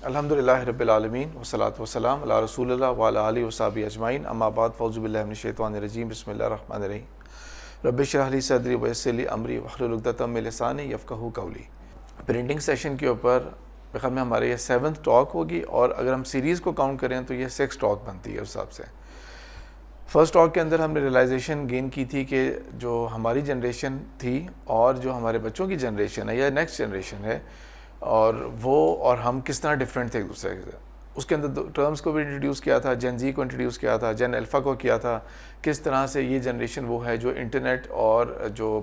الحمدللہ رب العالمین والصلاة والسلام علی رسول اللہ وعلی آلہ وصحبہ اجمعین، اما بعد، فاعوذ باللہ من الشیطان الرجیم، بسم اللہ الرحمن الرحیم۔ رب اشرح لی صدری ویسر لی امری واحلل عقدۃ من لسانی یفقہوا قولی۔ پرنٹنگ سیشن کے اوپر خیال میں ہمارے یہ 7th ٹاک ہوگی، اور اگر ہم سیریز کو کاؤنٹ کریں تو یہ 6 ٹاک بنتی ہے اس حساب سے۔ فرسٹ ٹاک کے اندر ہم نے ریلائزیشن گین کی تھی کہ جو ہماری جنریشن تھی اور جو ہمارے بچوں کی جنریشن ہے یا نیکسٹ جنریشن ہے، اور وہ اور ہم کس طرح ڈفرینٹ تھے ایک دوسرے سے۔ اس کے اندر ٹرمز کو بھی انٹروڈیوس کیا تھا، جین زی کو انٹروڈیوس کیا تھا، جین الفا کو کیا تھا، کس طرح سے یہ جنریشن وہ ہے جو انٹرنیٹ اور جو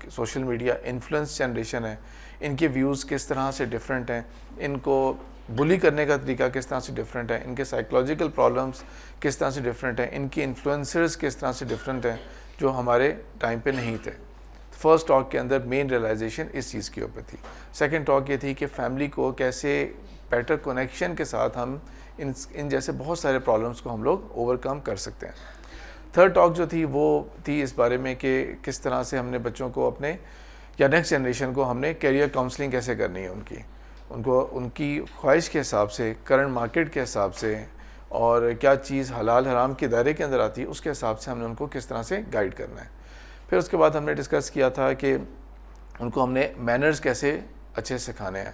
سوشل میڈیا انفلوئنس جنریشن ہے، ان کے ویوز کس طرح سے ڈفرینٹ ہیں، ان کو بلی کرنے کا طریقہ کس طرح سے ڈفرینٹ ہے، ان کے سائیکولوجیکل پرابلمس کس طرح سے ڈفرینٹ ہیں، ان کی انفلوئنسرز کس طرح سے ڈفرینٹ ہیں جو ہمارے ٹائم پہ نہیں تھے۔ فرسٹ ٹاک کے اندر مین ریلائزیشن اس چیز کے اوپر تھی۔ سیکنڈ ٹاک یہ تھی کہ فیملی کو کیسے بیٹر کنیکشن کے ساتھ ہم ان جیسے بہت سارے پرابلمس کو ہم لوگ اوورکم کر سکتے ہیں۔ تھرڈ ٹاک جو تھی وہ تھی اس بارے میں کہ کس طرح سے ہم نے بچوں کو اپنے یا نیکسٹ جنریشن کو ہم نے کیریئر کاؤنسلنگ کیسے کرنی ہے، ان کو ان کی خواہش کے حساب سے، کرنٹ مارکیٹ کے حساب سے، اور کیا چیز حلال حرام کے دائرے کے اندر آتی ہے اس کے حساب سے ہم نے ان کو کس طرح سے گائیڈ کرنا ہے۔ پھر اس کے بعد ہم نے ڈسکس کیا تھا کہ ان کو ہم نے مینرز کیسے اچھے سکھانے ہیں،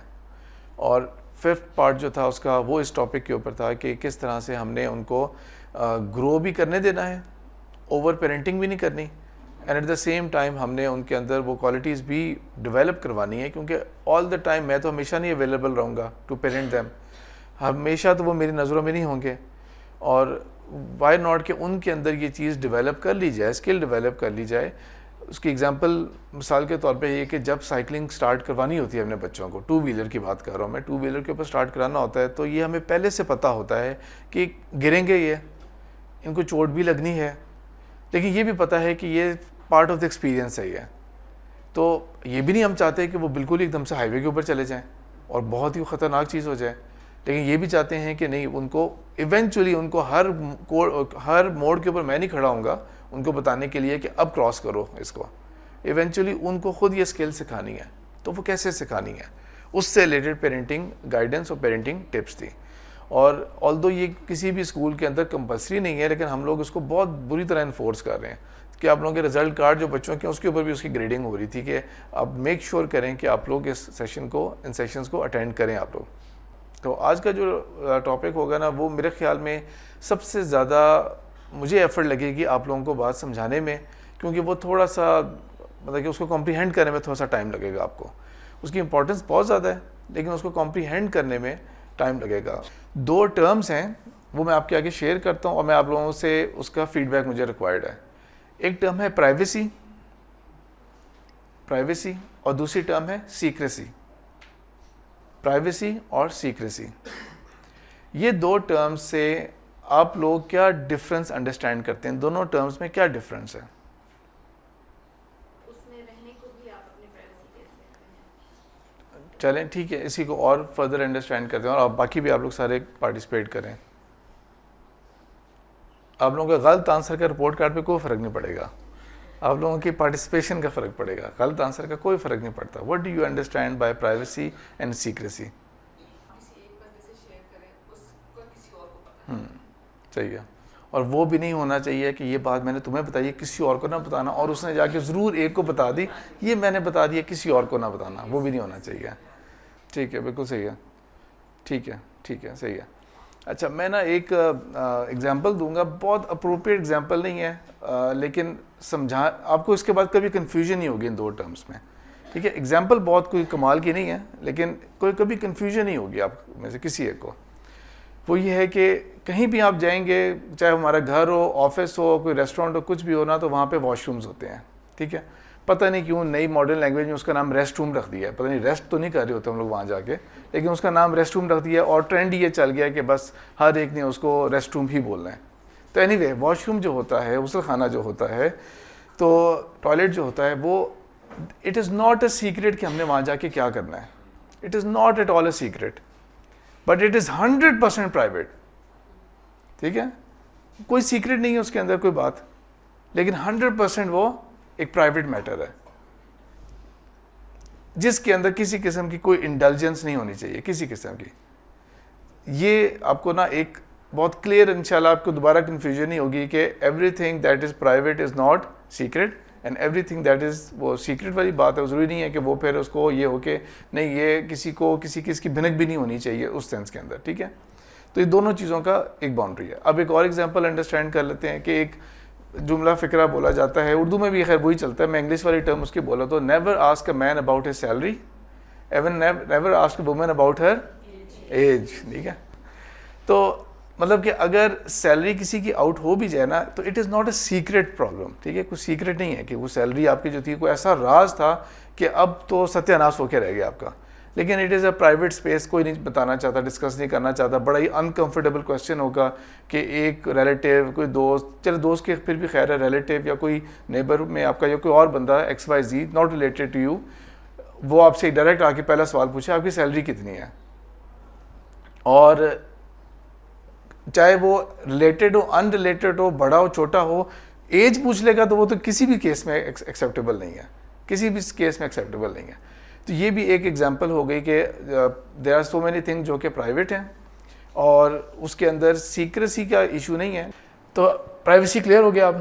اور ففتھ پارٹ جو تھا اس کا وہ اس ٹاپک کے اوپر تھا کہ کس طرح سے ہم نے ان کو گرو بھی کرنے دینا ہے، اوور پیرنٹنگ بھی نہیں کرنی، and at the same time ہم نے ان کے اندر وہ کوالٹیز بھی ڈیولپ کروانی ہے، کیونکہ آل دا ٹائم میں تو ہمیشہ نہیں اویلیبل رہوں گا ٹو پیرنٹ دیم، ہمیشہ تو وہ میری نظروں میں نہیں ہوں گے، اور وائی ناٹ کہ ان کے اندر یہ چیز ڈیولپ کر لی جائے، اسکل ڈیولپ کر لی جائے۔ اس کی ایگزامپل مثال کے طور پہ یہ کہ جب سائیکلنگ سٹارٹ کروانی ہوتی ہے اپنے بچوں کو، 2 ویلر کی بات کر رہا ہوں میں، 2 ویلر کے اوپر سٹارٹ کرانا ہوتا ہے تو یہ ہمیں پہلے سے پتہ ہوتا ہے کہ گریں گے، یہ ان کو چوٹ بھی لگنی ہے، لیکن یہ بھی پتہ ہے کہ یہ پارٹ آف دا ایکسپیرینس ہے۔ یہ تو یہ بھی نہیں ہم چاہتے کہ وہ بالکل ایک دم سے ہائی وے کے اوپر چلے جائیں اور بہت ہی خطرناک چیز ہو جائے، لیکن یہ بھی چاہتے ہیں کہ نہیں، ان کو ایونچولی ان کو ہر موڑ کے اوپر میں نہیں کھڑا ہوں گا ان کو بتانے کے لیے کہ اب کراس کرو اس کو، ایونچولی ان کو خود یہ اسکل سکھانی ہے۔ تو وہ کیسے سکھانی ہے، اس سے ریلیٹڈ پیرنٹنگ گائیڈنس اور پیرنٹنگ ٹپس تھی۔ اور آلدو یہ کسی بھی اسکول کے اندر کمپلسری نہیں ہے، لیکن ہم لوگ اس کو بہت بری طرح انفورس کر رہے ہیں کہ آپ لوگوں کے رزلٹ کارڈ جو بچوں کے اس کے اوپر بھی اس کی گریڈنگ ہو رہی تھی کہ آپ میک شیور کریں کہ آپ لوگ اس ان سیشنز کو اٹینڈ کریں آپ لوگ۔ تو آج کا جو ٹاپک ہوگا نا، وہ میرے خیال میں سب سے زیادہ مجھے ایفرٹ لگے گی آپ لوگوں کو بات سمجھانے میں، کیونکہ وہ تھوڑا سا مطلب کہ اس کو کمپریہینڈ کرنے میں تھوڑا سا ٹائم لگے گا آپ کو۔ اس کی امپورٹنس بہت زیادہ ہے، لیکن اس کو کمپریہینڈ کرنے میں ٹائم لگے گا۔ 2 ٹرمز ہیں وہ میں آپ کے آگے شیئر کرتا ہوں، اور میں آپ لوگوں سے اس کا فیڈ بیک مجھے ریکوائرڈ ہے۔ ایک ٹرم ہے پرائیویسی، اور دوسری ٹرم ہے سیکریسی۔ پرائیویسی اور سیکریسی، یہ 2 ٹرمز سے آپ لوگ کیا ڈفرنس انڈرسٹینڈ کرتے ہیں؟ دونوں ٹرمز میں کیا ڈفرنس ہے؟ اس میں رہنے کو بھی آپ اپنی پرائیویسی کہہ سکتے ہیں۔ چلیں ٹھیک ہے، اسی کو اور فردر انڈرسٹینڈ کرتے ہیں، اور باقی بھی آپ لوگ سارے پارٹیسپیٹ کریں۔ آپ لوگوں کا غلط آنسر کا رپورٹ کارڈ پہ کوئی فرق نہیں پڑے گا، آپ لوگوں کی پارٹیسپیشن کا فرق پڑے گا، غلط آنسر کا کوئی فرق نہیں پڑتا۔ What do you understand by privacy and secrecy? کسی ایک بندے سے شیئر کریں، اس کو کسی اور کو پتہ ہے۔ صحیح ہے، اور وہ بھی نہیں ہونا چاہیے کہ یہ بات میں نے تمہیں بتائی ہے کسی اور کو نہ بتانا، اور اس نے جا کے ضرور ایک کو بتا دی، یہ میں نے بتا دیا کسی اور کو نہ بتانا، وہ بھی نہیں ہونا چاہیے۔ ٹھیک ہے، بالکل صحیح ہے، ٹھیک ہے، صحیح ہے۔ اچھا، میں نا ایک ایگزامپل دوں گا، بہت اپروپریٹ ایگزامپل نہیں ہے، لیکن آپ کو اس کے بعد کبھی کنفیوژن نہیں ہوگی ان 2 ٹرمز میں، ٹھیک ہے۔ ایگزامپل بہت کوئی کمال کی نہیں ہے، لیکن کبھی کنفیوژن نہیں ہوگی آپ میں سے کسی ایک کو۔ وہ یہ ہے کہ کہیں بھی آپ جائیں گے، چاہے ہمارا گھر ہو، آفس ہو، کوئی ریسٹورینٹ ہو، کچھ بھی ہو نا، تو وہاں پہ واش رومز ہوتے ہیں، ٹھیک ہے۔ پتہ نہیں کیوں نئی ماڈرن لینگویج میں اس کا نام ریسٹ روم رکھ دیا ہے، پتہ نہیں ریسٹ تو نہیں کر رہے ہوتے ہم لوگ وہاں جا کے، لیکن اس کا نام ریسٹ روم رکھ دیا ہے، اور ٹرینڈ یہ چل گیا کہ بس ہر ایک نے اس کو ریسٹ روم ہی بولنا ہے۔ تو اینی وے، واش روم جو ہوتا ہے، غسل خانہ جو ہوتا ہے، تو ٹوائلٹ جو ہوتا ہے، وہ it is not a secret کہ ہم نے وہاں جا کے کیا کرنا ہے، it is not at all a secret, but it is 100% private, ٹھیک ہے۔ کوئی سیکریٹ نہیں ہے اس کے اندر کوئی بات، لیکن 100% وہ ایک پرائیویٹ میٹر ہے، جس کے اندر کسی قسم کی کوئی انڈلجنس نہیں ہونی چاہیے، کسی قسم کی۔ یہ آپ کو نا ایک بہت کلیئر انشاءاللہ آپ کو دوبارہ کنفیوژن نہیں ہوگی کہ every thing that is private is not secret and every thing that is وہ سیکرٹ والی بات ہے. ضروری نہیں ہے کہ وہ پھر اس کو یہ ہو کہ نہیں یہ کسی کو کسی کی بھنک بھی نہیں ہونی چاہیے اس سینس کے اندر, ٹھیک ہے. تو یہ دونوں چیزوں کا ایک باؤنڈری ہے. اب ایک اور ایگزامپل انڈرسٹینڈ کر لیتے ہیں کہ ایک جملہ فقرہ بولا جاتا ہے, اردو میں بھی خیر وہی چلتا ہے, میں انگلش والی ٹرم اس کی بولا تو never ask a man about his salary even never ask a woman about her age, ٹھیک ہے. تو مطلب کہ اگر سیلری کسی کی آؤٹ ہو بھی جائے نا تو it is not a secret problem, ٹھیک ہے. کوئی سیکرٹ نہیں ہے کہ وہ سیلری آپ کی جو تھی کوئی ایسا راز تھا کہ اب تو ستیہ ناش ہو کے رہ گیا آپ کا, لیکن it is a private space, کوئی نہیں بتانا چاہتا, ڈسکس نہیں کرنا چاہتا. بڑا ہی انکمفرٹیبل کویشچن ہوگا کہ ایک ریلیٹیو, کوئی دوست, چلے دوست کے پھر بھی خیر ہے, ریلیٹیو یا کوئی نیبر میں آپ کا یا کوئی اور بندہ X Y Z not related to you, وہ آپ سے ڈائریکٹ آ کے پہلا سوال پوچھے آپ کی سیلری کتنی ہے, اور چاہے وہ ریلیٹڈ ہو ان ریلیٹڈ ہو, بڑا ہو چھوٹا ہو, ایج پوچھ لے گا تو وہ تو کسی بھی کیس میں ایکسیپٹیبل نہیں ہے, کسی بھی کیس میں ایکسیپٹیبل نہیں ہے. تو یہ بھی ایک ایگزامپل ہو گئی کہ there are so many thing جو کہ پرائیویٹ ہیں اور اس کے اندر سیکریسی کا ایشو نہیں ہے. تو پرائیویسی کلیئر ہو گیا.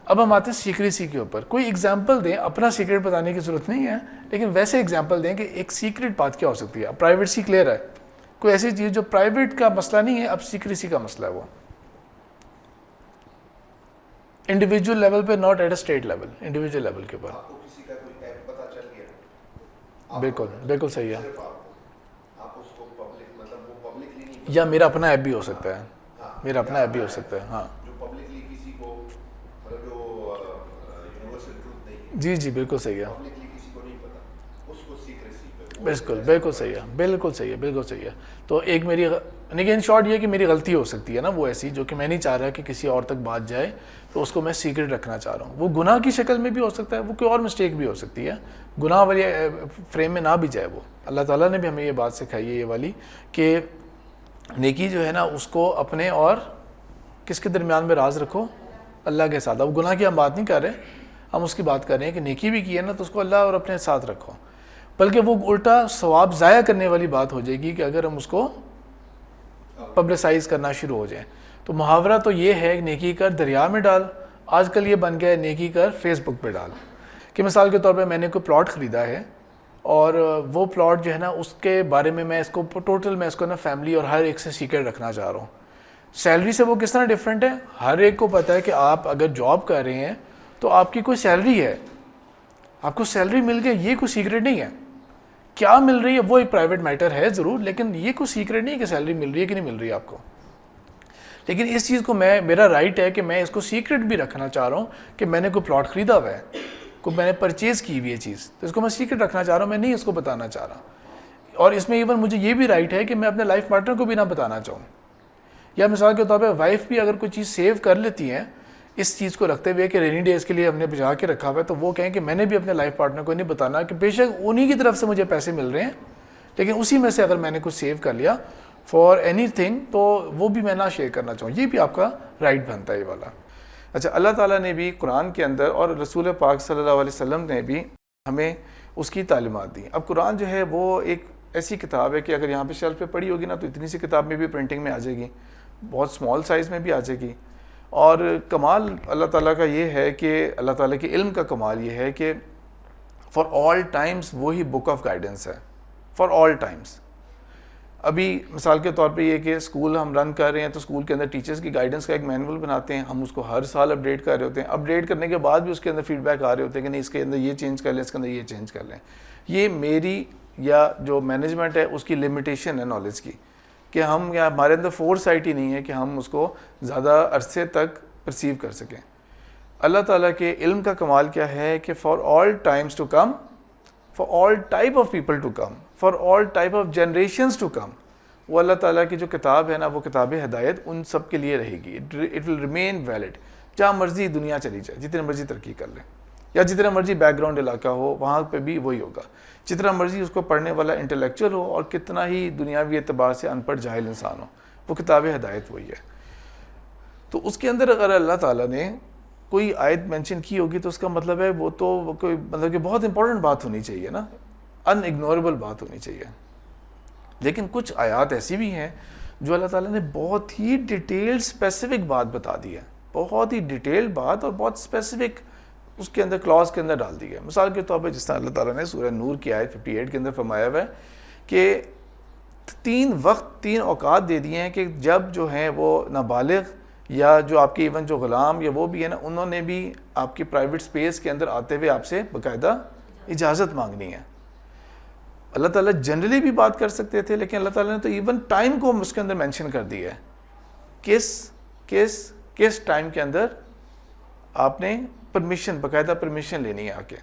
اب ہم آتے ہیں سیکریسی کے اوپر. کوئی ایگزامپل دیں, اپنا سیکریٹ بتانے کی ضرورت نہیں ہے, لیکن ویسے ایگزامپل دیں کہ ایک سیکریٹ بات کیا ہو سکتی ہے. پرائیویسی کلیئر ہے, کوئی ایسی چیز جو پرائیویٹ کا مسئلہ نہیں ہے, اب سیکریسی کا مسئلہ ہے, وہ انڈیویجول لیول پہ, not at a state level, individual level کے اوپر. بالکل بالکل صحیح ہے. یا میرا اپنا ایپ بھی ہو سکتا ہے, میرا اپنا ایپ بھی ہو سکتا ہے. ہاں جی جی بالکل صحیح ہے, بالکل بالکل صحیح ہے, بالکل صحیح ہے, بالکل صحیح ہے. تو ایک میری لیکن ان شارٹ یہ کہ میری غلطی ہو سکتی ہے نا وہ ایسی جو کہ میں نہیں چاہ رہا کہ کسی اور تک بات جائے, تو اس کو میں سیکرٹ رکھنا چاہ رہا ہوں. وہ گناہ کی شکل میں بھی ہو سکتا ہے, وہ کوئی اور مسٹیک بھی ہو سکتی ہے, گناہ والی فریم میں نہ بھی جائے وہ. اللہ تعالیٰ نے بھی ہمیں یہ بات سکھائی ہے یہ والی کہ نیکی جو ہے نا اس کو اپنے اور کس کے درمیان میں راز رکھو, اللہ کے ساتھ. اب گناہ کی ہم بات نہیں کر رہے, ہم اس کی بات کر رہے ہیں کہ نیکی بھی کی ہے نا تو اس کو اللہ اور اپنے ساتھ رکھو. بلکہ وہ الٹا ثواب ضائع کرنے والی بات ہو جائے گی کہ اگر ہم اس کو پبلسائز کرنا شروع ہو جائیں. تو محاورہ تو یہ ہے نیکی کر دریا میں ڈال, آج کل یہ بن گیا ہے نیکی کر فیس بک پہ ڈال. کہ مثال کے طور پہ میں نے کوئی پلاٹ خریدا ہے اور وہ پلاٹ جو ہے نا اس کے بارے میں اس کو ٹوٹل میں اس کو نا فیملی اور ہر ایک سے سیکرٹ رکھنا چاہ رہا ہوں. سیلری سے وہ کس طرح ڈفرینٹ ہے, ہر ایک کو پتہ ہے کہ آپ اگر جاب کر رہے ہیں تو آپ کی کوئی سیلری ہے, آپ کو سیلری مل گئی, یہ کوئی سیکرٹ نہیں ہے. کیا مل رہی ہے وہ ایک پرائیویٹ میٹر ہے ضرور, لیکن یہ کوئی سیکرٹ نہیں ہے کہ سیلری مل رہی ہے کہ نہیں مل رہی ہے آپ کو. لیکن اس چیز کو میرا رائٹ ہے کہ میں اس کو سیکرٹ بھی رکھنا چاہ رہا ہوں کہ میں نے کوئی پلاٹ خریدا ہوا ہے, کوئی میں نے پرچیز کی ہوئی ہے چیز, تو اس کو میں سیکرٹ رکھنا چاہ رہا ہوں, میں نہیں اس کو بتانا چاہ رہا. اور اس میں ایون مجھے یہ بھی رائٹ ہے کہ میں اپنے لائف پارٹنر کو بھی نہ بتانا چاہوں. یا مثال کے طور پہ وائف بھی اگر کوئی چیز سیو کر لیتی ہیں اس چیز کو رکھتے ہوئے کہ رینی ڈیز کے لیے ہم نے بچا کے رکھا ہوا ہے, تو وہ کہیں کہ میں نے بھی اپنے لائف پارٹنر کو نہیں بتانا کہ بے شک انہی کی طرف سے مجھے پیسے مل رہے ہیں, لیکن اسی میں سے اگر میں نے کچھ سیو کر لیا فار اینی تھنگ تو وہ بھی میں نہ شیئر کرنا چاہوں. یہ بھی آپ کا رائٹ بنتا ہے یہ والا. اچھا, اللہ تعالیٰ نے بھی قرآن کے اندر اور رسول پاک صلی اللہ علیہ وسلم نے بھی ہمیں اس کی تعلیمات دی. اب قرآن جو ہے وہ ایک ایسی کتاب ہے کہ اگر یہاں پہ شیلف پہ پڑھی ہوگی نا تو اتنی سی کتاب میں بھی پرنٹنگ میں آ جائے گی, بہت اسمال سائز میں بھی آ جائے گی. اور کمال اللہ تعالیٰ کا یہ ہے کہ اللہ تعالیٰ کے علم کا کمال یہ ہے کہ فار آل ٹائمز وہی بک آف گائیڈنس ہے, فار آل ٹائمز. ابھی مثال کے طور پہ یہ کہ اسکول ہم رن کر رہے ہیں تو اسکول کے اندر ٹیچرز کی گائیڈنس کا ایک مینول بناتے ہیں, ہم اس کو ہر سال اپڈیٹ کر رہے ہوتے ہیں. اپڈیٹ کرنے کے بعد بھی اس کے اندر فیڈ بیک آ رہے ہوتے ہیں کہ نہیں اس کے اندر یہ چینج کر لیں, اس کے اندر یہ چینج کر لیں. یہ میری یا جو مینجمنٹ ہے اس کی لمیٹیشن ہے نالج کی, کہ ہم یا ہمارے اندر فور سائٹ ہی نہیں ہے کہ ہم اس کو زیادہ عرصے تک پرسیو کر سکیں. اللہ تعالیٰ کے علم کا کمال کیا ہے کہ for all times to come, for all type of people to come, for all type of generations to come, وہ اللہ تعالیٰ کی جو کتاب ہے نا وہ کتاب ہدایت ان سب کے لیے رہے گی. اٹ ول ریمین ویلڈ, جہاں مرضی دنیا چلی جائے, جتنے مرضی ترقی کر لیں یا جتنا مرضی بیک گراؤنڈ علاقہ ہو وہاں پہ بھی وہی ہوگا. جتنا مرضی اس کو پڑھنے والا انٹلیکچوئل ہو اور کتنا ہی دنیاوی اعتبار سے ان پڑھ جاہل انسان ہو, وہ کتاب ہدایت وہی ہے. تو اس کے اندر اگر اللہ تعالیٰ نے کوئی آیت مینشن کی ہوگی تو اس کا مطلب ہے وہ تو کوئی مطلب کہ بہت امپورٹنٹ بات ہونی چاہیے نا, ان اگنوریبل بات ہونی چاہیے. لیکن کچھ آیات ایسی بھی ہیں جو اللہ تعالیٰ نے بہت ہی ڈیٹیل اسپیسیفک بات بتا دی ہے, بہت ہی ڈیٹیل بات اور بہت اسپیسیفک اس کے اندر کلاس کے اندر ڈال دی ہے. مثال کے طور پہ جس طرح اللہ تعالیٰ نے سورہ نور کی آیت 58 کے اندر فرمایا ہوا ہے کہ 3 وقت 3 اوقات دے دیے ہیں کہ جب جو ہیں وہ نابالغ یا جو آپ کے ایون جو غلام یا وہ بھی ہے نا, انہوں نے بھی آپ کی پرائیویٹ سپیس کے اندر آتے ہوئے آپ سے باقاعدہ اجازت مانگنی ہے. اللہ تعالیٰ جنرلی بھی بات کر سکتے تھے, لیکن اللہ تعالیٰ نے تو ایون ٹائم کو اس کے اندر مینشن کر دیا ہے. کس ٹائم کے اندر آپ نے پرمیشن, باقاعدہ پرمیشن لینی ہے. آگے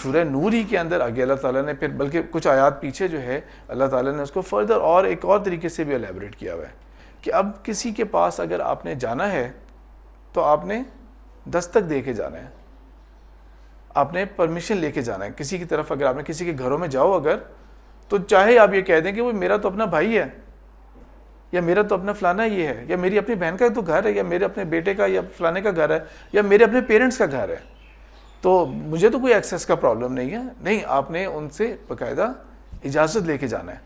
سورہ نور ہی کے اندر آگے اللہ تعالیٰ نے پھر بلکہ کچھ آیات پیچھے جو ہے اللہ تعالیٰ نے اس کو فردر اور ایک اور طریقے سے بھی ایلیبریٹ کیا ہوا ہے کہ اب کسی کے پاس اگر آپ نے جانا ہے تو آپ نے دستک دے کے جانا ہے, آپ نے پرمیشن لے کے جانا ہے کسی کی طرف. اگر آپ نے کسی کے گھروں میں جاؤ اگر, تو چاہے آپ یہ کہہ دیں کہ وہ میرا تو اپنا بھائی ہے, یا میرا تو اپنا فلانا یہ ہے, یا میری اپنی بہن کا تو گھر ہے, یا میرے اپنے بیٹے کا یا فلانے کا گھر ہے, یا میرے اپنے پیرنٹس کا گھر ہے, تو مجھے تو کوئی ایکسیس کا پرابلم نہیں ہے. نہیں, آپ نے ان سے باقاعدہ اجازت لے کے جانا ہے,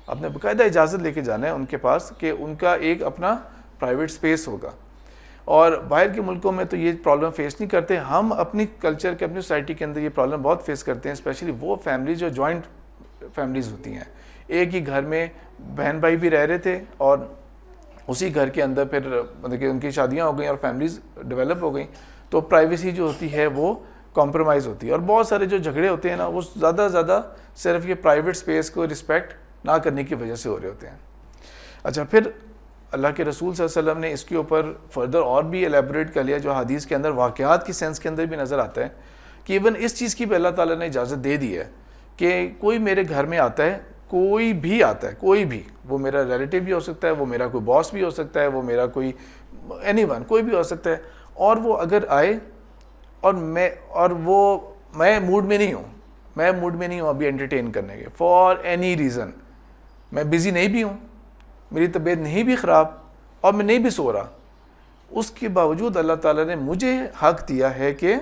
آپ نے باقاعدہ اجازت لے کے جانا ہے ان کے پاس کہ ان کا ایک اپنا پرائیویٹ سپیس ہوگا. اور باہر کے ملکوں میں تو یہ پرابلم فیس نہیں کرتے. ہم اپنی کلچر کے, اپنی سوسائٹی کے اندر یہ پرابلم بہت فیس کرتے ہیں, اسپیشلی وہ فیملی جو جوائنٹ فیملیز ہوتی ہیں. ایک ہی گھر میں بہن بھائی بھی رہ رہے تھے اور اسی گھر کے اندر پھر مطلب کہ ان کی شادیاں ہو گئیں اور فیملیز ڈیولپ ہو گئیں, تو پرائیویسی جو ہوتی ہے وہ کمپرومائز ہوتی ہے. اور بہت سارے جو جھگڑے ہوتے ہیں نا, وہ زیادہ صرف یہ پرائیویٹ سپیس کو رسپیکٹ نہ کرنے کی وجہ سے ہو رہے ہوتے ہیں. اچھا, پھر اللہ کے رسول صلی اللہ علیہ وسلم نے اس کے اوپر فردر اور بھی ایلیبریٹ کر لیا, جو حدیث کے اندر واقعات کی سینس کے اندر بھی نظر آتا ہے کہ ایون اس چیز کی بھی اللہ تعالیٰ نے اجازت دے دی ہے کہ کوئی میرے گھر میں آتا ہے, کوئی بھی آتا ہے, کوئی بھی, وہ میرا ریلیٹیو بھی ہو سکتا ہے, وہ میرا کوئی باس بھی ہو سکتا ہے, وہ میرا کوئی اینی ون, کوئی بھی ہو سکتا ہے, اور وہ اگر آئے اور میں موڈ میں نہیں ہوں ابھی انٹرٹین کرنے کے, فار اینی ریزن, میں بزی نہیں بھی ہوں, میری طبیعت نہیں بھی خراب اور میں نہیں بھی سو رہا, اس کے باوجود اللہ تعالیٰ نے مجھے حق دیا ہے کہ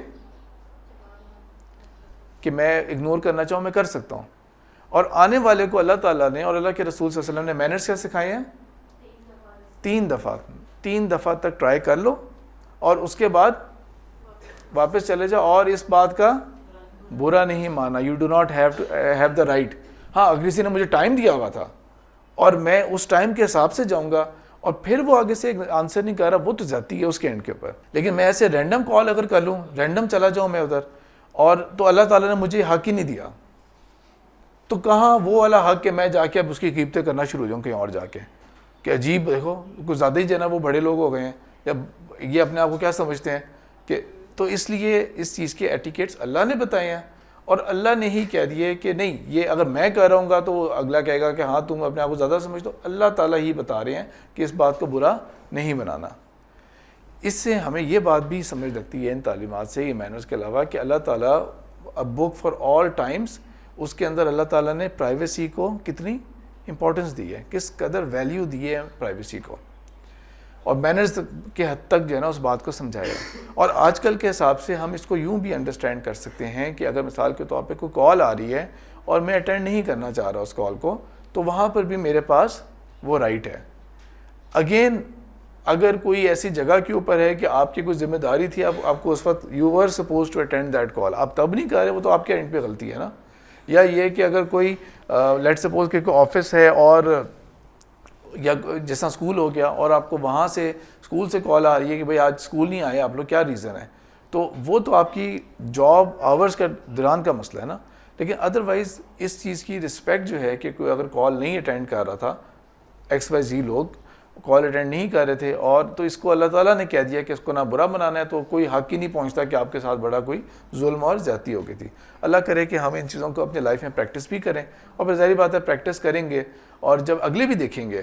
میں اگنور کرنا چاہوں میں کر سکتا ہوں. اور آنے والے کو اللہ تعالیٰ نے اور اللہ کے رسول صلی اللہ علیہ وسلم نے مینرز کیا سکھائے ہیں؟ 3 دفعہ تک ٹرائی کر لو اور اس کے بعد واپس چلے جاؤ, اور اس بات کا برا نہیں مانا. You do not have the right. ہاں, اگر کسی نے مجھے ٹائم دیا ہوا تھا اور میں اس ٹائم کے حساب سے جاؤں گا اور پھر وہ آگے سے آنسر نہیں کر رہا, وہ تو جاتی ہے اس کے اینڈ کے اوپر. لیکن میں ایسے رینڈم کال اگر کر لوں, رینڈم چلا جاؤں میں ادھر, اور تو اللہ تعالیٰ نے مجھے حق ہی نہیں دیا, تو کہاں وہ والا حق کہ میں جا کے اب اس کی قیمتیں کرنا شروع ہو جاؤں کہیں اور جا کے کہ عجیب, دیکھو کچھ زیادہ ہی جو ہے نا وہ بڑے لوگ ہو گئے ہیں, یا یہ اپنے آپ کو کیا سمجھتے ہیں کہ. تو اس لیے اس چیز کے ایٹیکیٹس اللہ نے بتائے ہیں, اور اللہ نے ہی کہہ دیے کہ نہیں, یہ اگر میں کہہ رہا ہوں گا تو اگلا کہے گا کہ ہاں تم اپنے آپ کو زیادہ سمجھ دو. اللہ تعالیٰ ہی بتا رہے ہیں کہ اس بات کو برا نہیں بنانا. اس سے ہمیں یہ بات بھی سمجھ لگتی ہے ان تعلیمات سے, یہ مینرز کے علاوہ, کہ اللہ تعالیٰ a book for all times, اس کے اندر اللہ تعالیٰ نے پرائیویسی کو کتنی امپورٹنس دی ہے, کس قدر ویلیو دی ہے پرائیویسی کو, اور مینرز کے حد تک جو ہے نا اس بات کو سمجھایا. اور آج کل کے حساب سے ہم اس کو یوں بھی انڈرسٹینڈ کر سکتے ہیں کہ اگر مثال کے طور پہ کوئی کال آ رہی ہے اور میں اٹینڈ نہیں کرنا چاہ رہا اس کال کو, تو وہاں پر بھی میرے پاس وہ رائٹ ہے. اگین, اگر کوئی ایسی جگہ کے اوپر ہے کہ آپ کی کوئی ذمہ داری تھی, آپ کو اس وقت you were supposed to attend that call, آپ تب نہیں کر رہے, وہ تو آپ کے اینڈ پہ غلطی ہے نا. یا یہ کہ اگر کوئی لیٹ سپوز کہ کوئی آفس ہے, اور یا جیسا اسکول ہو گیا, اور آپ کو وہاں سے اسکول سے کال آ رہی ہے کہ بھائی آج اسکول نہیں آئے آپ لوگ, کیا ریزن ہے, تو وہ تو آپ کی جاب آورز کے دوران کا مسئلہ ہے نا. لیکن ادروائز اس چیز کی رسپیکٹ جو ہے کہ کوئی اگر کال نہیں اٹینڈ کر رہا تھا, XYZ لوگ کال اٹینڈ نہیں کر رہے تھے, اور تو اس کو اللہ تعالیٰ نے کہہ دیا کہ اس کو نہ برا بنانا ہے, تو کوئی حق ہی نہیں پہنچتا کہ آپ کے ساتھ بڑا کوئی ظلم اور زیادتی ہو گئی تھی. اللہ کرے کہ ہم ان چیزوں کو اپنی لائف میں پریکٹس بھی کریں, اور پھر ظاہری بات ہے پریکٹس کریں گے, اور جب اگلے بھی دیکھیں گے,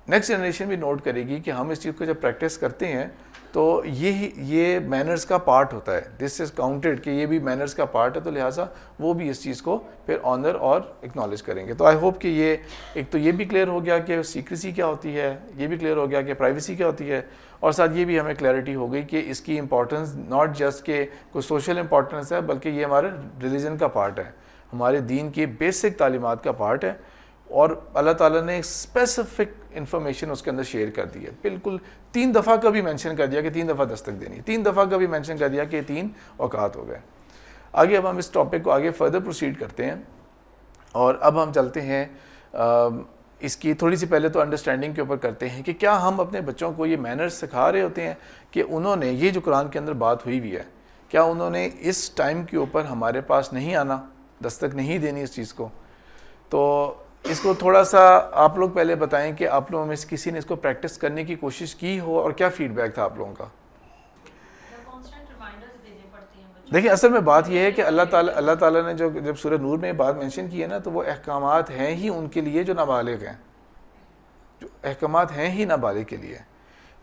نیکسٹ جنریشن بھی نوٹ کرے گی کہ ہم اس چیز کو جب پریکٹس کرتے ہیں تو یہ مینرز کا پارٹ ہوتا ہے, دس از کاؤنٹڈ کہ یہ بھی مینرز کا پارٹ ہے, تو لہٰذا وہ بھی اس چیز کو پھر آنر اور اکنالج کریں گے. تو آئی ہوپ کہ یہ ایک تو یہ بھی کلیئر ہو گیا کہ سیکریسی کیا ہوتی ہے, یہ بھی کلیئر ہو گیا کہ پرائیویسی کیا ہوتی ہے, اور ساتھ یہ بھی ہمیں کلیئرٹی ہو گئی کہ اس کی امپورٹنس ناٹ جسٹ کہ کوئی سوشل امپورٹنس ہے, بلکہ یہ ہمارے ریلیجن کا پارٹ ہے, ہمارے دین کی بیسک تعلیمات کا پارٹ ہے. اور اللہ تعالیٰ نے ایک اسپیسیفک انفارمیشن اس کے اندر شیئر کر دی ہے. بالکل 3 دفعہ کا بھی مینشن کر دیا کہ 3 دفعہ دستک دینی ہے, 3 دفعہ کا بھی مینشن کر دیا کہ 3 اوقات ہو گئے. آگے اب ہم اس ٹاپک کو آگے فردر پروسیڈ کرتے ہیں, اور اب ہم چلتے ہیں اس کی تھوڑی سی پہلے تو انڈرسٹینڈنگ کے اوپر کرتے ہیں کہ کیا ہم اپنے بچوں کو یہ مینرز سکھا رہے ہوتے ہیں کہ انہوں نے یہ جو قرآن کے اندر بات ہوئی ہوئی ہے, کیا انہوں نے اس ٹائم کے اوپر ہمارے پاس نہیں آنا, دستک نہیں دینی اس چیز کو. تو اس کو تھوڑا سا آپ لوگ پہلے بتائیں کہ آپ لوگوں میں سے کسی نے اس کو پریکٹس کرنے کی کوشش کی ہو, اور کیا فیڈ بیک تھا آپ لوگوں کا. دیکھیں اصل میں بات یہ ہے کہ اللہ تعالیٰ نے جب سورہ نور میں یہ بات مینشن کی ہے نا, تو وہ احکامات ہیں ہی ان کے لیے جو نابالغ ہیں, جو احکامات ہیں ہی نابالغ کے لیے.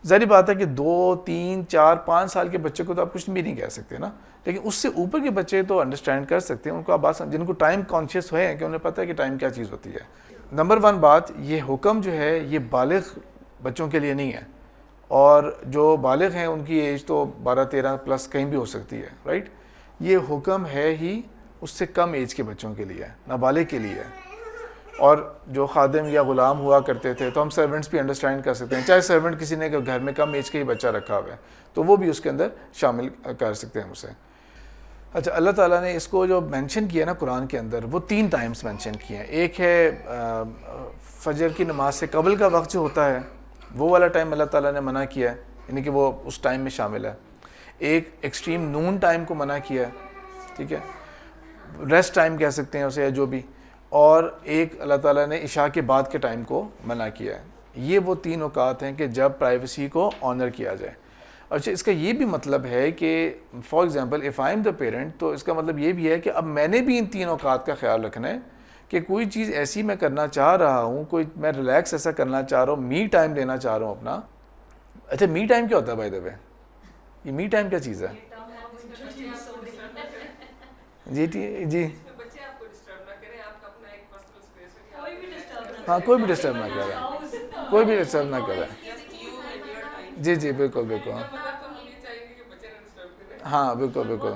ظاہری بات ہے کہ 2 3 4 5 سال کے بچے کو تو آپ کچھ بھی نہیں کہہ سکتے نا, لیکن اس سے اوپر کے بچے تو انڈرسٹینڈ کر سکتے ہیں, ان کو آپ بات جن کو ٹائم کانشیس ہوئے ہیں کہ انہیں پتہ ہے کہ ٹائم کیا چیز ہوتی ہے. نمبر 1 بات, یہ حکم جو ہے یہ بالغ بچوں کے لیے نہیں ہے, اور جو بالغ ہیں ان کی ایج تو 12 13 پلس کہیں بھی ہو سکتی ہے, رائٹ. یہ حکم ہے ہی اس سے کم ایج کے بچوں کے لیے, نابالغ کے لیے. اور جو خادم یا غلام ہوا کرتے تھے, تو ہم سرونٹس بھی انڈرسٹینڈ کر سکتے ہیں, چاہے سرونٹ کسی نے گھر میں کم ایج کا ہی بچہ رکھا ہوا ہے تو وہ بھی اس کے اندر شامل کر سکتے ہیں اسے. اچھا, اللہ تعالیٰ نے اس کو جو مینشن کیا نا قرآن کے اندر, وہ 3 ٹائمز مینشن کیے ہیں. ایک ہے فجر کی نماز سے قبل کا وقت جو ہوتا ہے, وہ والا ٹائم اللہ تعالیٰ نے منع کیا ہے, یعنی کہ وہ اس ٹائم میں شامل ہے. ایک ایکسٹریم نون ٹائم کو منع کیا ہے, ٹھیک ہے, ریسٹ ٹائم کہہ سکتے ہیں اسے یا جو بھی. اور ایک اللہ تعالیٰ نے عشاء کے بعد کے ٹائم کو منع کیا ہے. یہ وہ 3 اوقات ہیں کہ جب پرائیویسی کو آنر کیا جائے. اچھا, اس کا یہ بھی مطلب ہے کہ for example if I am the parent, تو اس کا مطلب یہ بھی ہے کہ اب میں نے بھی ان 3 اوقات کا خیال رکھنا ہے کہ کوئی چیز ایسی میں کرنا چاہ رہا ہوں, کوئی میں ریلیکس ایسا کرنا چاہ رہا ہوں, می ٹائم لینا چاہ رہا ہوں اپنا. اچھا, می ٹائم کیا ہوتا ہے بائی دا وے, یہ می ٹائم کیا چیز ہے؟ جی ہاں, کوئی بھی ڈسٹرب نہ کرے, کوئی بھی ڈسٹرب نہ کرے. جی بالکل بالکل, ہاں بالکل بالکل.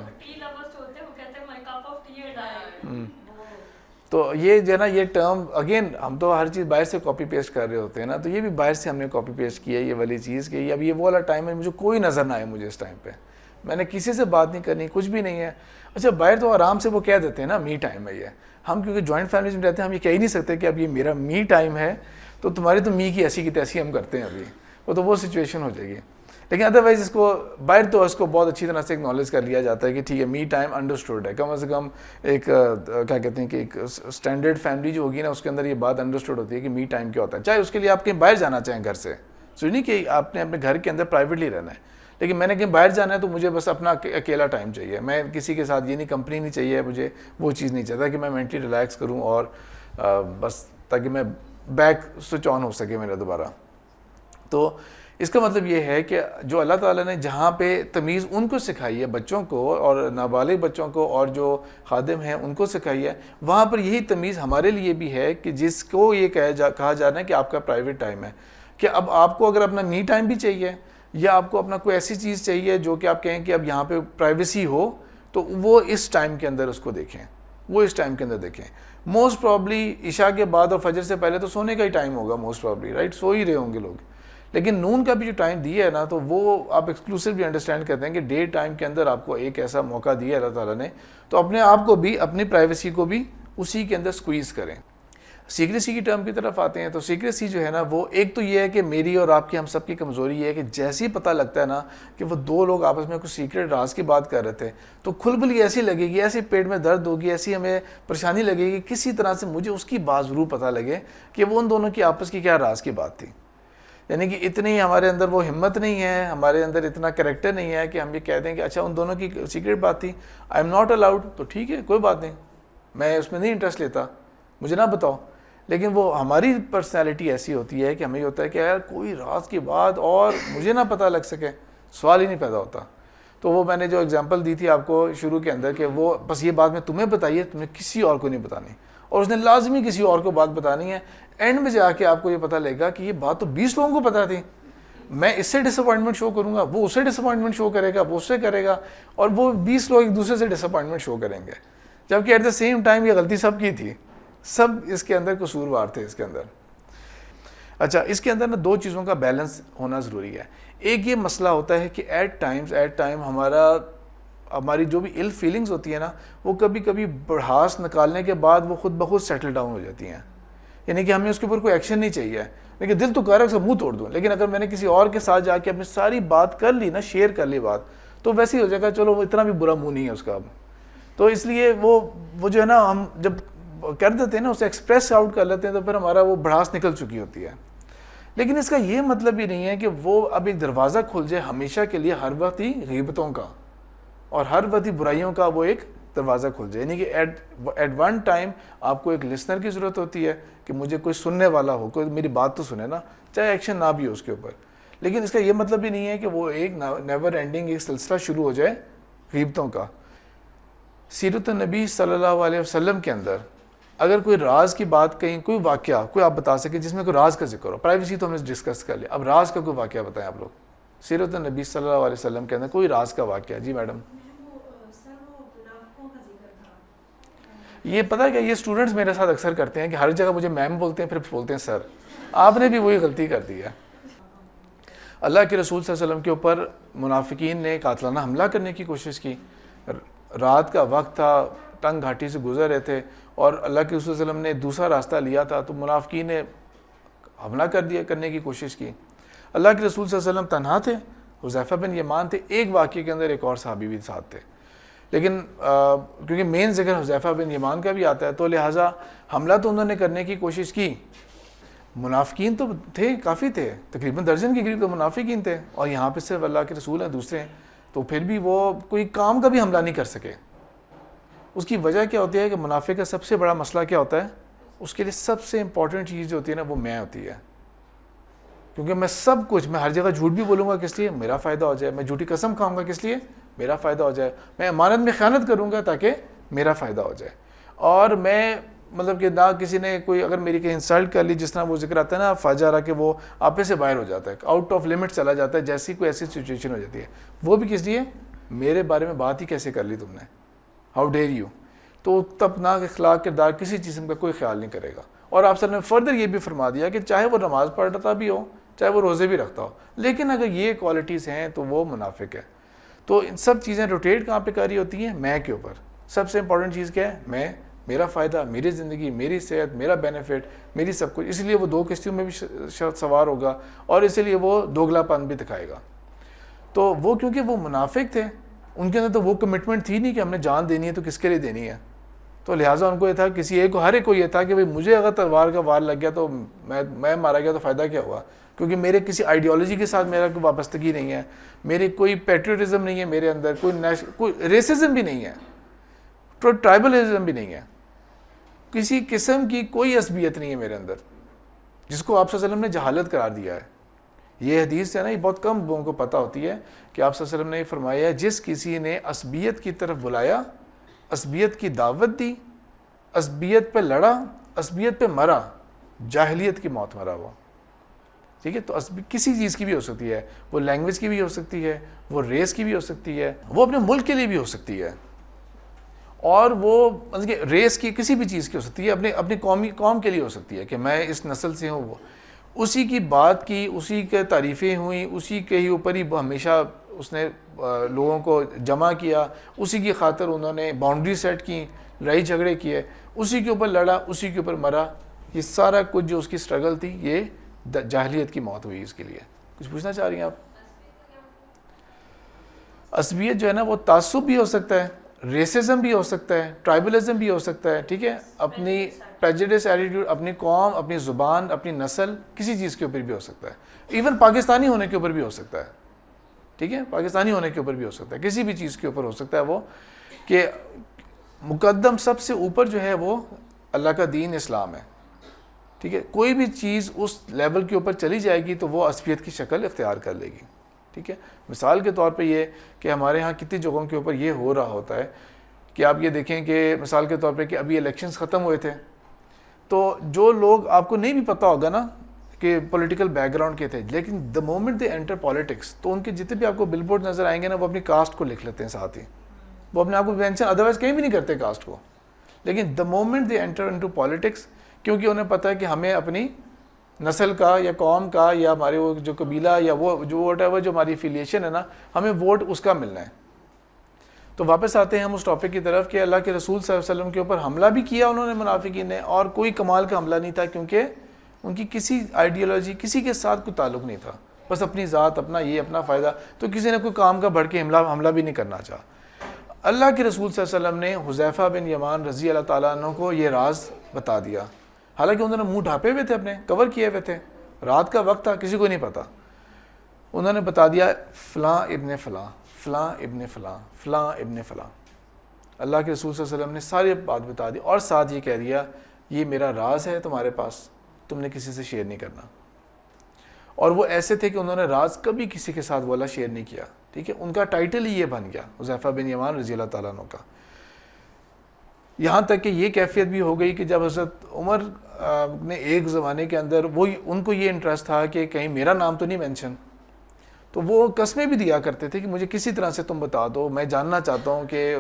تو یہ جو ہے نا, یہ ٹرم اگین ہم تو ہر چیز باہر سے کاپی پیسٹ کر رہے ہوتے ہیں نا, تو یہ بھی باہر سے ہم نے کاپی پیسٹ کیا ہے یہ والی چیز کہ اب یہ وہ والا ٹائم ہے, مجھے کوئی نظر نہ آئے مجھے اس ٹائم پہ, میں نے کسی سے بات نہیں کرنی, کچھ بھی نہیں ہے. اچھا, باہر تو آرام سے وہ کہہ دیتے ہیں نا می ٹائم ہے یہ. ہم کیونکہ جوائنٹ فیملیز میں رہتے ہیں, ہم یہ کہہ ہی نہیں سکتے کہ اب یہ میرا می ٹائم ہے, تو تمہاری تو می کی ایسی کی تیسی ہم کرتے ہیں ابھی, وہ سچویشن ہو جائے گی. لیکن ادروائز اس کو باہر تو اس کو بہت اچھی طرح سے اکنالج کر لیا جاتا ہے کہ ٹھیک ہے, می ٹائم انڈرسٹوڈ ہے. کم از کم ایک کیا کہتے ہیں کہ ایک اسٹینڈرڈ فیملی جو ہوگی نا, اس کے اندر یہ بات انڈرسٹوڈ ہوتی ہے کہ می ٹائم کیا ہوتا ہے. چاہے اس کے لیے آپ کہیں باہر جانا چاہیں گھر سے, سو نہیں کہ آپ نے اپنے گھر کے اندر پرائیویٹلی رہنا ہے, لیکن میں نے کہیں باہر جانا ہے تو مجھے بس اپنا اکیلا ٹائم چاہیے, میں کسی کے ساتھ یہ نہیں, کمپنی نہیں چاہیے مجھے, وہ چیز نہیں چاہتا کہ میں مینٹلی ریلیکس کروں اور بس تاکہ میں بیک سوئچ آن ہو سکے میرا دوبارہ. تو اس کا مطلب یہ ہے کہ جو اللہ تعالیٰ نے جہاں پہ تمیز ان کو سکھائی ہے, بچوں کو اور نابالغ بچوں کو, اور جو خادم ہیں ان کو سکھائی ہے, وہاں پر یہی تمیز ہمارے لیے بھی ہے کہ جس کو یہ کہا جا رہا ہے کہ آپ کا پرائیویٹ ٹائم ہے, کہ اب آپ کو اگر اپنا می ٹائم بھی چاہیے, یا آپ کو اپنا کوئی ایسی چیز چاہیے جو کہ آپ کہیں کہ اب یہاں پہ پرائیویسی ہو, تو وہ اس ٹائم کے اندر اس کو دیکھیں, وہ اس ٹائم کے اندر دیکھیں. موسٹ پرابلی عشاء کے بعد اور فجر سے پہلے تو سونے کا ہی ٹائم ہوگا موسٹ پرابلی, رائٹ, سو ہی رہے ہوں گے لوگ. لیکن نون کا بھی جو ٹائم دیا ہے نا, تو وہ آپ ایکسکلوسیولی انڈرسٹینڈ کرتے ہیں کہ ڈے ٹائم کے اندر آپ کو ایک ایسا موقع دیا ہے اللہ تعالیٰ نے, تو اپنے آپ کو بھی, اپنی پرائیویسی کو بھی اسی کے اندر سکویز کریں. سیکریسی کی ٹرم کی طرف آتے ہیں, تو سیکریسی جو ہے نا, وہ ایک تو یہ ہے کہ میری اور آپ کی, ہم سب کی کمزوری یہ ہے کہ جیسے ہی پتہ لگتا ہے نا کہ وہ 2 لوگ آپس میں کچھ سیکریٹ راز کی بات کر رہے تھے, تو کھلبلی ایسی لگے گی, ایسی پیٹ میں درد ہوگی, ایسی ہمیں پریشانی لگے گی, کسی طرح سے مجھے اس کی بات ضرور پتہ لگے کہ وہ ان دونوں کی آپس کی کیا راز کی بات تھی. یعنی کہ اتنی ہمارے اندر وہ ہمت نہیں ہے, ہمارے اندر اتنا کریکٹر نہیں ہے کہ ہم یہ کہہ دیں کہ اچھا ان دونوں کی سیکریٹ بات تھی, آئی ایم ناٹ الاؤڈ, تو ٹھیک ہے کوئی بات نہیں, میں اس میں نہیں انٹرسٹ لیتا, مجھے نہ بتاؤ. لیکن وہ ہماری پرسنالٹی ایسی ہوتی ہے کہ ہمیں یہ ہوتا ہے کہ یار کوئی راز کی بات اور مجھے نہ پتہ لگ سکے, سوال ہی نہیں پیدا ہوتا. تو وہ میں نے جو اگزامپل دی تھی آپ کو شروع کے اندر کہ وہ بس یہ بات میں تمہیں بتائی ہے, تم نے کسی اور کو نہیں بتانی, اور اس نے لازمی کسی اور کو بات بتانی ہے. اینڈ میں جا کے آپ کو یہ پتہ لگے گا کہ یہ بات تو 20 لوگوں کو پتہ تھی, میں اس سے ڈس اپوائنٹمنٹ شو کروں گا, وہ اس سے ڈس اپوائنٹمنٹ شو کرے گا, وہ اس سے کرے گا, اور وہ 20 لوگ ایک دوسرے سے ڈس اپوائنٹمنٹ شو کریں گے, جبکہ ایٹ دا سیم ٹائم یہ غلطی سب کی تھی, سب اس کے اندر قصوروار تھے اس کے اندر. اچھا اس کے اندر نا دو چیزوں کا بیلنس ہونا ضروری ہے. ایک یہ مسئلہ ہوتا ہے کہ ایٹ ٹائم ہماری جو بھی ill فیلنگز ہوتی ہیں نا وہ کبھی کبھی بڑھاس نکالنے کے بعد وہ خود بخود سیٹل ڈاؤن ہو جاتی ہیں. یعنی کہ ہمیں اس کے اوپر کوئی ایکشن نہیں چاہیے, لیکن دل تو کہہ رہا ہے اس کا منہ توڑ دوں, لیکن اگر میں نے کسی اور کے ساتھ جا کے اپنی ساری بات کر لی نا, شیئر کر لی بات, تو ویسے ہی ہو جائے گا چلو وہ اتنا بھی برا منہ نہیں ہے اس کا اب. تو اس لیے وہ جو ہے نا ہم جب کر دیتے ہیں نا اسے ایکسپریس آؤٹ کر لیتے ہیں تو پھر ہمارا وہ بڑھاس نکل چکی ہوتی ہے. لیکن اس کا یہ مطلب ہی نہیں ہے کہ وہ اب ایک دروازہ کھل جائے ہمیشہ کے لیے ہر وقت ہی غیبتوں کا اور ہر وقت ہی برائیوں کا وہ ایک دروازہ کھل جائے. یعنی کہ ایٹ ون ٹائم آپ کو ایک لسنر کی ضرورت ہوتی ہے کہ مجھے کوئی سننے والا ہو, کوئی میری بات تو سنے نا, چاہے ایکشن نہ بھی ہو اس کے اوپر. لیکن اس کا یہ مطلب بھی نہیں ہے کہ وہ ایک نیور اینڈنگ ایک سلسلہ شروع ہو جائے غیبتوں کا. سیرت النبی صلی اللہ علیہ وسلم کے اندر اگر کوئی راز کی بات کہیں, کوئی واقعہ کوئی آپ بتا سکیں جس میں کوئی راز کا ذکر ہو, پرائیویسی تو ہم نے ڈسکس کر لیا, اب راز کا کوئی واقعہ بتائیں آپ لوگ. سیرت النبی صلی اللہ علیہ وسلم کے اندر کوئی راز کا واقعہ. جی میڈم. یہ پتہ ہے کہ یہ اسٹوڈنٹس میرے ساتھ اکثر کرتے ہیں کہ ہر جگہ مجھے میم بولتے ہیں پھر بولتے ہیں سر. آپ نے بھی وہی غلطی کر دی ہے. اللہ کے رسول صلی اللہ علیہ وسلم کے اوپر منافقین نے قاتلانہ حملہ کرنے کی کوشش کی. رات کا وقت تھا, تنگ گھاٹی سے گزر رہے تھے اور اللہ کے رسول صلی اللہ علیہ وسلم نے دوسرا راستہ لیا تھا, تو منافقین نے حملہ کرنے کی کوشش کی. اللہ کے رسول صلی اللہ علیہ وسلم تنہا تھے, حذیفہ بن یمان تھے, ایک واقعے کے اندر ایک اور صحابی بھی ساتھ تھے, لیکن کیونکہ مین ذکر حذیفہ بن یمان کا بھی آتا ہے تو لہٰذا حملہ تو انہوں نے کرنے کی کوشش کی. منافقین تو تھے, کافی تھے, تقریباً درجن کے قریب تو منافقین تھے, اور یہاں پہ صرف اللہ کے رسول ہیں دوسرے ہیں, تو پھر بھی وہ کوئی کام کا بھی حملہ نہیں کر سکے. اس کی وجہ کیا ہوتی ہے کہ منافق کا سب سے بڑا مسئلہ کیا ہوتا ہے, اس کے لیے سب سے امپورٹنٹ چیز جو ہوتی ہے نا وہ میں ہوتی ہے. کیونکہ میں سب کچھ, میں ہر جگہ جھوٹ بھی بولوں گا کس لیے, میرا فائدہ ہو جائے. میں جھوٹی قسم کھاؤں گا کس لیے, میرا فائدہ ہو جائے. میں امانت میں خیانت کروں گا تاکہ میرا فائدہ ہو جائے. اور میں مطلب کہ نہ کسی نے کوئی اگر میری کہیں انسلٹ کر لی, جس طرح وہ ذکر آتا ہے نا فاجرہ کہ وہ آپے سے باہر ہو جاتا ہے, آؤٹ آف لمٹ چلا جاتا ہے, جیسی کوئی ایسی سچویشن ہو جاتی ہے, وہ بھی کس لیے, میرے بارے میں بات ہی کیسے کر لی تم نے, ہاؤ ڈیئر یو. تو تب نہ اخلاق کردار کسی قسم کا کوئی خیال نہیں کرے گا. اور آپ سر نے فردر یہ بھی فرما دیا کہ چاہے وہ نماز پڑھتا بھی ہو, چاہے وہ روزے بھی رکھتا ہو, لیکن اگر یہ کوالٹیز ہیں تو وہ منافق ہے. تو ان سب چیزیں روٹیٹ کہاں پہ کر رہی ہوتی ہیں, میں کے اوپر. سب سے امپورٹنٹ چیز کیا ہے, میں, میرا فائدہ, میری زندگی, میری صحت, میرا بینیفٹ, میری سب کچھ. اس لیے وہ دو کشتیوں میں بھی سوار ہوگا اور اسی لیے وہ دوگلا پن بھی دکھائے گا. تو وہ کیونکہ وہ منافق تھے, ان کے اندر تو وہ کمٹمنٹ تھی نہیں کہ ہم نے جان دینی ہے تو کس کے لیے دینی ہے. تو لہٰذا ان کو یہ تھا, کسی ایک کو, ہر ایک کو یہ تھا کہ بھئی مجھے اگر تلوار کا وار لگ گیا تو میں مارا گیا تو فائدہ کیا ہوا, کیونکہ میرے کسی آئیڈیالوجی کے ساتھ میرا کوئی وابستگی نہیں ہے, میری کوئی پیٹریوٹزم نہیں ہے میرے اندر, کوئی ریسزم بھی نہیں ہے, ٹرائبلزم بھی نہیں ہے, کسی قسم کی کوئی عصبیت نہیں ہے میرے اندر, جس کو آپ صلی اللہ علیہ وسلم نے جہالت قرار دیا ہے. یہ حدیث ہے نا, یہ بہت کم لوگوں کو پتہ ہوتی ہے کہ آپ صلی اللہ علیہ وسلم نے یہ فرمایا ہے, جس کسی نے عصبیت کی طرف بلایا, عصبیت کی دعوت دی, عصبیت پہ لڑا, عصبیت پہ مرا, جاہلیت کی موت مرا وہ. ٹھیک ہے, تو کسی چیز کی بھی ہو سکتی ہے, وہ لینگویج کی بھی ہو سکتی ہے, وہ ریس کی بھی ہو سکتی ہے, وہ اپنے ملک کے لیے بھی ہو سکتی ہے, اور وہ مطلب کہ ریس کی کسی بھی چیز کی ہو سکتی ہے, اپنی قوم کے لیے ہو سکتی ہے کہ میں اس نسل سے ہوں. وہ اسی کی بات کی, اسی کے تعریفیں ہوئیں, اسی کے ہی اوپر ہی ہمیشہ اس نے لوگوں کو جمع کیا, اسی کی خاطر انہوں نے باؤنڈری سیٹ کی, لڑائی جھگڑے کیے, اسی کے اوپر لڑا, اسی کے اوپر مرا. یہ سارا کچھ جو اس کی سٹرگل تھی, یہ جاہلیت کی موت ہوئی اس کے لیے. کچھ پوچھنا چاہ رہی ہیں آپ؟ عصبیت جو ہے نا وہ تعصب بھی ہو سکتا ہے, ریسزم بھی ہو سکتا ہے, ٹرائبلزم بھی ہو سکتا ہے. ٹھیک ہے, اپنی پریجوڈس ایٹیٹیوڈ, اپنی قوم, اپنی زبان, اپنی نسل, کسی چیز کے اوپر بھی ہو سکتا ہے. ایون پاکستانی ہونے کے اوپر بھی ہو سکتا ہے. ٹھیک ہے, پاکستانی ہونے کے اوپر بھی ہو سکتا ہے, کسی بھی چیز کے اوپر ہو سکتا ہے. وہ کہ مقدم سب سے اوپر جو ہے وہ اللہ کا دین اسلام ہے. ٹھیک ہے, کوئی بھی چیز اس لیول کے اوپر چلی جائے گی تو وہ عصبیت کی شکل اختیار کر لے گی. ٹھیک ہے, مثال کے طور پہ یہ کہ ہمارے ہاں کتنی جگہوں کے اوپر یہ ہو رہا ہوتا ہے کہ آپ یہ دیکھیں کہ مثال کے طور پہ کہ ابھی الیکشنز ختم ہوئے تھے, تو جو لوگ آپ کو نہیں بھی پتہ ہوگا نا کہ پولیٹیکل بیک گراؤنڈ کے تھے, لیکن the moment they enter politics, تو ان کے جتنے بھی آپ کو بل بورڈ نظر آئیں گے نا, وہ اپنی کاسٹ کو لکھ لیتے ہیں ساتھ ہی, وہ اپنے آپ کو مینشن ادروائز کہیں بھی نہیں کرتے کاسٹ کو, لیکن the moment they enter into politics, کیونکہ انہیں پتہ ہے کہ ہمیں اپنی نسل کا یا قوم کا یا ہمارے وہ جو قبیلہ یا وہ جو ووٹ ہے وہ جو ہماری افیلیشن ہے نا، ہمیں ووٹ اس کا ملنا ہے. تو واپس آتے ہیں ہم اس ٹاپک کی طرف کہ اللہ کے رسول صلی اللہ علیہ وسلم کے اوپر حملہ بھی کیا انہوں نے منافقین نے، اور کوئی کمال کا حملہ نہیں تھا، کیونکہ ان کی کسی آئیڈیالوجی کسی کے ساتھ کوئی تعلق نہیں تھا، بس اپنی ذات، اپنا یہ اپنا فائدہ. تو کسی نے کوئی کام کا بڑھ کے حملہ بھی نہیں کرنا چاہا. اللہ کے رسول صلی اللہ علیہ وسلم نے حذیفہ بن یمان رضی اللہ تعالیٰ عنہ کو یہ راز بتا دیا، حالانکہ انہوں نے منہ ڈھانپے ہوئے تھے، اپنے کور کیے ہوئے تھے، رات کا وقت تھا، کسی کو نہیں پتا. انہوں نے بتا دیا فلاں ابن فلاں، فلاں ابن فلاں، فلاں ابن فلاں. اللہ کے رسول صلی اللہ علیہ وسلم نے ساری بات بتا دی، اور ساتھ یہ کہہ دیا یہ میرا راز ہے تمہارے پاس، تم نے کسی سے شیئر نہیں کرنا. اور وہ ایسے تھے کہ انہوں نے راز کبھی کسی کے ساتھ والا شیئر نہیں کیا. ٹھیک ہے، ان کا ٹائٹل ہی یہ بن گیا حذیفہ بن یمان رضی اللہ تعالیٰ عنہ کا. یہاں تک کہ یہ کیفیت بھی ہو گئی کہ جب حضرت عمر نے ایک زمانے کے اندر ان کو یہ انٹرسٹ تھا کہ کہیں میرا نام تو نہیں مینشن، تو وہ قسمیں بھی دیا کرتے تھے کہ مجھے کسی طرح سے تم بتا دو، میں جاننا چاہتا ہوں کہ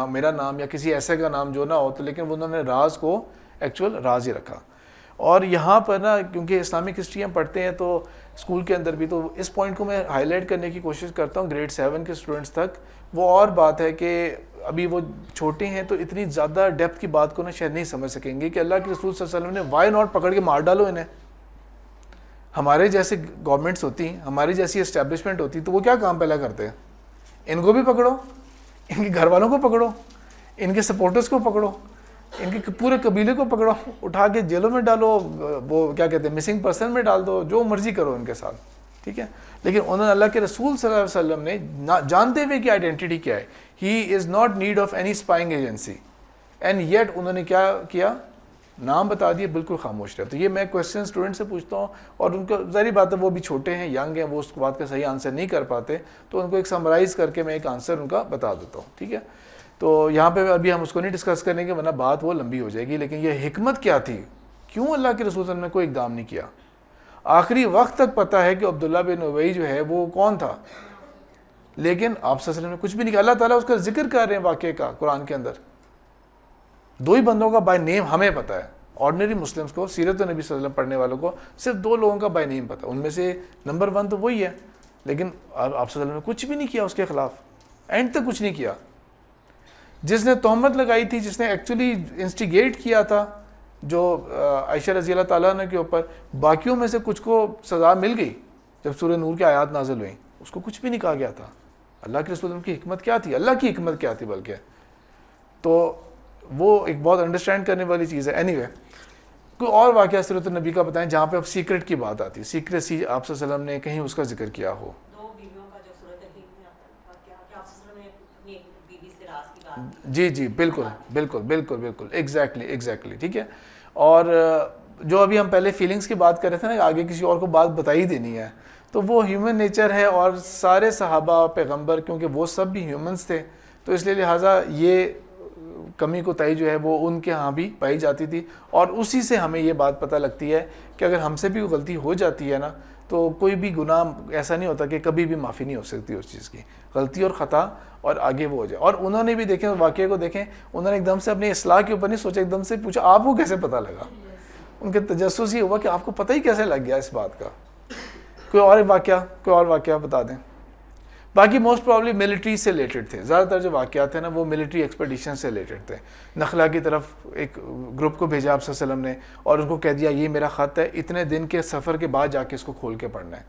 میرا نام یا کسی ایسے کا نام جو نہ ہو. تو لیکن انہوں نے راز کو ایکچوئل راز ہی رکھا. اور یہاں پر نا کیونکہ اسلامک ہسٹری ہم پڑھتے ہیں تو اسکول کے اندر بھی، تو اس پوائنٹ کو میں ہائی لائٹ کرنے کی کوشش کرتا ہوں گریڈ 7 کے اسٹوڈنٹس تک. وہ اور بات ہے کہ ابھی وہ چھوٹے ہیں تو اتنی زیادہ ڈیپتھ کی بات کو نا شاید نہیں سمجھ سکیں گے کہ اللہ کے رسول صلی اللہ علیہ وسلم نے وائی ناٹ پکڑ کے مار ڈالو انہیں. ہمارے جیسے گورنمنٹس ہوتی ہیں، ہماری جیسی اسٹیبلشمنٹ ہوتی تو وہ کیا کام پہلا کرتے ہیں؟ ان کو بھی پکڑو، ان کے گھر والوں کو پکڑو، ان کے سپورٹرز کو پکڑو، ان کے پورے قبیلے کو پکڑو، اٹھا کے جیلوں میں ڈالو، وہ کیا کہتے ہیں مسنگ پرسن میں ڈال دو، جو مرضی کرو ان کے ساتھ. ٹھیک ہے، لیکن انہوں نے اللہ کے رسول صلی اللہ علیہ وسلم نے جانتے ہوئے کہ آئیڈینٹی کیا ہے، he is not need of any spying agency, and yet انہوں نے کیا کیا؟ نام بتا دیے، بالکل خاموش رہے. تو یہ میں کویسچن اسٹوڈنٹ سے پوچھتا ہوں، اور ان کو ظاہری بات ہے وہ بھی چھوٹے ہیں، ینگ ہیں، وہ اس بات کا صحیح آنسر نہیں کر پاتے، تو ان کو ایک سمرائز کر کے میں ایک آنسر ان کا بتا دیتا ہوں. ٹھیک ہے، تو یہاں پہ ابھی ہم اس کو نہیں ڈسکس کریں گے ورنہ بات وہ لمبی ہو جائے گی. لیکن یہ حکمت کیا تھی، کیوں اللہ کے رسول صلی اللہ علیہ وسلم نے کوئی اقدام نہیں کیا؟ آخری وقت تک پتہ ہے کہ عبداللہ بن ابی جو ہے وہ کون تھا، لیکن آپ صلی اللہ علیہ وسلم نے کچھ بھی نہیں کیا. اللہ تعالیٰ اس کا ذکر کر رہے ہیں واقعے کا قرآن کے اندر. 2 ہی بندوں کا بائی نیم ہمیں پتہ ہے، آرڈنری مسلمس کو، سیرت النبی صلی اللہ علیہ وسلم پڑھنے والوں کو صرف 2 لوگوں کا بائی نیم پتہ، ان میں سے نمبر 1 تو وہی ہے. لیکن آپ صلی اللہ علیہ وسلم نے کچھ بھی نہیں کیا اس کے خلاف، اینڈ تک کچھ نہیں کیا. جس نے تہمت لگائی تھی، جس نے ایکچولی انسٹیگیٹ کیا تھا جو عائشہ رضی اللہ تعالیٰ عنہ کے اوپر، باقیوں میں سے کچھ کو سزا مل گئی جب سورہ نور کی آیات نازل ہوئیں، اس کو کچھ بھی نہیں کہا گیا تھا. اللہ کے رسول کی حکمت کیا تھی، اللہ کی حکمت کیا تھی بلکہ. تو وہ ایک بہت انڈرسٹینڈ کرنے والی چیز ہے. اینی وے، کوئی اور واقعہ سیرت النبی کا بتائیں جہاں پہ اب سیکرٹ کی بات آتی ہے، سیکریسی آپ صلی اللہ علیہ وسلم نے کہیں اس کا ذکر کیا ہو. 2 بیویوں کا جو صورت حقیق میں کیا کہ آپ صلی اللہ علیہ وسلم نے اپنی بیوی سے راز کی بات. جی بالکل بالکل بالکل بالکل ایگزیکٹلی. ٹھیک ہے، اور جو ابھی ہم پہلے فیلنگس کی بات کر رہے تھے نا، آگے کسی اور کو بات بتائی دینی ہے، تو وہ ہیومن نیچر ہے. اور سارے صحابہ پیغمبر کیونکہ وہ سب بھی ہیومنس تھے، تو اس لیے لہٰذا یہ کمی کوتاہی جو ہے وہ ان کے ہاں بھی پائی جاتی تھی. اور اسی سے ہمیں یہ بات پتہ لگتی ہے کہ اگر ہم سے بھی غلطی ہو جاتی ہے نا، تو کوئی بھی گناہ ایسا نہیں ہوتا کہ کبھی بھی معافی نہیں ہو سکتی اس چیز کی، غلطی اور خطا، اور آگے وہ ہو جائے. اور انہوں نے بھی دیکھیں واقعے کو دیکھیں، انہوں نے ایک دم سے اپنی اصلاح کے اوپر نہیں سوچا، ایک دم سے پوچھا آپ کو کیسے پتہ لگا. ان کے تجسس یہ ہوا کہ آپ کو پتہ ہی کیسے لگ گیا اس بات کا. کوئی اور واقعہ بتا دیں. باقی موسٹ پرابلی ملٹری سے ریلیٹڈ تھے، زیادہ تر جو واقعات تھے نا وہ ملٹری ایکسپیڈیشن سے ریلیٹڈ تھے. نخلا کی طرف ایک گروپ کو بھیجا آپ صلی اللہ علیہ وسلم نے، اور ان کو کہہ دیا یہ میرا خط ہے، اتنے دن کے سفر کے بعد جا کے اس کو کھول کے پڑھنا ہے.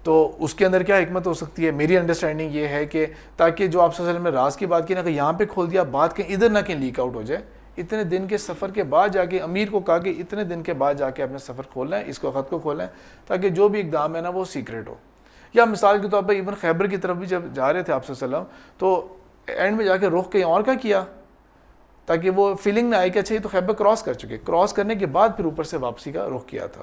تو اس کے اندر کیا حکمت ہو سکتی ہے؟ میری انڈرسٹینڈنگ یہ ہے کہ تاکہ جو آپ صلی اللہ علیہ وسلم نے راز کی بات کی نا، کہ یہاں پہ کھول دیا، بات کہیں ادھر نہ کہیں لیک آؤٹ ہو جائے. اتنے دن کے سفر کے بعد جا کے امیر کو کہا کہ اتنے دن کے بعد جا کے اپنے سفر کھولنا ہے، اس کو خط کو کھولنا ہے، تاکہ جو بھی اقدام ہے نا وہ سیکرٹ ہو. یا مثال کے طور پر ایون خیبر کی طرف بھی جب جا رہے تھے آپ صلی اللہ علیہ وسلم، تو اینڈ میں جا کے رخ کہیں اور کا کیا، تاکہ وہ فیلنگ نہ آئے کہ اچھا یہ تو خیبر کراس کر چکے. کراس کرنے کے بعد پھر اوپر سے واپسی کا رخ کیا تھا.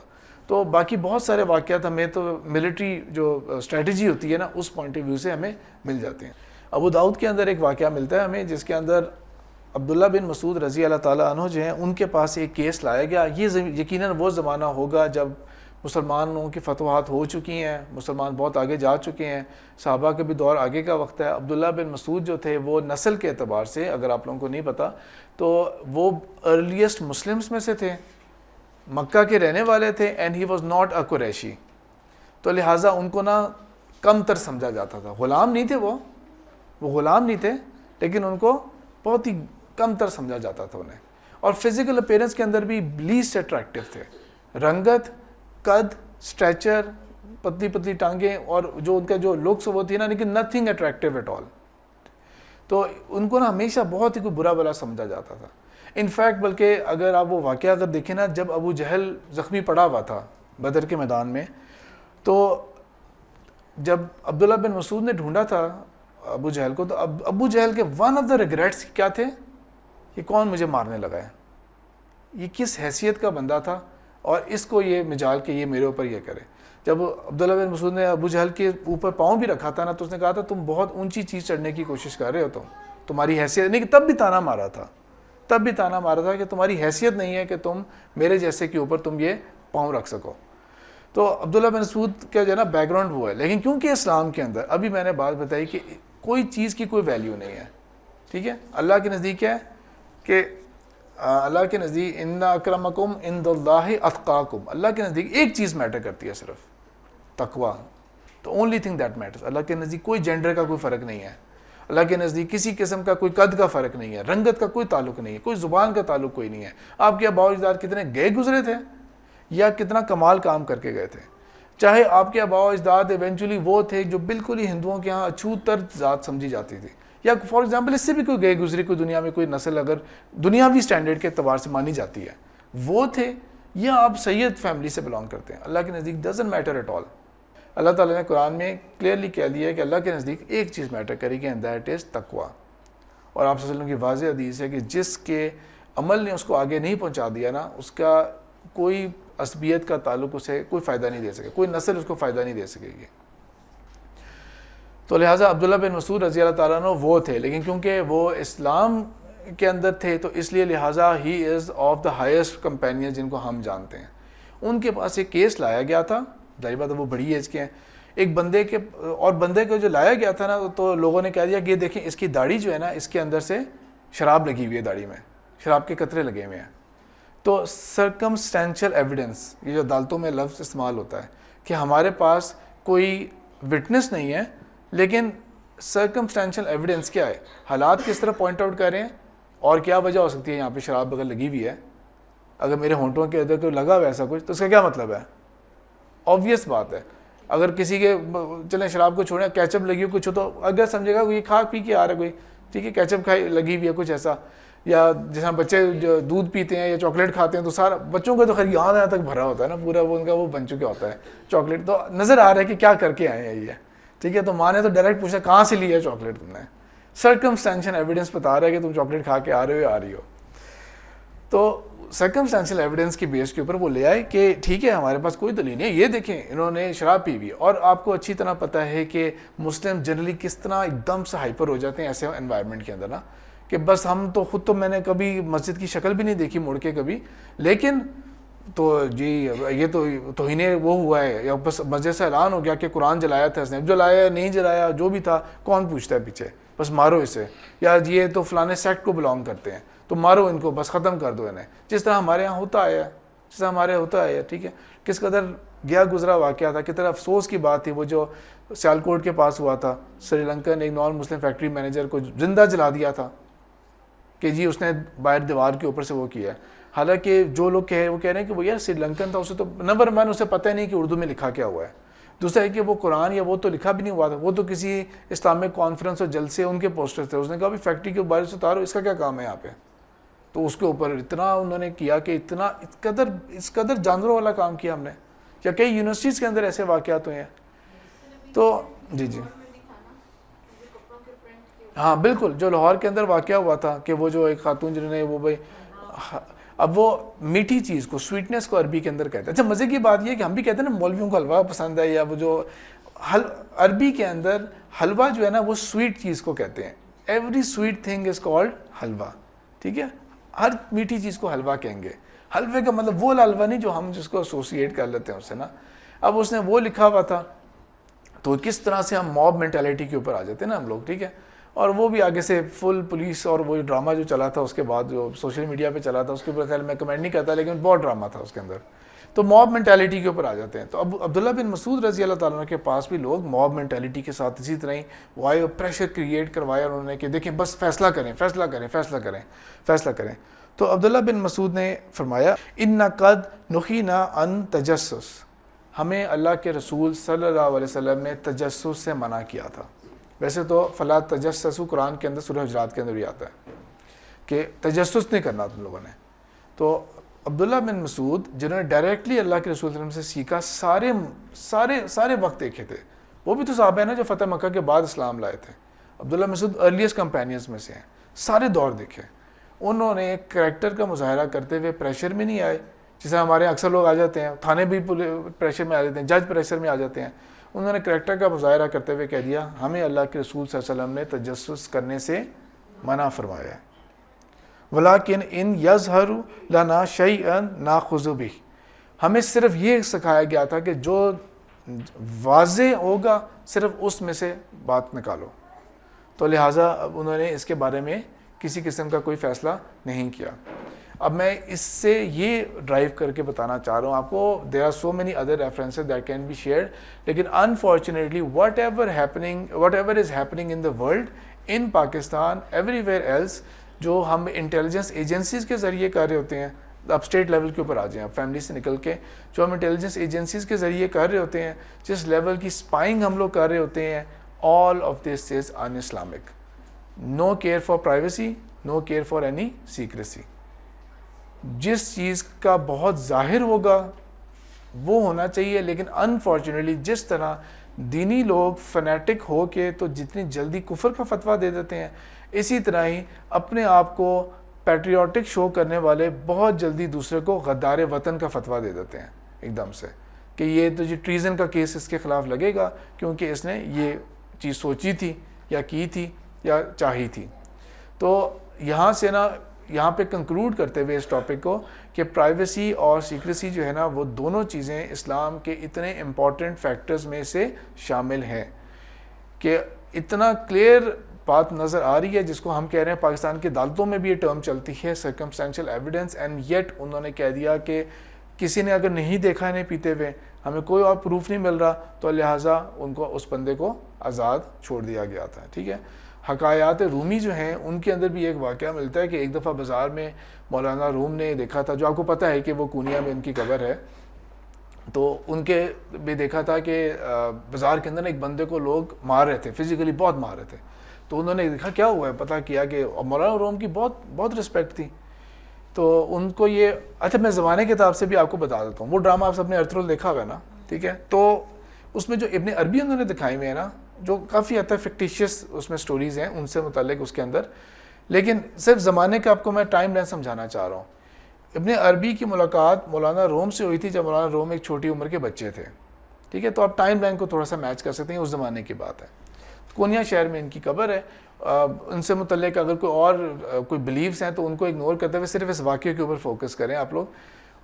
تو باقی بہت سارے واقعات ہمیں تو ملٹری جو اسٹریٹجی ہوتی ہے نا اس پوائنٹ آف ویو سے ہمیں مل جاتے ہیں. ابو داؤد کے اندر ایک واقعہ ملتا ہے ہمیں، جس کے اندر عبداللہ بن مسعود رضی اللہ تعالیٰ عنہ جو ہیں ان کے پاس ایک کیس لایا گیا. یہ یقیناً وہ زمانہ ہوگا جب مسلمانوں کی فتوحات ہو چکی ہیں، مسلمان بہت آگے جا چکے ہیں، صحابہ کا بھی دور آگے کا وقت ہے۔ عبداللہ بن مسعود جو تھے وہ نسل کے اعتبار سے اگر آپ لوگوں کو نہیں پتہ تو وہ ارلیسٹ مسلمس میں سے تھے، مکہ کے رہنے والے تھے، and he was not a Qureshi, تو لہٰذا ان کو نا کم تر سمجھا جاتا تھا۔ غلام نہیں تھے، وہ غلام نہیں تھے، لیکن ان کو بہت ہی کم تر سمجھا جاتا تھا انہیں، اور فزیکل اپیرنس کے اندر بھی لیسٹ اٹریکٹیو تھے، رنگت، قد، اسٹریچر، پتلی پتلی ٹانگیں، اور جو ان کا جو لکس وہ تھی نا، لیکن نتھنگ اٹریکٹیو ایٹ آل، تو ان کو نا ہمیشہ بہت ہی کوئی برا بلا سمجھا جاتا تھا۔ انفیکٹ بلکہ اگر آپ وہ واقعہ اگر دیکھیں نا، جب ابو جہل زخمی پڑا ہوا تھا بدر کے میدان میں، تو جب عبداللہ بن مسعود نے ڈھونڈا تھا ابو جہل کو، تو ابو جہل کے ون آف دا ریگریٹس کیا تھے؟ کہ کون مجھے مارنے لگا ہے، یہ کس حیثیت کا بندہ تھا، اور اس کو یہ مجال کہ یہ میرے اوپر یہ کرے۔ جب عبداللہ بن مسعود نے ابو جہل کے اوپر پاؤں بھی رکھا تھا نا، تو اس نے کہا تھا تم بہت اونچی چیز چڑھنے کی کوشش کر رہے ہو، تمہاری حیثیت نہیں، کہ تب بھی تانا مارا تھا کہ تمہاری حیثیت نہیں ہے کہ تم میرے جیسے کے اوپر تم یہ پاؤں رکھ سکو۔ تو عبداللہ بن مسعود کا جو ہے نا بیک گراؤنڈ وہ ہے، لیکن کیونکہ اسلام کے اندر ابھی میں نے بات بتائی کہ کوئی چیز کی کوئی ویلیو نہیں ہے، ٹھیک ہے، اللہ کے نزدیک کیا ہے کہ اللہ کے نزدیک ان اکرمکم عند اللہ اتقاکم، اللہ کے نزدیک ایک چیز میٹر کرتی ہے، صرف تقوی، تو اونلی تھنگ دیٹ میٹرز۔ اللہ کے نزدیک کوئی جینڈر کا کوئی فرق نہیں ہے، اللہ کے نزدیک کسی قسم کا کوئی قد کا فرق نہیں ہے، رنگت کا کوئی تعلق نہیں ہے، کوئی زبان کا تعلق کوئی نہیں ہے، آپ کے آباء و اجداد کتنے گئے گزرے تھے یا کتنا کمال کام کر کے گئے تھے، چاہے آپ کے آباء و اجداد ایونچولی وہ تھے جو بالکل ہی ہندوؤں کے ہاں اچھوت تر ذات سمجھی جاتی تھی، یا فار ایگزامپل اس سے بھی کوئی گئے گزری کوئی دنیا میں کوئی نسل اگر دنیاوی سٹینڈرڈ کے اعتبار سے مانی جاتی ہے، وہ تھے، یا آپ سید فیملی سے بلانگ کرتے ہیں، اللہ کے نزدیک ڈزنٹ میٹر ایٹ آل۔ اللہ تعالیٰ نے قرآن میں کلیئرلی کہہ دیا ہے کہ اللہ کے نزدیک ایک چیز میٹر کرے گی، اینڈ دیٹ از تقوی، اور آپ صلی اللہ علیہ وسلم کی واضح حدیث ہے کہ جس کے عمل نے اس کو آگے نہیں پہنچا دیا نا، اس کا کوئی عصبیت کا تعلق اسے کوئی فائدہ نہیں دے سکے، کوئی نسل اس کو فائدہ نہیں دے سکے گی۔ تو لہٰذا عبداللہ بن مسعود رضی اللہ تعالیٰ عنہ وہ تھے، لیکن کیونکہ وہ اسلام کے اندر تھے تو اس لیے لہٰذا he is of the highest companion جن کو ہم جانتے ہیں۔ ان کے پاس ایک کیس لایا گیا تھا، ظاہر بات ہے وہ بڑی ایج کے ہیں، ایک بندے کے، اور بندے کو جو لایا گیا تھا نا، تو لوگوں نے کہہ دیا کہ یہ دیکھیں اس کی داڑھی جو ہے نا، اس کے اندر سے شراب لگی ہوئی ہے، داڑھی میں شراب کے قطرے لگے ہوئے ہیں۔ تو سرکمسٹینشل ایویڈنس، یہ جو عدالتوں میں لفظ استعمال ہوتا ہے کہ ہمارے پاس کوئی وٹنس نہیں ہے، لیکن سرکمسٹینشل ایویڈنس کیا ہے، حالات کس طرح پوائنٹ آؤٹ کر رہے ہیں، اور کیا وجہ ہو سکتی ہے یہاں پہ شراب اگر لگی ہوئی ہے، اگر میرے ہونٹوں کے ادھر کوئی لگا ہوا ہے ایسا کچھ، تو اس کا کیا مطلب ہے؟ آبویس بات ہے، اگر کسی کے چلیں شراب کو چھوڑیں، کیچپ لگی ہو کچھ ہو تو اگر سمجھے گا یہ کھا پی کے آ رہا ہے کوئی، ٹھیک ہے، کیچپ کھائی لگی ہوئی ہے کچھ ایسا، یا جیسا بچے جو دودھ پیتے ہیں یا چاکلیٹ کھاتے ہیں تو سارا بچوں کا تو خیر یہاں تک بھرا ہوتا ہے نا، پورا وہ ان کا وہ بن چکا ہوتا ہے چاکلیٹ، تو نظر آ رہا ہے کہ کیا کر کے آئے ہیں یہ، ٹھیک ہے، تو ماں نے تو ڈائریکٹ پوچھا کہاں سے لی ہے چاکلیٹ تم نے، سرکمسٹینشل ایویڈنس بتا رہا ہے کہ تم چاکلیٹ کھا کے آ رہے ہو یا آ رہی ہو، تو سرکمسٹینشل ایویڈنس کی بیس کے اوپر وہ لے آئے کہ ٹھیک ہے ہمارے پاس کوئی دلیل نہیں ہے، یہ دیکھیں انہوں نے شراب پی ہوئی، اور آپ کو اچھی طرح پتہ ہے کہ مسلم جنرلی کس طرح ایک دم سے ہائپر ہو جاتے ہیں ایسے انوائرمنٹ کے اندر نا، کہ بس ہم تو خود تو میں نے کبھی مسجد کی شکل بھی نہیں دیکھی مڑ کے کبھی، لیکن تو جی یہ تو توہین وہ ہوا ہے، یا بس مسجد سے اعلان ہو گیا کہ قرآن جلایا تھا اس نے، جلایا نہیں جلایا جو بھی تھا کون پوچھتا ہے پیچھے، بس مارو اسے، یا یہ تو فلانے سیکٹ کو بلانگ کرتے ہیں تو مارو ان کو، بس ختم کر دو انہیں، جس طرح ہمارے یہاں ہوتا آیا ہے، جس طرح ہمارے یہاں ہوتا آیا ہے، ٹھیک ہے، کس قدر گیا گزرا واقعہ تھا، کتنا افسوس کی بات تھی وہ جو سیالکوٹ کے پاس ہوا تھا، سری لنکن ایک نان مسلم فیکٹری مینیجر کو زندہ جلا دیا تھا کہ جی اس نے باہر دیوار کے اوپر سے وہ کیا ہے، حالانکہ جو لوگ وہ کہہ رہے ہیں کہ وہ یار سری لنکن تھا، اسے تو نمبر 1 اسے پتہ ہی نہیں کہ اردو میں لکھا کیا ہوا ہے، دوسرا ہے کہ وہ قرآن یا وہ تو لکھا بھی نہیں ہوا تھا، وہ تو کسی اسلامک کانفرنس اور جلسے ان کے پوسٹر تھے، اس نے کہا بھی فیکٹری کے بارے سے اتارو، اس کا کیا کام ہے یہاں پہ، تو اس کے اوپر اتنا انہوں نے کیا کہ اتنا اس قدر جانوروں والا کام کیا ہم نے، یا کئی یونیورسٹیز کے اندر ایسے واقعات ہوئے ہیں، تو جی ہاں بالکل، جو لاہور کے اندر واقعہ ہوا تھا کہ وہ جو ایک خاتون جنہوں نے وہ بھائی، اب وہ میٹھی چیز کو، سویٹنس کو عربی کے اندر کہتے ہیں، اچھا مزے کی بات یہ ہے کہ ہم بھی کہتے ہیں نا مولویوں کو حلوہ پسند ہے، یا وہ جو عربی کے اندر حلوہ جو ہے نا وہ سویٹ چیز کو کہتے ہیں، every sweet thing is called halwa, ٹھیک ہے، ہر میٹھی چیز کو حلوہ کہیں گے، حلوے کا مطلب وہ حلوہ نہیں جو ہم جس کو ایسوسیٹ کر لیتے ہیں اس سے نا. اب اس نے وہ لکھا ہوا تھا. تو کس طرح سے ہم موب مینٹیلٹی کے اوپر آ جاتے ہیں نا ہم لوگ, ٹھیک ہے. اور وہ بھی آگے سے فل پولیس اور وہ ڈرامہ جو چلا تھا اس کے بعد جو سوشل میڈیا پہ چلا تھا اس کے اوپر خیال میں کمنٹ نہیں کرتا, لیکن بہت ڈرامہ تھا اس کے اندر. تو موب مینٹیلٹی کے اوپر آ جاتے ہیں. تو اب عبداللہ بن مسعود رضی اللہ تعالیٰ عنہ کے پاس بھی لوگ موب مینٹیلٹی کے ساتھ اسی طرح ہی وہ آئے, پریشر کریٹ کروایا انہوں نے کہ دیکھیں بس فیصلہ کریں فیصلہ کریں فیصلہ کریں فیصلہ کریں. تو عبداللہ بن مسعود نے فرمایا اِنَّ قَدْ نُهِينَا عَنْ تَجَسُّسٍ, ہمیں اللہ کے رسول صلی اللہ علیہ وسلم نے تجسس سے منع کیا تھا. ویسے تو فلا تجسسوا قرآن کے اندر سورہ حجرات کے اندر بھی آتا ہے کہ تجسس نہیں کرنا تم لوگوں نے. تو عبداللہ بن مسعود جنہوں نے ڈائریکٹلی اللہ کے رسول صلی اللہ علیہ وسلم سے سیکھا, سارے وقت دیکھے تھے, وہ بھی تو صحابہ ہیں نا جو فتح مکہ کے بعد اسلام لائے تھے. عبداللہ مسعود ارلیسٹ کمپینینز میں سے ہیں, سارے دور دیکھے. انہوں نے کریکٹر کا مظاہرہ کرتے ہوئے پریشر میں نہیں آئے, جیسے ہمارے اکثر لوگ آ جاتے ہیں, تھانے بھی پریشر میں آ جاتے ہیں, جج پریشر میں آ جاتے ہیں. انہوں نے کریکٹر کا مظاہرہ کرتے ہوئے کہہ دیا ہمیں اللہ کے رسول صلی اللہ علیہ وسلم نے تجسس کرنے سے منع فرمایا ہے. وَلَٰكِنْ إِنْ يَظْهَرُ لَنَا شَيْئًا نَأْخُذُ بِهِ, ہمیں صرف یہ سکھایا گیا تھا کہ جو واضح ہوگا صرف اس میں سے بات نکالو. تو لہٰذا اب انہوں نے اس کے بارے میں کسی قسم کا کوئی فیصلہ نہیں کیا. اب میں اس سے یہ ڈرائیو کر کے بتانا چاہ رہا ہوں آپ کو, there are so many other references that can be shared, لیکن unfortunately whatever is happening in the world, in Pakistan, everywhere else, جو ہم انٹیلیجنس ایجنسیز کے ذریعے کر رہے ہوتے ہیں, اب اسٹیٹ لیول کے اوپر آ جائیں, اب فیملی سے نکل کے جو ہم انٹیلیجنس ایجنسیز کے ذریعے کر رہے ہوتے ہیں, جس لیول کی اسپائنگ ہم لوگ کر رہے ہوتے ہیں, all of this is in Islamic. No care for privacy, no care for any secrecy. جس چیز کا بہت ظاہر ہوگا وہ ہونا چاہیے, لیکن انفارچونیٹلی جس طرح دینی لوگ فنیٹک ہو کے تو جتنی جلدی کفر کا فتویٰ دے دیتے ہیں, اسی طرح ہی اپنے آپ کو پیٹریوٹک شو کرنے والے بہت جلدی دوسرے کو غدار وطن کا فتویٰ دے دیتے ہیں ایک دم سے, کہ یہ تو جو ٹریزن کا کیس اس کے خلاف لگے گا کیونکہ اس نے یہ چیز سوچی تھی یا کی تھی یا چاہی تھی. تو یہاں سے نا یہاں پہ کنکلوڈ کرتے ہوئے اس ٹاپک کو کہ پرائیویسی اور سیکریسی جو ہے نا وہ دونوں چیزیں اسلام کے اتنے امپورٹنٹ فیکٹرز میں سے شامل ہیں کہ اتنا کلیئر بات نظر آ رہی ہے, جس کو ہم کہہ رہے ہیں پاکستان کی عدالتوں میں بھی یہ ٹرم چلتی ہے سرکمسٹینشیل ایویڈنس, اینڈ یٹ انہوں نے کہہ دیا کہ کسی نے اگر نہیں دیکھا انہیں پیتے ہوئے, ہمیں کوئی اور پروف نہیں مل رہا, تو لہٰذا ان کو اس بندے کو آزاد چھوڑ دیا گیا تھا. ٹھیک ہے. حکایات رومی جو ہیں ان کے اندر بھی ایک واقعہ ملتا ہے کہ ایک دفعہ بازار میں مولانا روم نے دیکھا تھا, جو آپ کو پتہ ہے کہ وہ کونیا میں ان کی قبر ہے, تو ان کے بھی دیکھا تھا کہ بازار کے اندر ایک بندے کو لوگ مار رہے تھے, فزیکلی بہت مار رہے تھے. تو انہوں نے دیکھا کیا ہوا ہے, پتہ کیا کہ مولانا روم کی بہت رسپیکٹ تھی. تو ان کو یہ, اچھا میں زمانے کتاب سے بھی آپ کو بتا دیتا ہوں, وہ ڈرامہ آپ سب نے ارطغرل دیکھا ہوگا نا, ٹھیک ہے. تو اس میں جو ابن عربی انہوں نے دکھائی ہوئے ہیں نا, جو کافی حد تک فکٹیشیس اس میں سٹوریز ہیں ان سے متعلق اس کے اندر, لیکن صرف زمانے کا آپ کو میں ٹائم لائن سمجھانا چاہ رہا ہوں. ابن عربی کی ملاقات مولانا روم سے ہوئی تھی جب مولانا روم ایک چھوٹی عمر کے بچے تھے. ٹھیک ہے. تو آپ ٹائم لائن کو تھوڑا سا میچ کر سکتے ہیں, اس زمانے کی بات ہے. کونیا شہر میں ان کی قبر ہے. ان سے متعلق اگر کوئی اور کوئی بلیفز ہیں تو ان کو اگنور کرتے ہوئے صرف اس واقعے کے اوپر فوکس کریں آپ لوگ.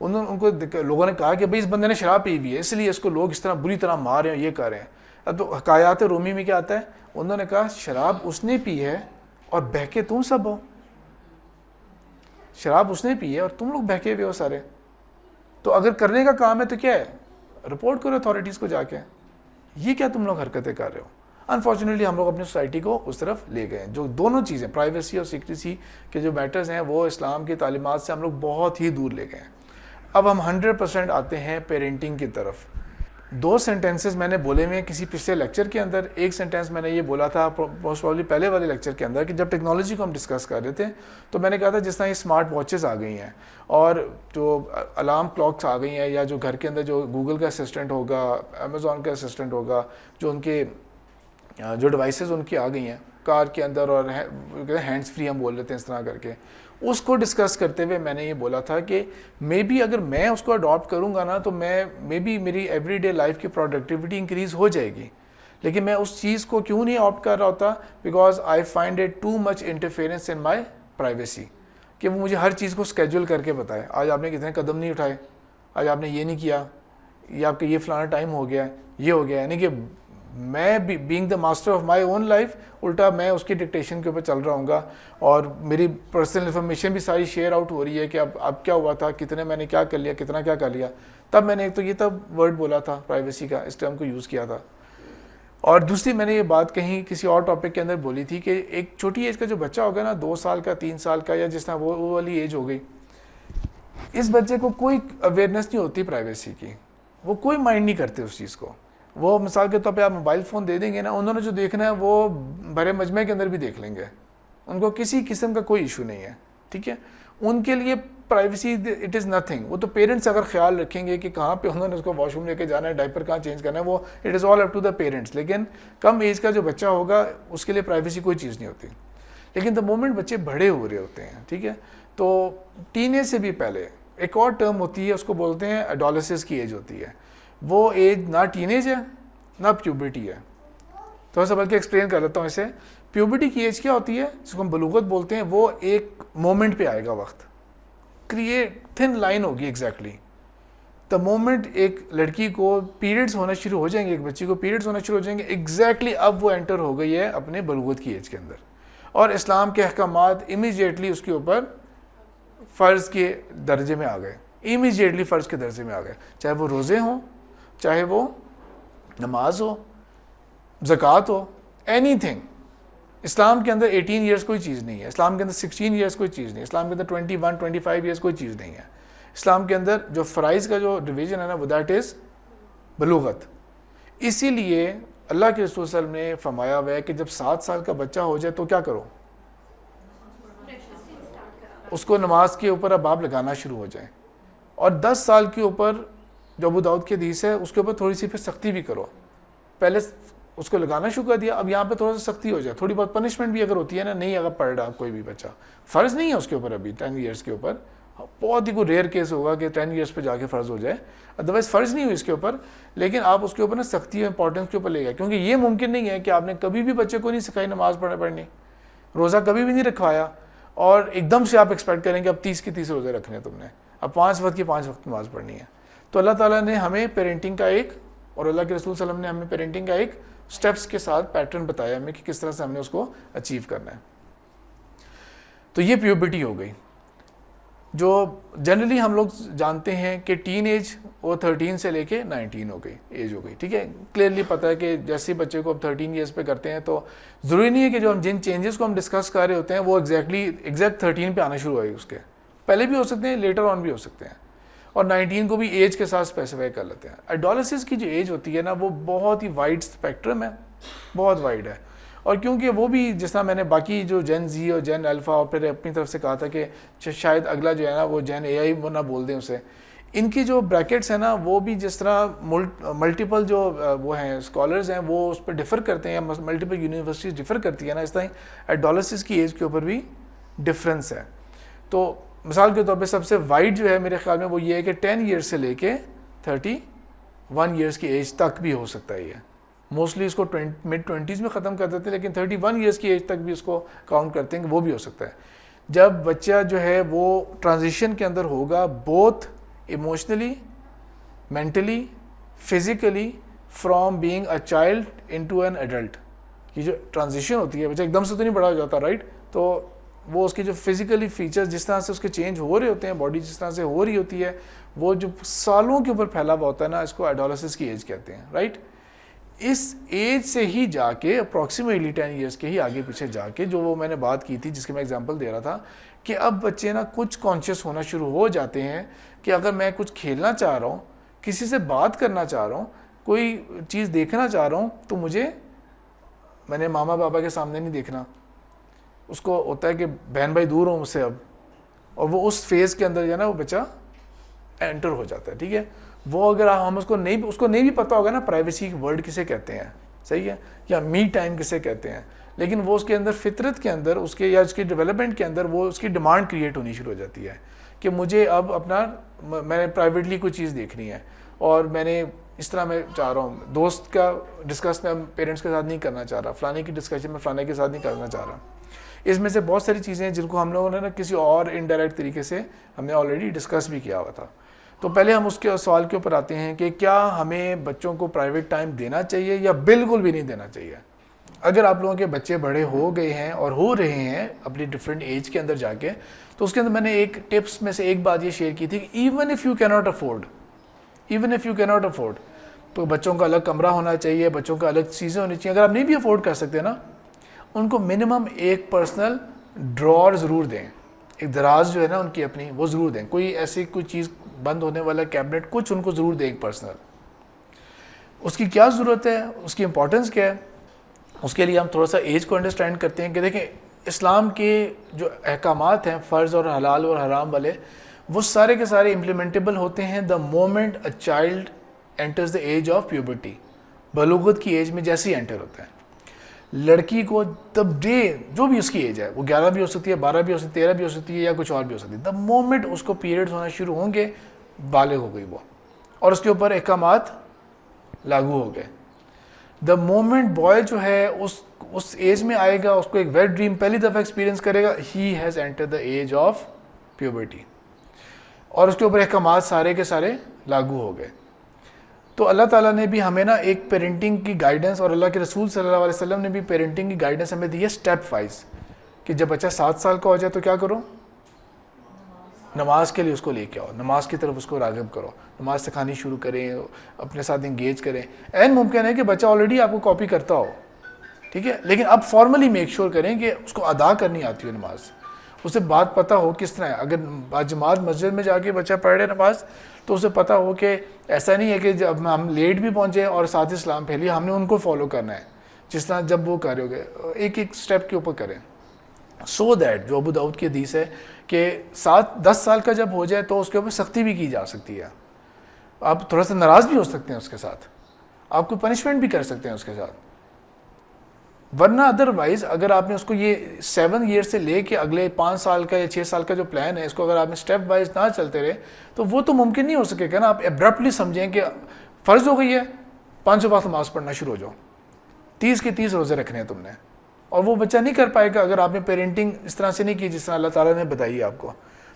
ان کو لوگوں نے کہا کہ بھئی اس بندے نے شراب پی ہوئی ہے اس لیے اس کو لوگ اس طرح بری طرح مار رہے ہیں, یہ کر رہے ہیں. اب تو حکایات رومی میں کیا آتا ہے, انہوں نے کہا شراب اس نے پی ہے اور بہکے تم سب ہو. شراب اس نے پی ہے اور تم لوگ بہکے ہوئے ہو سارے. تو اگر کرنے کا کام ہے تو کیا ہے, رپورٹ کرو اتھارٹیز کو جا کے, یہ کیا تم لوگ حرکتیں کر رہے ہو. انفارچونیٹلی ہم لوگ اپنی سوسائٹی کو اس طرف لے گئے. جو دونوں چیزیں پرائیویسی اور سیکریسی کے جو میٹرز ہیں وہ اسلام کی تعلیمات سے ہم لوگ بہت ہی دور لے گئے ہیں. اب ہم 100% آتے ہیں پیرنٹنگ کی طرف. 2 سینٹینسز میں نے بولے ہوئے ہیں کسی پچھلے لیکچر کے اندر. ایک سینٹینس میں نے یہ بولا تھا موسٹ پرابلی پہلے والے لیکچر کے اندر کہ جب ٹیکنالوجی کو ہم ڈسکس کر رہے تھے تو میں نے کہا تھا جس طرح یہ اسمارٹ واچز آ گئی ہیں اور جو الارم کلاکس آ گئی ہیں, یا جو گھر کے اندر جو گوگل کا اسسٹنٹ ہوگا, امیزون کا اسسٹنٹ ہوگا, جو ان کے جو ڈیوائسز ان کی آ گئی ہیں کار کے اندر, اور ہینڈز فری ہم بول لیتے ہیں اس طرح کر کے, اس کو ڈسکس کرتے ہوئے میں نے یہ بولا تھا کہ مے بی اگر میں اس کو اڈاپٹ کروں گا نا تو مے بی میری ایوری ڈے لائف کی پروڈکٹیوٹی انکریز ہو جائے گی. لیکن میں اس چیز کو کیوں نہیں آپٹ کر رہا ہوتا, because I find it too much interference in my privacy. کہ وہ مجھے ہر چیز کو اسکیجول کر کے بتائے. آج آپ نے کتنے قدم نہیں اٹھائے, آج آپ نے یہ نہیں کیا, یہ آپ کا یہ فلانا ٹائم ہو گیا, یہ ہو گیا. یعنی کہ میں being the master of my own life, الٹا میں اس کی ڈکٹیشن کے اوپر چل رہا ہوں گا, اور میری پرسنل انفارمیشن بھی ساری شیئر آؤٹ ہو رہی ہے کہ اب کیا ہوا تھا, کتنے میں نے کیا کر لیا, کتنا کیا کر لیا. تب میں نے ایک تو یہ تب ورڈ بولا تھا پرائیویسی کا, اس ٹرم کو یوز کیا تھا. اور دوسری میں نے یہ بات کہیں کسی اور ٹاپک کے اندر بولی تھی کہ ایک چھوٹی ایج کا جو بچہ ہوگا نا, 2 سال کا, 3 سال کا, یا جس طرح وہ والی ایج ہو گئی, اس بچے کو کوئی اویئرنیس نہیں ہوتی پرائیویسی کی, وہ کوئی مائنڈ نہیں کرتے اس چیز کو. وہ مثال کے طور پہ آپ موبائل فون دے دیں گے نا, انہوں نے جو دیکھنا ہے وہ بڑے مجمع کے اندر بھی دیکھ لیں گے, ان کو کسی قسم کا کوئی ایشو نہیں ہے. ٹھیک ہے, ان کے لیے پرائیویسی اٹ از نتھنگ. وہ تو پیرنٹس اگر خیال رکھیں گے کہ کہاں پہ انہوں نے اس کو واش روم لے کے جانا ہے, ڈائپر کہاں چینج کرنا ہے, وہ it is all up to the parents. لیکن کم ایج کا جو بچہ ہوگا اس کے لیے پرائیویسی کوئی چیز نہیں ہوتی. لیکن دا مومنٹ بچے بڑے ہو رہے ہوتے ہیں, ٹھیک ہے, تو ٹین ایج سے بھی پہلے ایک اور ٹرم ہوتی ہے, اس کو بولتے ہیں ایڈولسنس کی ایج ہوتی ہے. وہ ایج نہ ٹین ایج ہے نہ پیوبرٹی ہے. تھوڑا سا بلکہ ایکسپلین کر لیتا ہوں اسے. پیوبرٹی کی ایج کیا ہوتی ہے, جس کو ہم بلوغت بولتے ہیں, وہ ایک مومنٹ پہ آئے گا وقت, کریٹ تھن لائن ہوگی ایگزیکٹلی. دا مومنٹ ایک لڑکی کو پیریڈز ہونا شروع ہو جائیں گے, ایک بچی کو پیریڈز ہونا شروع ہو جائیں گے, ایگزیکٹلی اب وہ انٹر ہو گئی ہے اپنے بلوغت کی ایج کے اندر, اور اسلام کے احکامات امیجیٹلی اس کے اوپر فرض کے درجے میں آ گئے, امیجیٹلی فرض کے درجے میں آ گئے. چاہے وہ روزے ہوں, چاہے وہ نماز ہو, زکوٰۃ ہو, اینی تھنگ. اسلام کے اندر 18 ایئرس کوئی چیز نہیں ہے, اسلام کے اندر 16 ایئرس کوئی چیز نہیں ہے, اسلام کے اندر 21 25 ایئرس کوئی چیز نہیں ہے. اسلام کے اندر جو فرائض کا جو ڈویژن ہے نا, وہ دیٹ از بلوغت. اسی لیے اللہ کے رسول صلی اللہ علیہ وسلم نے فرمایا ہوا ہے کہ جب 7 سال کا بچہ ہو جائے تو کیا کرو, اس کو نماز کے اوپر اب آپ لگانا شروع ہو جائیں. اور 10 سال کے اوپر جو ابو داؤد کی حدیث ہے, اس کے اوپر تھوڑی سی پھر سختی بھی کرو. پہلے اس کو لگانا شروع کر دیا, اب یہاں پہ تھوڑا سا سختی ہو جائے, تھوڑی بہت پنشمنٹ بھی اگر ہوتی ہے نا, نہیں اگر پڑھ رہا کوئی بھی بچہ, فرض نہیں ہے اس کے اوپر ابھی 10 ایئرس کے اوپر, بہت ہی کوئی ریئر کیس ہوگا کہ 10 ایئرس پہ جا کے فرض ہو جائے, ادروائز فرض نہیں ہوئی اس کے اوپر. لیکن آپ اس کے اوپر نا سختی اور امپورٹنس کے اوپر لے گئے, کیونکہ یہ ممکن نہیں ہے کہ آپ نے کبھی بھی بچے کو نہیں سکھائی نماز پڑھنی, روزہ کبھی بھی نہیں رکھوایا, اور ایک دم سے آپ ایکسپیکٹ کریں کہ اب 30 کے 30 روزے رکھنے ہیں تم نے, اب 5 وقت کی 5 وقت نماز پڑھنی ہے. تو اللہ تعالیٰ نے ہمیں پیرنٹنگ کا ایک, اور اللہ کے رسول صلی اللہ علیہ وسلم نے ہمیں پیرنٹنگ کا ایک سٹیپس کے ساتھ پیٹرن بتایا ہمیں کہ کس طرح سے ہم نے اس کو اچیو کرنا ہے. تو یہ پیوبرٹی ہو گئی, جو جنرلی ہم لوگ جانتے ہیں کہ ٹین ایج وہ 13 سے لے کے 19 ہو گئی, ایج ہو گئی. ٹھیک ہے, کلیئرلی پتہ ہے کہ جیسے بچے کو اب 13 ایئرس پہ کرتے ہیں, تو ضروری نہیں ہے کہ جو ہم جن چینجز کو ہم ڈسکس کر رہے ہوتے ہیں وہ ایگزیکٹ 13 پہ آنا شروع ہوئے, اس کے پہلے بھی ہو سکتے ہیں, لیٹر آن بھی ہو سکتے ہیں, اور 19 کو بھی ایج کے ساتھ اسپیسیفائی کر لیتے ہیں. ایڈولسنس کی جو ایج ہوتی ہے نا, وہ بہت ہی وائڈ اسپیکٹرم ہے, بہت وائڈ ہے. اور کیونکہ وہ بھی جس طرح میں نے باقی جو جین زی اور جین الفا اور پھر اپنی طرف سے کہا تھا کہ شاید اگلا جو ہے نا وہ جین اے آئی نہ بول دیں اسے, ان کی جو بریکٹس ہیں نا, وہ بھی جس طرح ملٹیپل جو وہ ہیں اسکالرز ہیں وہ اس پہ ڈفر کرتے ہیں, یا ملٹیپل یونیورسٹیز ڈفر کرتی ہیں نا, اس طرح ایڈولسنس کی ایج کے اوپر بھی ڈفرینس ہے. تو مثال کے طور پہ سب سے وائڈ جو ہے میرے خیال میں وہ یہ ہے کہ 10 ایئرس سے لے کے 31 ایئرس کی ایج تک بھی ہو سکتا ہے. یہ موسٹلی اس کو مڈ 20s میں ختم کر دیتے ہیں, لیکن 31 ایئرس کی ایج تک بھی اس کو کاؤنٹ کرتے ہیں کہ وہ بھی ہو سکتا ہے. جب بچہ جو ہے وہ ٹرانزیشن کے اندر ہوگا, both emotionally, mentally, physically, from being a child into an adult. یہ جو ٹرانزیشن ہوتی ہے, بچہ ایک دم سے تو نہیں بڑا ہو جاتا, رائٹ, تو وہ اس کی جو فزیکلی فیچرز جس طرح سے اس کے چینج ہو رہے ہوتے ہیں, باڈی جس طرح سے ہو رہی ہوتی ہے, وہ جو سالوں کے اوپر پھیلا ہوا ہوتا ہے نا, اس کو ایڈولسنس کی ایج کہتے ہیں, رائٹ. اس ایج سے ہی جا کے اپروکسیمیٹلی 10 ایئرس کے ہی آگے پیچھے جا کے جو وہ میں نے بات کی تھی, جس کے میں ایگزامپل دے رہا تھا, کہ اب بچے نا کچھ کانشیس ہونا شروع ہو جاتے ہیں کہ اگر میں کچھ کھیلنا چاہ رہا ہوں, کسی سے بات کرنا چاہ رہا ہوں, کوئی چیز دیکھنا چاہ رہا ہوں, تو میں نے ماما بابا کے سامنے نہیں دیکھنا. اس کو ہوتا ہے کہ بہن بھائی دور ہوں مجھ سے اب, اور وہ اس فیز کے اندر جو ہے نا وہ بچہ انٹر ہو جاتا ہے. ٹھیک ہے, وہ اگر ہم اس کو نہیں بھی پتہ ہوگا نا پرائیویسی ورڈ کسے کہتے ہیں, صحیح ہے, یا می ٹائم کسے کہتے ہیں, لیکن وہ اس کے اندر فطرت کے اندر اس کے یا اس کی ڈیولپمنٹ کے اندر وہ اس کی ڈیمانڈ کریٹ ہونی شروع ہو جاتی ہے کہ مجھے اب میں نے پرائیویٹلی کوئی چیز دیکھنی ہے, اور میں نے اس طرح میں چاہ رہا ہوں, دوست کا ڈسکس میں پیرنٹس کے ساتھ نہیں کرنا چاہ رہا, فلانے کی ڈسکشن میں فلانے کے ساتھ نہیں کرنا چاہ رہا. اس میں سے بہت ساری چیزیں ہیں جن کو ہم لوگوں نے نا کسی اور انڈائریکٹ طریقے سے ہم نے آلریڈی ڈسکس بھی کیا ہوا تھا. تو پہلے ہم اس کے سوال کے اوپر آتے ہیں کہ کیا ہمیں بچوں کو پرائیویٹ ٹائم دینا چاہیے یا بالکل بھی نہیں دینا چاہیے. اگر آپ لوگوں کے بچے بڑے ہو گئے ہیں اور ہو رہے ہیں اپنی ڈفرینٹ ایج کے اندر جا کے, تو اس کے اندر میں نے ایک ٹپس میں سے ایک بات یہ شیئر کی تھی کہ ایون اف یو کیناٹ افورڈ تو بچوں کا الگ کمرہ ہونا چاہیے, بچوں کا الگ چیزیں ہونی چاہیے. اگر آپ نہیں بھی افورڈ کر سکتے نا, ان کو منیمم ایک پرسنل ڈراور ضرور دیں, ایک دراز جو ہے نا ان کی اپنی وہ ضرور دیں, کوئی ایسی کوئی چیز بند ہونے والا کیبنٹ کچھ ان کو ضرور دیں ایک پرسنل. اس کی کیا ضرورت ہے, اس کی امپورٹنس کیا ہے, اس کے لیے ہم تھوڑا سا ایج کو انڈرسٹینڈ کرتے ہیں کہ دیکھیں اسلام کے جو احکامات ہیں فرض اور حلال اور حرام والے, وہ سارے کے سارے امپلیمنٹیبل ہوتے ہیں the moment a child enters the age of puberty, بلوغت کی ایج میں جیسے ہی انٹر ہوتا ہے. لڑکی کو تب ڈے جو بھی اس کی ایج ہے, وہ 11 بھی ہو سکتی ہے, 12 بھی ہو سکتی ہے, 13 بھی ہو سکتی ہے یا کچھ اور بھی ہو سکتی ہے, دا مومنٹ اس کو پیریڈز ہونا شروع ہوں گے بالغ ہو گئی وہ, اور اس کے اوپر احکامات لاگو ہو گئے. دا مومنٹ بوائے جو ہے اس ایج میں آئے گا, اس کو ایک ویٹ ڈریم پہلی دفعہ ایکسپیرینس کرے گا, he has enter the age of puberty, اور اس کے اوپر احکامات سارے کے سارے لاگو ہو گئے. تو اللہ تعالیٰ نے بھی ہمیں نا ایک پیرنٹنگ کی گائیڈنس, اور اللہ کے رسول صلی اللہ علیہ وسلم نے بھی پیرنٹنگ کی گائیڈنس ہمیں دی ہے اسٹیپ وائز, کہ جب بچہ 7 سال کا ہو جائے تو کیا کرو, نماز کے لیے اس کو لے کے آؤ, نماز کی طرف اس کو راغب کرو, نماز سکھانی شروع کریں, اپنے ساتھ انگیج کریں. عین ممکن ہے کہ بچہ آلریڈی آپ کو کاپی کرتا ہو, ٹھیک ہے, لیکن اب فارملی میک شیور کریں کہ اس کو ادا کرنی آتی ہو نماز, اسے بات پتہ ہو کس طرح ہے. اگر جماعت مسجد میں جا کے بچہ پڑھ رہے نماز, تو اسے پتہ ہو کہ ایسا نہیں ہے کہ جب ہم لیٹ بھی پہنچے اور ساتھ اسلام پھیلی, ہم نے ان کو فالو کرنا ہے جس طرح جب وہ کر رہے ہو گئے, ایک ایک اسٹیپ کے اوپر کریں. سو دیٹ جو ابو داؤد کی حدیث ہے کہ 10 سال کا جب ہو جائے تو اس کے اوپر سختی بھی کی جا سکتی ہے. آپ تھوڑا سا ناراض بھی ہو سکتے ہیں اس کے ساتھ, آپ کو پنشمنٹ بھی کر سکتے ہیں اس کے ساتھ, ورنہ ادروائز اگر آپ نے اس کو یہ 7 ایئر سے لے کے اگلے 5 سال کا یا 6 سال کا جو پلان ہے, اس کو اگر آپ نے اسٹیپ وائز نہ چلتے رہے تو وہ تو ممکن نہیں ہو سکے گا نا. آپ ابرپٹلی سمجھیں کہ فرض ہو گئی ہے 500 وقت نماز پڑھنا شروع ہو جاؤ, 30 کے 30 روزے رکھنے ہیں تم نے, اور وہ بچہ نہیں کر پائے گا اگر آپ نے پیرنٹنگ اس طرح سے نہیں کی جس طرح اللہ تعالیٰ نے بتائی آپ کو.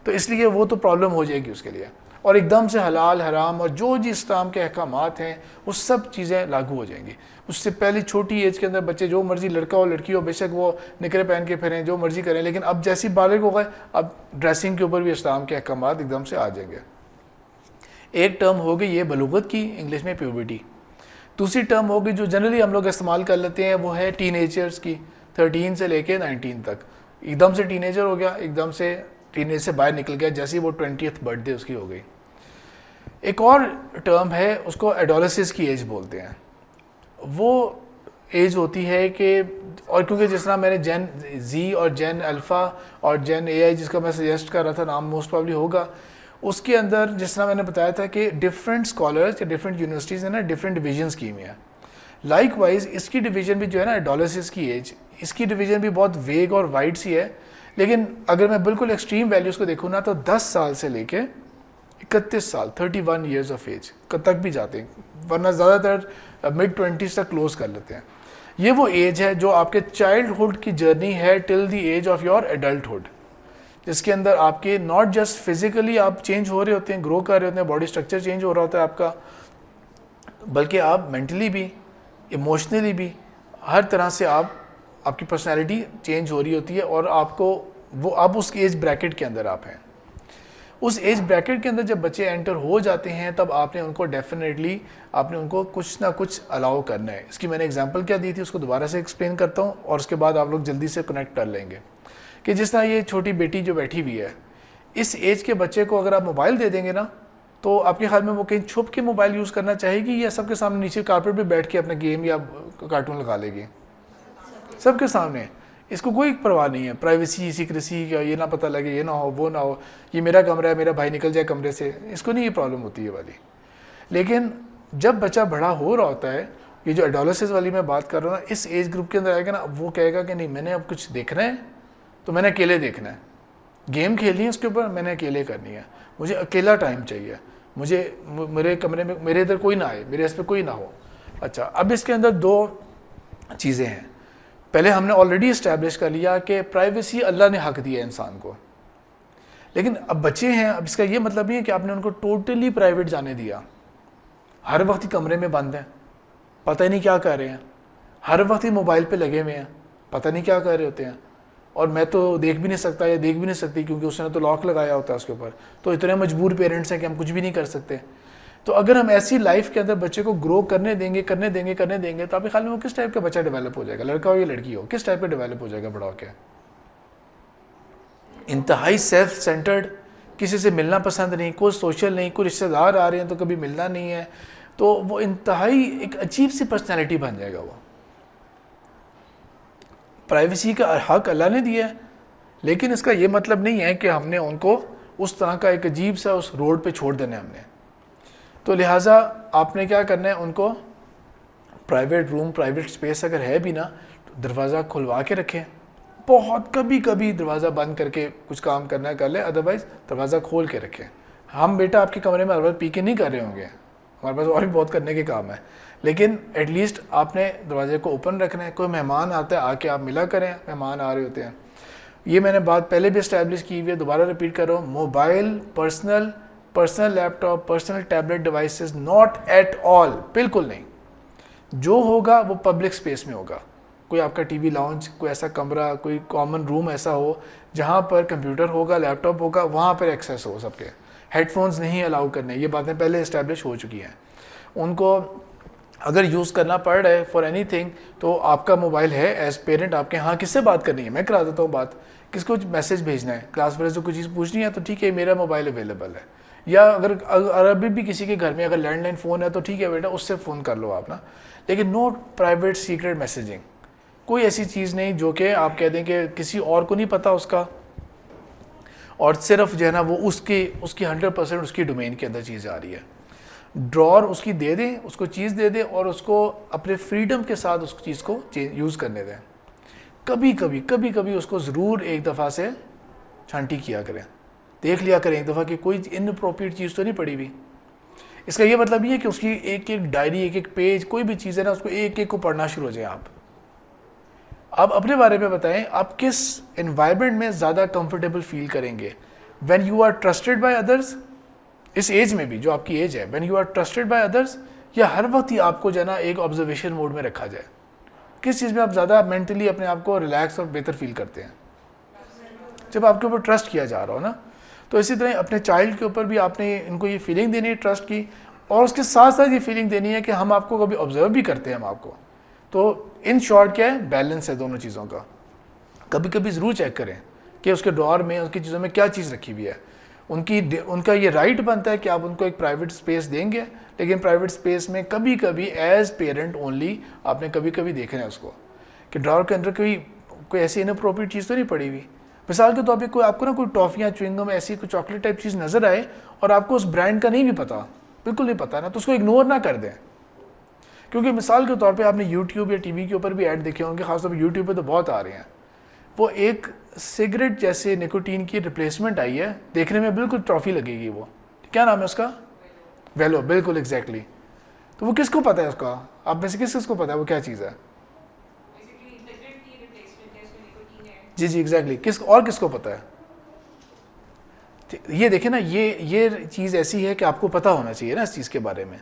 تو اس لیے وہ تو پرابلم ہو جائے گی اس کے لیے, اور ایک دم سے حلال حرام اور جو جی اسلام کے احکامات ہیں وہ سب چیزیں لاگو ہو جائیں گی. اس سے پہلی چھوٹی ایج کے اندر بچے جو مرضی لڑکا ہو لڑکی ہو بے شک وہ نکرے پہن کے پھریں جو مرضی کریں, لیکن اب جیسی بالغ ہو گئے اب ڈریسنگ کے اوپر بھی اسلام کے احکامات ایک دم سے آ جائیں گے. ایک ٹرم ہوگی یہ بلوغت کی, انگلش میں پیوبرٹی. دوسری ٹرم ہوگی جو جنرلی ہم لوگ استعمال کر لیتے ہیں, وہ ہے ٹین ایجرس کی, 13 سے لے کے 19 تک. ایک دم سے ٹین ایجر ہو گیا, ایک دم سے ٹین ایج سے باہر نکل گیا جیسے وہ 20th برتھ ڈے اس کی ہو گئی. ایک اور ٹرم ہے اس کو ایڈولسس کی ایج بولتے ہیں. وہ ایج ہوتی ہے کہ, اور کیونکہ جس طرح میں نے جین زی اور جین الفا اور جین اے آئی جس کا میں سجیسٹ کر رہا تھا, نام موسٹ پرابلی ہوگا, اس کے اندر جس طرح میں نے بتایا تھا کہ ڈفرینٹ اسکالرس یا ڈفرینٹ یونیورسٹیز ہیں نا ڈفرینٹ ڈویژنس کی میں ہے. لائک وائز اس کی ڈویژن بھی جو ہے نا ایڈولسس کی ایج, اس کی ڈویژن بھی بہت ویگ اور وائڈ سی ہے. لیکن اگر میں بالکل ایکسٹریم ویلیوز کو دیکھوں نا تو 10 سال سے لے کے 31 سال 31 ایئرز آف ایج تک بھی جاتے ہیں, ورنہ زیادہ تر مڈ 20s تک کلوز کر لیتے ہیں. یہ وہ ایج ہے جو آپ کے چائلڈہڈ کی جرنی ہے till the age of your adulthood, جس کے اندر آپ کے ناٹ جسٹ فزیکلی آپ چینج ہو رہے ہوتے ہیں, گرو کر رہے ہوتے ہیں, باڈی اسٹرکچر چینج ہو رہا ہوتا ہے آپ کا, بلکہ آپ مینٹلی بھی ایموشنلی بھی ہر طرح سے آپ کی پرسنالٹی چینج ہو رہی ہوتی ہے, اور آپ کو وہ آپ اس ایج بریکٹ کے اندر آپ ہیں. اس ایج بریکٹ کے اندر جب بچے انٹر ہو جاتے ہیں تب آپ نے ان کو ڈیفینیٹلی آپ نے ان کو کچھ نہ کچھ الاؤ کرنا ہے. اس کی میں نے اگزامپل کیا دی تھی اس کو دوبارہ سے ایکسپلین کرتا ہوں, اور اس کے بعد آپ لوگ جلدی سے کنیکٹ کر لیں گے. کہ جس طرح یہ چھوٹی بیٹی جو بیٹھی ہوئی ہے, اس ایج کے بچے کو اگر آپ موبائل دے دیں گے نا تو آپ کے خیال میں وہ کہیں چھپ کے موبائل یوز کرنا چاہے گی یا سب کے سامنے نیچے کارپیٹ پہ بیٹھ کے اپنا گیم یا کارٹون لگا لے گی؟ سب کے سامنے. اس کو کوئی پرواہ نہیں ہے, پرائیویسی سیکریسی کا یہ نہ پتہ لگے, یہ نہ ہو وہ نہ ہو, یہ میرا کمرہ ہے میرا بھائی نکل جائے کمرے سے, اس کو نہیں یہ پرابلم ہوتی ہے والی. لیکن جب بچہ بڑا ہو رہا ہوتا ہے, یہ جو ایڈولسنس والی میں بات کر رہا ہوں نا, اس ایج گروپ کے اندر آئے گا نا, وہ کہے گا کہ نہیں میں نے اب کچھ دیکھنا ہے تو میں نے اکیلے دیکھنا ہے, گیم کھیلنی ہے اس کے اوپر میں نے اکیلے کرنی ہے, مجھے اکیلا ٹائم چاہیے, مجھے میرے کمرے میں میرے ادھر کوئی نہ آئے, میرے اس پہ کوئی نہ ہو. اچھا اب اس کے اندر 2 چیزیں ہیں. پہلے ہم نے آلریڈی اسٹیبلش کر لیا کہ پرائیویسی اللہ نے حق دیا ہے انسان کو، لیکن اب بچے ہیں، اب اس کا یہ مطلب نہیں ہے کہ آپ نے ان کو ٹوٹلی پرائیویٹ جانے دیا. ہر وقت ہی کمرے میں بند ہیں، پتہ ہی نہیں کیا کر رہے ہیں، ہر وقت ہی موبائل پہ لگے ہوئے ہیں، پتہ نہیں کیا کر رہے ہوتے ہیں، اور میں تو دیکھ بھی نہیں سکتا یا دیکھ بھی نہیں سکتی کیونکہ اس نے تو لاک لگایا ہوتا ہے اس کے اوپر. تو اتنے مجبور پیرنٹس ہیں کہ ہم کچھ بھی نہیں کر سکتے. تو اگر ہم ایسی لائف کے اندر بچے کو گرو کرنے دیں گے تو آپ کے خیال میں وہ کس ٹائپ کا بچہ ڈیولپ ہو جائے گا، لڑکا ہو یا لڑکی ہو، کس ٹائپ کا ڈیولپ ہو جائے گا بڑا ہو کے؟ انتہائی سیلف سینٹرڈ، کسی سے ملنا پسند نہیں، کوئی سوشل نہیں، کوئی رشتہ دار آ رہے ہیں تو کبھی ملنا نہیں ہے. تو وہ انتہائی ایک عجیب سی پرسنالٹی بن جائے گا. وہ پرائیویسی کا حق اللہ نے دیا ہے، لیکن اس کا یہ مطلب نہیں ہے کہ ہم نے ان کو اس طرح کا ایک عجیب سا اس روڈ پہ چھوڑ دینا ہے ہم نے. تو لہٰذا آپ نے کیا کرنا ہے، ان کو پرائیویٹ روم، پرائیویٹ اسپیس اگر ہے بھی نا تو دروازہ کھلوا کے رکھیں. بہت کبھی کبھی دروازہ بند کر کے کچھ کام کرنا ہے کر لیں، ادروائز دروازہ کھول کے رکھیں. ہم بیٹا آپ کے کمرے میں ہر وقت پی کے نہیں کر رہے ہوں گے، ہمارے پاس اور بھی بہت کرنے کے کام ہے، لیکن ایٹ لیسٹ آپ نے دروازے کو اوپن رکھنا ہے. کوئی مہمان آتا ہے آ کے آپ ملا کریں، مہمان آ رہے ہوتے ہیں. یہ میں نے بات پہلے بھی اسٹیبلش کی ہوئی ہے، دوبارہ ریپیٹ کر رہا ہوں. Mobile, personal laptop, personal tablet devices not at all, بالکل نہیں. جو ہوگا وہ پبلک اسپیس میں ہوگا. کوئی آپ کا ٹی وی لاؤنج، کوئی ایسا کمرہ، کوئی کامن روم ایسا ہو جہاں پر کمپیوٹر ہوگا، لیپ ٹاپ ہوگا، وہاں پر ایکسیس ہو سب کے. ہیڈ فونز نہیں الاؤ کرنے، یہ باتیں پہلے اسٹیبلش ہو چکی ہیں. ان کو اگر یوز کرنا پڑ رہا ہے فار اینی تھنگ تو آپ کا موبائل ہے ایز پیرنٹ آپ کے ہاں، کس سے بات کرنی ہے میں کرا دیتا ہوں بات، کس کو میسج بھیجنا ہے، کلاس وغیرہ سے کوئی چیز پوچھنی ہے تو ٹھیک ہے میرا موبائل اویلیبل ہے. یا اگر ابھی بھی کسی کے گھر میں اگر لینڈ لائن فون ہے تو ٹھیک ہے بیٹا اس سے فون کر لو آپ نا، لیکن نو پرائیویٹ سیکرٹ میسیجنگ. کوئی ایسی چیز نہیں جو کہ آپ کہہ دیں کہ کسی اور کو نہیں پتا اس کا، اور صرف جو ہے نا وہ اس کی 100% اس کی ڈومین کے اندر چیز آ رہی ہے. ڈرار اس کی دے دیں، اس کو چیز دے دیں اور اس کو اپنے فریڈم کے ساتھ اس چیز کو یوز کرنے دیں. کبھی کبھی اس کو ضرور ایک دفعہ سے چھانٹی کیا کریں، دیکھ لیا کریں ایک دفعہ کہ کوئی ان اپروپریٹ چیز تو نہیں پڑی ہوئی. اس کا یہ مطلب یہ ہے کہ اس کی ایک ڈائری، ایک پیج، کوئی بھی چیز ہے نا اس کو ایک کو پڑھنا شروع ہو جائیں. آپ اپنے بارے میں بتائیں، آپ کس انوائرمنٹ میں زیادہ کمفرٹیبل فیل کریں گے؟ When you are trusted by others, اس ایج میں بھی جو آپ کی ایج ہے، when you are trusted by others, یا ہر وقت ہی آپ کو جو ہے نا ایک آبزرویشن موڈ میں رکھا جائے؟ کس چیز میں آپ زیادہ مینٹلی اپنے آپ کو ریلیکس اور بہتر فیل کرتے ہیں؟ جب آپ کے اوپر ٹرسٹ کیا جا رہا ہو نا. تو اسی طرح اپنے چائلڈ کے اوپر بھی آپ نے ان کو یہ فیلنگ دینی ہے ٹرسٹ کی، اور اس کے ساتھ ساتھ یہ فیلنگ دینی ہے کہ ہم آپ کو کبھی آبزرو بھی کرتے ہیں ہم آپ کو. تو ان شارٹ کیا ہے، بیلنس ہے دونوں چیزوں کا. کبھی کبھی ضرور چیک کریں کہ اس کے ڈرار میں، اس کی چیزوں میں کیا چیز رکھی ہوئی ہے. ان کا یہ رائٹ بنتا ہے کہ آپ ان کو ایک پرائیویٹ اسپیس دیں گے، لیکن پرائیویٹ اسپیس میں کبھی کبھی ایز پیرنٹ اونلی آپ نے کبھی کبھی دیکھنا ہے اس کو کہ ڈرار کے اندر کوئی ایسی ان اپروپریٹ چیز تو نہیں پڑی ہوئی. مثال کے طور پہ کوئی آپ کو نا کوئی ٹافیاں، چوئنگم، ایسی کوئی چاکلیٹ ٹائپ چیز نظر آئے اور آپ کو اس برانڈ کا نہیں بھی پتا، بالکل نہیں پتا نا، تو اس کو اگنور نہ کر دیں. کیونکہ مثال کے طور پہ آپ نے یوٹیوب یا ٹی وی کے اوپر بھی ایڈ دیکھے ہوں گے، خاص طور پہ یوٹیوب پہ تو بہت آ رہے ہیں. وہ ایک سگریٹ جیسے نکوٹین کی ریپلیسمنٹ آئی ہے، دیکھنے میں بالکل ٹرافی لگے گی. وہ کیا نام ہے اس کا؟ ویلو، بالکل ایگزیکٹلی. تو وہ کس کو پتا ہے اس کا؟ آپ میں سے کس کو پتا ہے وہ کیا چیز ہے؟ جی ایگزیکٹلی. کس کو پتا ہے؟ یہ دیکھیں نا، یہ چیز ایسی ہے کہ آپ کو پتا ہونا چاہیے نا اس چیز کے بارے میں.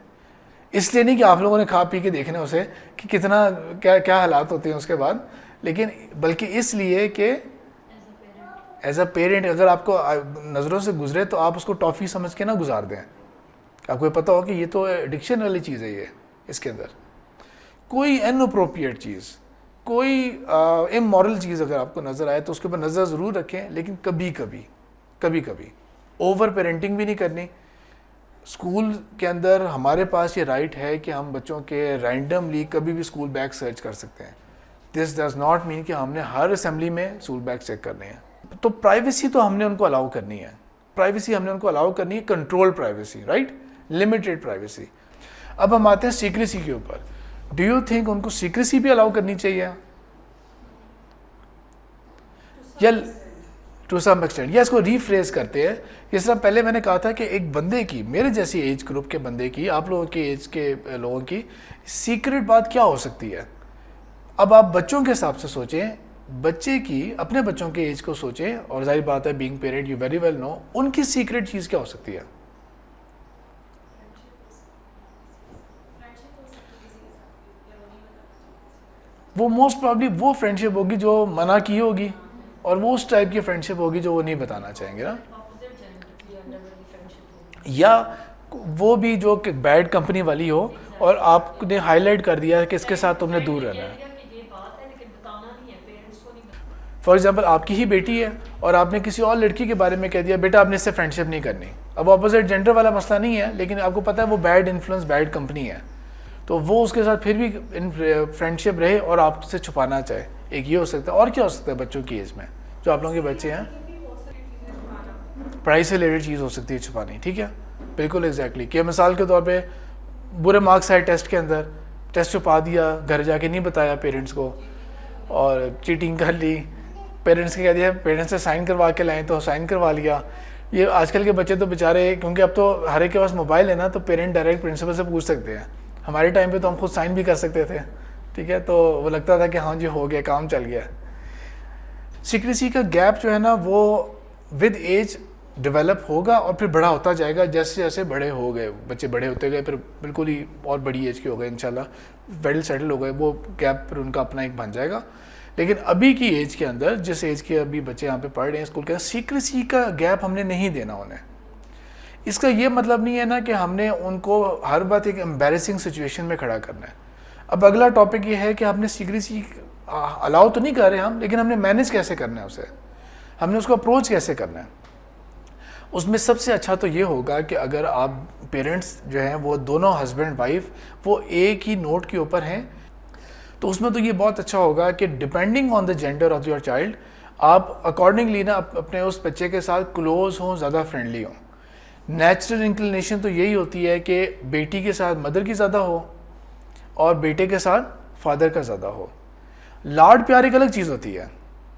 اس لیے نہیں کہ آپ لوگوں نے کھا پی کے دیکھنا اسے کہ کتنا کیا حالات ہوتے ہیں اس کے بعد، لیکن بلکہ اس لیے کہ ایز اے پیرنٹ اگر آپ کو نظروں سے گزرے تو آپ اس کو ٹافی سمجھ کے نہ گزار دیں. آپ کو پتہ ہو کہ یہ تو ایڈکشن والی چیز ہے. یہ اس کے اندر کوئی ان اپروپریٹ چیز، کوئی امورل چیز اگر آپ کو نظر آئے تو اس کے اوپر نظر ضرور رکھیں، لیکن کبھی کبھی اوور پیرنٹنگ بھی نہیں کرنی. اسکول کے اندر ہمارے پاس یہ رائٹ ہے کہ ہم بچوں کے رینڈملی کبھی بھی اسکول بیگ سرچ کر سکتے ہیں. دس ڈز ناٹ مین کہ ہم نے ہر اسمبلی میں اسکول بیگ چیک کرنے ہیں. تو پرائیویسی تو ہم نے ان کو الاؤ کرنی ہے، control privacy, right, limited privacy. اب ہم آتے ہیں سیکریسی کے اوپر. ڈو یو تھنک ان کو سیکریسی بھی الاؤ کرنی چاہیے؟ یا ٹو سم ایکسٹینٹ، یا اس کو ریفریز کرتے ہیں. جس طرح پہلے میں نے کہا تھا کہ ایک بندے کی، میرے جیسی ایج گروپ کے بندے کی، آپ لوگوں کی ایج کے لوگوں کی سیکریٹ بات کیا ہو سکتی ہے؟ اب آپ بچوں کے حساب سے سوچیں, بچے کی اپنے بچوں کے ایج کو سوچیں, اور ظاہر بات ہے being parent you very well know ان کی سیکریٹ چیز کیا ہو سکتی ہے. وہ موسٹ پرابلی وہ فرینڈشپ ہوگی جو منع کی ہوگی, اور وہ اس ٹائپ کی فرینڈشپ ہوگی جو وہ نہیں بتانا چاہیں گے نا, یا وہ بھی جو کہ بیڈ کمپنی والی ہو اور آپ نے ہائی لائٹ کر دیا کہ اس کے ساتھ تم نے دور رہنا ہے. فار ایگزامپل آپ کی ہی بیٹی ہے اور آپ نے کسی اور لڑکی کے بارے میں کہہ دیا بیٹا آپ نے اس سے فرینڈشپ نہیں کرنی. اب اپوزٹ جینڈر والا مسئلہ نہیں ہے, لیکن آپ کو پتہ ہے وہ بیڈ انفلوئنس بیڈ کمپنی ہے, تو وہ اس کے ساتھ پھر بھی فرینڈشپ رہے اور آپ سے چھپانا چاہے. ایک یہ ہو سکتا ہے. اور کیا ہو سکتا ہے بچوں کی ایج میں جو آپ لوگوں کے بچے ہیں؟ پڑھائی سے ریلیٹڈ چیز ہو سکتی ہے چھپانی. ٹھیک ہے, بالکل ایگزیکٹلی. کہ مثال کے طور پہ برے مارکس آئے ٹیسٹ کے اندر, ٹیسٹ چھپا دیا, گھر جا کے نہیں بتایا پیرنٹس کو, اور چیٹنگ کر لی, پیرنٹس کے کہہ دیا پیرنٹس سے سائن کروا کے لائیں تو سائن کروا لیا. یہ آج کل کے بچے تو بیچارے, کیونکہ اب تو ہر ایک کے پاس موبائل ہے نا, تو پیرنٹ ڈائریکٹ پرنسپل سے پوچھ سکتے ہیں. ہمارے ٹائم پہ تو ہم خود سائن بھی کر سکتے تھے. ٹھیک ہے, تو وہ لگتا تھا کہ ہاں جی ہو گیا, کام چل گیا. سیکریسی کا گیپ جو ہے نا وہ ود ایج ڈیولپ ہوگا اور پھر بڑا ہوتا جائے گا. جیسے جیسے بڑے ہو گئے بچے, بڑے ہوتے گئے, پھر بالکل ہی اور بڑی ایج کے ہو گئے انشاءاللہ, ویل سیٹل ہو گئے, وہ گیپ پھر ان کا اپنا ایک بن جائے گا. لیکن ابھی کی ایج کے اندر, جس ایج کے ابھی بچے یہاں پہ پڑھ رہے ہیں اسکول کے اندر, سیکریسی کا گیپ ہم نے نہیں دینا انہیں. اس کا یہ مطلب نہیں ہے نا کہ ہم نے ان کو ہر بات ایک امبیرسنگ سچویشن میں کھڑا کرنا ہے. اب اگلا ٹاپک یہ ہے کہ ہم نے سیکریسی الاؤ تو نہیں کر رہے ہم, لیکن ہم نے مینیج کیسے کرنا ہے اسے, ہم نے اس کو اپروچ کیسے کرنا ہے. اس میں سب سے اچھا تو یہ ہوگا کہ اگر آپ پیرنٹس جو ہیں وہ دونوں ہسبینڈ وائف وہ ایک ہی نوٹ کے اوپر ہیں, تو اس میں تو یہ بہت اچھا ہوگا کہ depending on the gender of your child آپ اکارڈنگلی نا اپنے اس بچے کے ساتھ کلوز ہوں, زیادہ فرینڈلی ہوں. نیچرل انکلینیشن تو یہی ہوتی ہے کہ بیٹی کے ساتھ مدر کی زیادہ ہو اور بیٹے کے ساتھ فادر کا زیادہ ہو. لاڈ پیار ایک الگ چیز ہوتی ہے.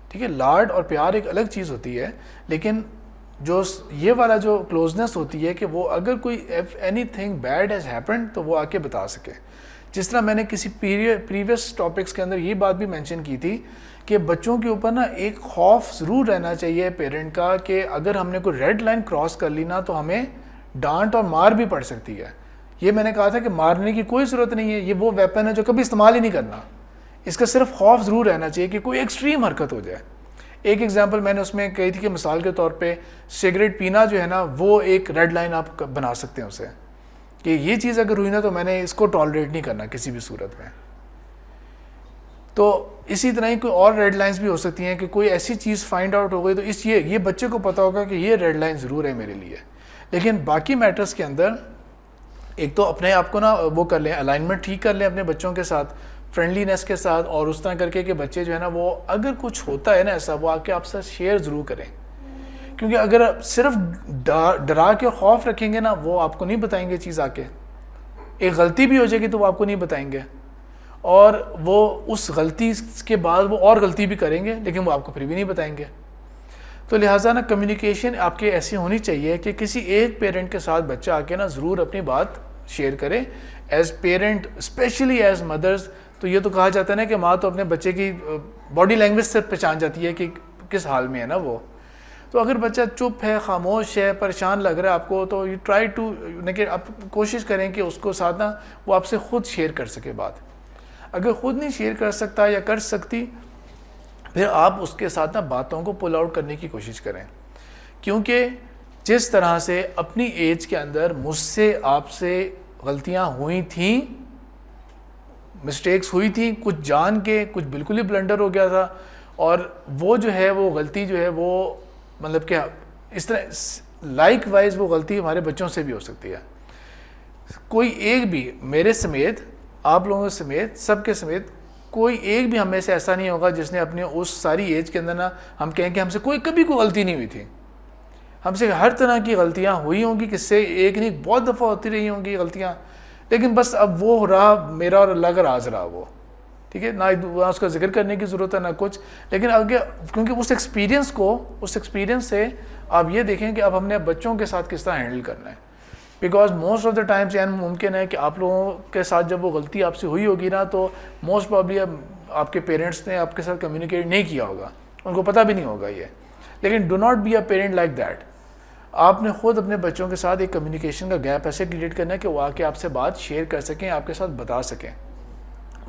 ٹھیک ہے, لاڈ اور پیار ایک الگ چیز ہوتی ہے, لیکن جو یہ والا جو کلوزنس ہوتی ہے کہ وہ اگر کوئی anything bad has happened تو وہ آ کے بتا سکے. جس طرح میں نے کسی پریویس ٹاپکس کے اندر یہ بات بھی مینشن کی تھی کہ بچوں کے اوپر نا ایک خوف ضرور رہنا چاہیے پیرنٹ کا کہ اگر ہم نے کوئی ریڈ لائن کراس کر لی نا تو ہمیں ڈانٹ اور مار بھی پڑ سکتی ہے. یہ میں نے کہا تھا کہ مارنے کی کوئی ضرورت نہیں ہے, یہ وہ ویپن ہے جو کبھی استعمال ہی نہیں کرنا. اس کا صرف خوف ضرور رہنا چاہیے کہ کوئی ایکسٹریم حرکت ہو جائے. ایک ایگزامپل میں نے اس میں کہی تھی کہ مثال کے طور پہ سگریٹ پینا جو ہے نا وہ ایک ریڈ لائن آپ بنا سکتے ہیں اسے, کہ یہ چیز اگر ہوئی نا تو میں نے اس کو ٹالریٹ نہیں کرنا کسی بھی صورت میں. تو اسی طرح ہی کوئی اور ریڈ لائنز بھی ہو سکتی ہیں کہ کوئی ایسی چیز فائنڈ آؤٹ ہو گئی تو اس یہ بچے کو پتہ ہوگا کہ یہ ریڈ لائن ضرور ہے میرے لیے. لیکن باقی میٹرز کے اندر ایک تو اپنے آپ کو نا وہ کر لیں, الائنمنٹ ٹھیک کر لیں اپنے بچوں کے ساتھ, فرینڈلینس کے ساتھ, اور اس طرح کر کے کہ بچے جو ہے نا وہ اگر کچھ ہوتا ہے نا ایسا وہ آ کے آپ سے شیئر ضرور کریں. کیونکہ اگر صرف ڈرا کے خوف رکھیں گے نا وہ آپ کو نہیں بتائیں گے چیز آ کے. ایک غلطی بھی ہو جائے گی تو وہ آپ کو نہیں بتائیں گے, اور وہ اس غلطی کے بعد وہ اور غلطی بھی کریں گے لیکن وہ آپ کو پھر بھی نہیں بتائیں گے. تو لہٰذا نا کمیونیکیشن آپ کے ایسی ہونی چاہیے کہ کسی ایک پیرنٹ کے ساتھ بچہ آ کے نا ضرور اپنی بات شیئر کرے. As parent especially as mothers تو یہ تو کہا جاتا ہے نا کہ ماں تو اپنے بچے کی باڈی لینگویج سے پہچان جاتی ہے کہ کس حال میں ہے نا وہ. تو اگر بچہ چپ ہے, خاموش ہے, پریشان لگ رہا ہے آپ کو, تو یو ٹرائی ٹو کہ آپ کوشش کریں کہ اس کو ساتھ نا وہ آپ سے خود شیئر کر سکے بات. اگر خود نہیں شیئر کر سکتا یا کر سکتی پھر آپ اس کے ساتھ نا باتوں کو پل آؤٹ کرنے کی کوشش کریں. کیونکہ جس طرح سے اپنی ایج کے اندر مجھ سے آپ سے غلطیاں ہوئی تھیں, مسٹیکس ہوئی تھیں, کچھ جان کے کچھ بالکل ہی بلنڈر ہو گیا تھا, اور وہ جو ہے وہ غلطی جو ہے وہ مطلب کہ اس طرح لائک وائز وہ غلطی ہمارے بچوں سے بھی ہو سکتی ہے. کوئی ایک بھی میرے سمیت, آپ لوگوں سمیت, سب کے سمیت کوئی ایک بھی ہمیں سے ایسا نہیں ہوگا جس نے اپنے اس ساری ایج کے اندر نا ہم کہیں کہ ہم سے کبھی کوئی غلطی نہیں ہوئی تھی. ہم سے ہر طرح کی غلطیاں ہوئی ہوں گی, کس سے ایک نہیں بہت دفعہ ہوتی رہی ہوں گی غلطیاں, لیکن بس اب وہ رہا میرا اور اللہ کا راز رہا وہ. ٹھیک ہے, نہ اس کا ذکر کرنے کی ضرورت ہے نہ کچھ, لیکن آگے کیونکہ اس ایکسپیرینس سے آپ یہ دیکھیں کہ اب ہم نے بچوں کے ساتھ کس طرح ہینڈل کرنا ہے. Because most of the Times ممکن ہے کہ آپ لوگوں کے ساتھ جب وہ غلطی آپ سے ہوئی ہوگی نا تو موسٹ پرابلی اب آپ کے پیرنٹس نے آپ کے ساتھ کمیونیکیٹ نہیں کیا ہوگا, ان کو پتہ بھی نہیں ہوگا یہ. لیکن do not be a parent like that. آپ نے خود اپنے بچوں کے ساتھ ایک کمیونیکیشن کا گیپ ایسے کریٹ کرنا ہے کہ وہ آ کے آپ سے بات شیئر کر سکیں, آپ کے ساتھ بتا سکیں.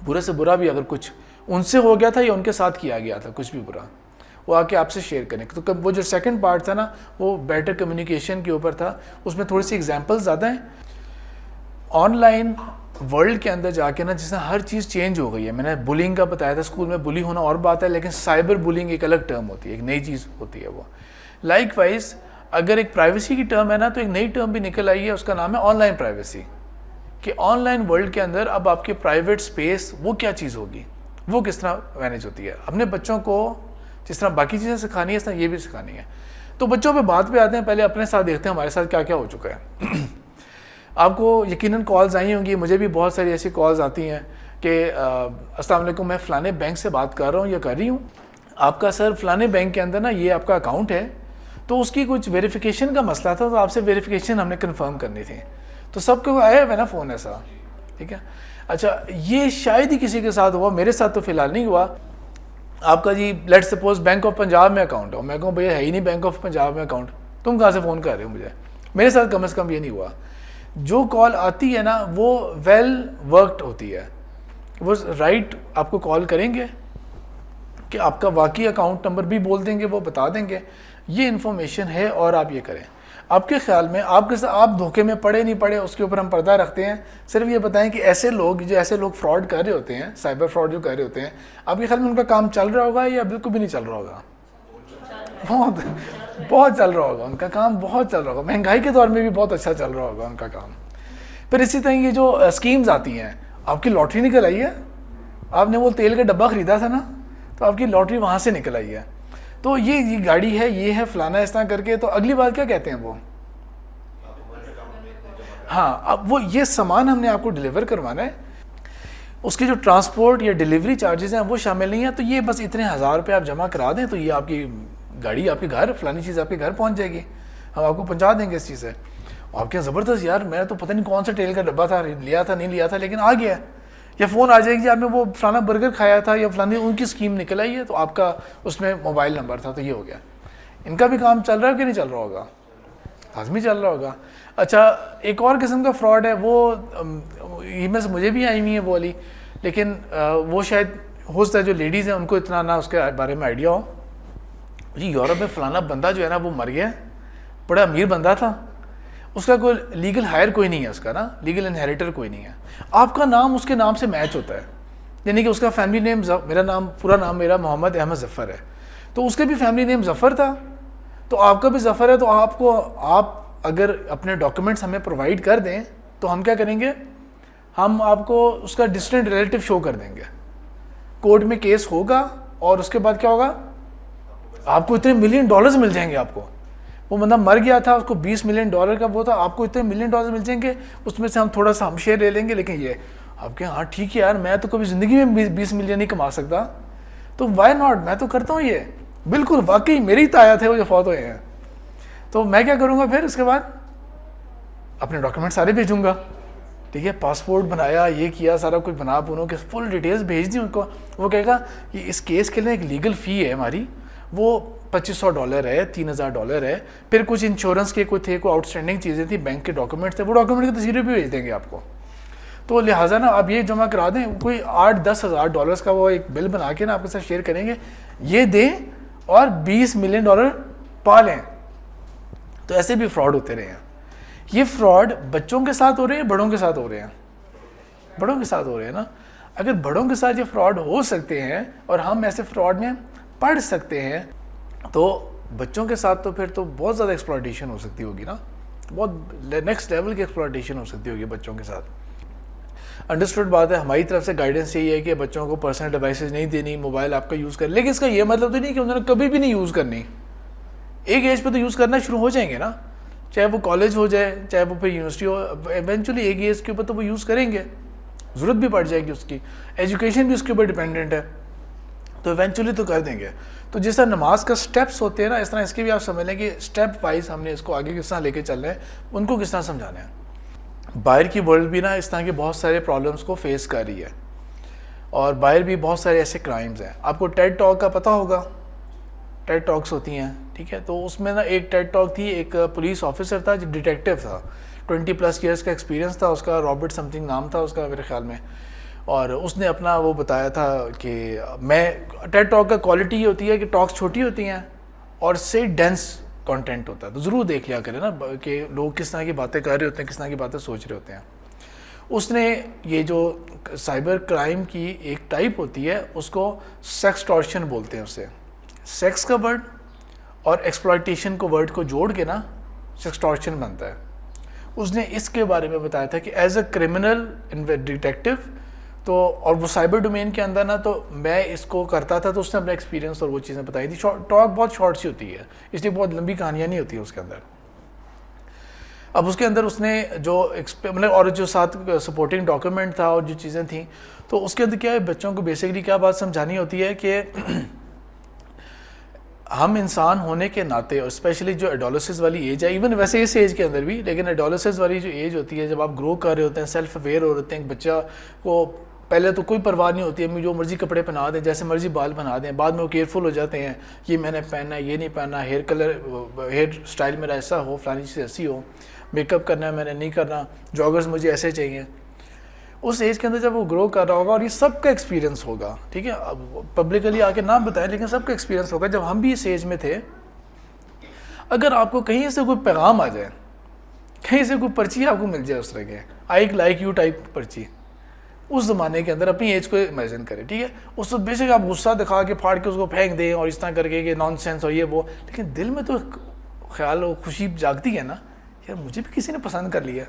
برے سے برا بھی اگر کچھ ان سے ہو گیا تھا یا ان کے ساتھ کیا گیا تھا کچھ بھی برا, وہ آ کے آپ سے شیئر کریں. تو وہ جو سیکنڈ پارٹ تھا نا, وہ بیٹر کمیونیکیشن کے اوپر تھا. اس میں تھوڑی سی ایگزامپل زیادہ ہیں. آن لائن ورلڈ کے اندر جا کے نا جس طرح ہر چیز چینج ہو گئی ہے. میں نے بلنگ کا بتایا تھا, اسکول میں بلی ہونا اور بات ہے, لیکن سائبر بلنگ ایک الگ ٹرم ہوتی ہے, ایک نئی چیز ہوتی ہے وہ. لائک وائز اگر ایک پرائیویسی کی ٹرم ہے نا, تو ایک نئی ٹرم بھی نکل آئی ہے, اس کا نام ہے آن لائن پرائیویسی. کہ آن لائن ورلڈ کے اندر اب آپ کی پرائیویٹ اسپیس وہ کیا چیز ہوگی, وہ کس طرح مینیج ہوتی ہے. اپنے بچوں کو جس طرح باقی چیزیں سکھانی ہے اس طرح یہ بھی سکھانی ہے. تو بچوں پہ بات پہ آتے ہیں, پہلے اپنے ساتھ دیکھتے ہیں ہمارے ساتھ کیا کیا ہو چکا ہے. آپ کو یقیناً کالز آئی ہوں گی, مجھے بھی بہت ساری ایسی کالز آتی ہیں کہ السلام علیکم, میں فلانے بینک سے بات کر رہا ہوں یا کر رہی ہوں, آپ کا سر فلانے بینک کے اندر نا یہ آپ کا اکاؤنٹ ہے, تو اس کی کچھ ویریفیکیشن کا مسئلہ تھا, تو آپ سے ویریفیکیشن ہم نے کنفرم کرنی تھی. تو سب کو آیا ہے نا فون ایسا, ٹھیک ہے. اچھا, یہ شاید ہی کسی کے ساتھ ہوا, میرے ساتھ تو فی الحال نہیں ہوا. آپ کا جی let suppose bank of Punjab میں اکاؤنٹ ہو, میں کہوں بھیا ہے ہی نہیں بینک آف پنجاب میں اکاؤنٹ, تم کہاں سے فون کر رہے ہو مجھے. میرے ساتھ کم از کم یہ نہیں ہوا. جو کال آتی ہے نا وہ ویل ورکڈ ہوتی ہے, وہ رائٹ آپ کو کال کریں گے کہ آپ کا واقعی اکاؤنٹ نمبر بھی بول دیں گے, وہ بتا دیں گے یہ انفارمیشن ہے اور آپ یہ کریں. آپ کے خیال میں آپ کے ساتھ آپ دھوکے میں پڑے نہیں پڑے اس کے اوپر ہم پردہ رکھتے ہیں. صرف یہ بتائیں کہ ایسے لوگ فراڈ کر رہے ہوتے ہیں, سائبر فراڈ جو کر رہے ہوتے ہیں, آپ کے خیال میں ان کا کام چل رہا ہوگا یا بالکل بھی نہیں چل رہا ہوگا؟ بہت چل رہا ہوگا, ان کا کام بہت چل رہا ہوگا. مہنگائی کے دور میں بھی بہت اچھا چل رہا ہوگا ان کا کام. پھر اسی طرح یہ جو اسکیمز آتی ہیں, آپ کی لاٹری نکل آئی ہے, آپ نے وہ تیل کا ڈبہ خریدا تھا نا, تو آپ کی لاٹری وہاں سے نکل آئی ہے, تو یہ گاڑی ہے, یہ ہے فلانا, اس طرح کر کے. تو اگلی بار کیا کہتے ہیں وہ, ہاں اب وہ یہ سامان ہم نے آپ کو ڈیلیور کروانا ہے, اس کی جو ٹرانسپورٹ یا ڈیلیوری چارجز ہیں وہ شامل نہیں ہیں, تو یہ بس اتنے 1000 روپے آپ جمع کرا دیں تو یہ آپ کی گاڑی آپ کے گھر, فلانی چیز آپ کے گھر پہنچ جائے گی, ہم آپ کو پہنچا دیں گے اس چیز سے. آپ کے زبردست یار, میں تو پتہ نہیں کون سا تیل کا ڈبہ تھا, لیا تھا نہیں لیا تھا, لیکن آ گیا. یا فون آ جائے گی, آپ نے وہ فلانا برگر کھایا تھا یا فلانی ان کی اسکیم نکل آئی ہے, تو آپ کا اس میں موبائل نمبر تھا, تو یہ ہو گیا. ان کا بھی کام چل رہا ہے کہ نہیں چل رہا ہوگا؟ لازمی چل رہا ہوگا. اچھا, ایک اور قسم کا فراڈ ہے, وہ ای میل سے مجھے بھی آئی ہوئی ہے وہ والی, لیکن وہ شاید ہو سکتا ہے جو لیڈیز ہیں ان کو اتنا نہ اس کے بارے میں آئیڈیا ہو. جی یورپ میں فلانا بندہ جو ہے نا وہ مر گیا, بڑا امیر بندہ تھا, اس کا کوئی لیگل ہائر کوئی نہیں ہے, اس کا نا لیگل انہیریٹر کوئی نہیں ہے. آپ کا نام اس کے نام سے میچ ہوتا ہے, یعنی کہ اس کا فیملی نیم, میرا نام پورا نام میرا محمد احمد ظفر ہے, تو اس کا بھی فیملی نیم ظفر تھا, تو آپ کا بھی ظفر ہے. تو آپ اگر اپنے ڈاکومنٹس ہمیں پرووائڈ کر دیں تو ہم کیا کریں گے, ہم آپ کو اس کا ڈسٹنٹ ریلیٹو شو کر دیں گے. کورٹ میں کیس ہوگا اور اس کے بعد کیا ہوگا, آپ کو اتنے $1 ملین مل جائیں گے. آپ کو وہ بندہ مر گیا تھا, اس کو $20 ملین کا وہ تھا, آپ کو اتنے $1 ملین مل جائیں گے, اس میں سے ہم تھوڑا سا ہم شیئر لے لیں گے. لیکن یہ آپ کے ہاں ٹھیک ہے یار, میں تو کبھی زندگی میں 20 ملین نہیں کما سکتا, تو وائی ناٹ, میں تو کرتا ہوں یہ. بالکل واقعی میری تایا تھے وہ جو فوت ہوئے ہیں, تو میں کیا کروں گا پھر اس کے بعد اپنے ڈاکومنٹ سارے بھیجوں گا. ٹھیک ہے, پاسپورٹ بنایا, یہ کیا, سارا کچھ بنا بنو کے فل ڈیٹیلز بھیج دی ان کو. وہ کہے گا کہ اس کیس کے لیے ایک لیگل فی ہے ہماری, وہ $2500 ہے, $3000 ہے. پھر کچھ انشورنس کے کوئی تھے, کوئی آؤٹ اسٹینڈنگ چیزیں تھیں, بینک کے ڈاکومنٹس تھے, وہ ڈاکومنٹ کی تصویریں بھی بھیج دیں گے آپ کو. تو لہٰذا نا آپ یہ جمع کرا دیں, کوئی $8-10 ہزار کا وہ ایک بل بنا کے نا آپ کے ساتھ شیئر کریں گے, یہ دیں اور $20 ملین پا لیں. تو ایسے بھی فراڈ ہوتے رہے ہیں. یہ فراڈ بچوں کے ساتھ ہو رہے ہیں, بڑوں کے ساتھ ہو رہے ہیں؟ بڑوں کے ساتھ ہو رہے ہیں نا. اگر بڑوں کے ساتھ یہ فراڈ ہو سکتے ہیں اور ہم ایسے فراڈ میں پڑ سکتے ہیں, تو بچوں کے ساتھ تو پھر تو بہت زیادہ ایکسپلائٹیشن ہو سکتی ہوگی نا, بہت نیکسٹ لیول کی ایکسپلائٹیشن ہو سکتی ہوگی بچوں کے ساتھ. انڈرسٹوڈ بات ہے, ہماری طرف سے گائیڈنس یہی ہے کہ بچوں کو پرسنل ڈیوائسز نہیں دینی, موبائل آپ کا یوز کر, لیکن اس کا یہ مطلب تو نہیں کہ انہوں نے کبھی بھی نہیں یوز کرنی. ایک ایج پہ تو یوز کرنا شروع ہو جائیں گے نا, چاہے وہ کالج ہو جائے, چاہے وہ پھر یونیورسٹی ہو, ایونچولی ایک ایج کے اوپر تو وہ یوز کریں گے, ضرورت بھی پڑ جائے گی اس کی, ایجوکیشن بھی اس کے اوپر ڈیپینڈنٹ ہے, تو ایونچولی تو کر دیں گے. تو جس طرح نماز کا سٹیپس ہوتے ہیں نا, اس طرح اس کے بھی آپ سمجھ لیں کہ سٹیپ وائز ہم نے اس کو آگے کس طرح لے کے چل رہے ہیں, ان کو کس طرح سمجھانا ہے. باہر کی ورلڈ بھی نا اس طرح کے بہت سارے پرابلمس کو فیس کر رہی ہے, اور باہر بھی بہت سارے ایسے کرائمز ہیں. آپ کو ٹیڈ ٹاک کا پتہ ہوگا, ٹیڈ ٹاکس ہوتی ہیں, ٹھیک ہے. تو اس میں نا ایک ٹیڈ ٹاک تھی, ایک پولیس آفیسر تھا جو ڈیٹیکٹیو تھا, 20+ ایئرس کا ایکسپیرینس تھا اس کا, رابرٹ سم تھنگ نام تھا اس کا میرے خیال میں. اور اس نے اپنا وہ بتایا تھا کہ میں ٹیڈ ٹاک کا کوالٹی یہ ہوتی ہے کہ ٹاکس چھوٹی ہوتی ہیں اور سے ڈینس کانٹینٹ ہوتا ہے. تو ضرور دیکھ لیا کریں نا کہ لوگ کس طرح کی باتیں کر رہے ہوتے ہیں, کس طرح کی باتیں سوچ رہے ہوتے ہیں. اس نے یہ جو سائبر کرائم کی ایک ٹائپ ہوتی ہے اس کو سیکسٹورشن بولتے ہیں. اسے سیکس کا ورڈ اور ایکسپلائٹیشن کو ورڈ کو جوڑ کے نا سیکسٹورشن بنتا ہے. اس نے اس کے بارے میں بتایا تھا کہ ایز اے کرمنل ڈیٹیکٹیو تو, اور وہ سائبر ڈومین کے اندر نا, تو میں اس کو کرتا تھا, تو اس نے اپنا ایکسپیرینس اور وہ چیزیں بتائی تھی. ٹاک بہت شارٹ سی ہوتی ہے, اس لیے بہت لمبی کہانیاں نہیں ہوتی ہیں اس کے اندر. اب اس کے اندر اس نے جو مطلب اور جو ساتھ سپورٹنگ ڈاکیومنٹ تھا اور جو چیزیں تھیں, تو اس کے اندر کیا ہے, بچوں کو بیسکلی کیا بات سمجھانی ہوتی ہے کہ ہم انسان ہونے کے ناطے, اور اسپیشلی جو ایڈولسنس والی ایج ہے, ایون ویسے اس ایج کے اندر بھی, لیکن ایڈولسنس والی جو ایج ہوتی ہے, جب آپ گرو کر رہے ہوتے ہیں, سیلف اویئر ہو رہے ہیں, بچہ کو پہلے تو کوئی پرواہ نہیں ہوتی ہے, جو مرضی کپڑے پہنا دیں, جیسے مرضی بال بنا دیں, بعد میں وہ کیئرفل ہو جاتے ہیں, یہ میں نے پہننا ہے, یہ نہیں پہننا, ہیئر کلر ہیئر اسٹائل میرا ایسا ہو, فلانی چیز ایسی ہو, میک اپ کرنا ہے میں نے نہیں کرنا, جاگرز مجھے ایسے چاہیے. اس ایج کے اندر جب وہ گرو کر رہا ہوگا, اور یہ سب کا ایکسپیرینس ہوگا, ٹھیک ہے, اب پبلکلی آ کے نام بتائیں, لیکن سب کا ایکسپیرینس ہوگا. جب ہم بھی اس ایج میں تھے, اگر آپ کو کہیں سے کوئی پیغام آ جائے, کہیں سے کوئی پرچی آپ کو مل جائے اس طرح کے آئی لائک یو ٹائپ پرچی, اس زمانے کے اندر اپنی ایج کو امیجن کریں, ٹھیک ہے. اس وقت بے شک آپ غصہ دکھا کے پھاڑ کے اس کو پھینک دیں اور اس طرح کر کے کہ نان سینس اور یہ وہ, لیکن دل میں تو خیال و خوشی جاگتی ہے نا, یار مجھے بھی کسی نے پسند کر لیا,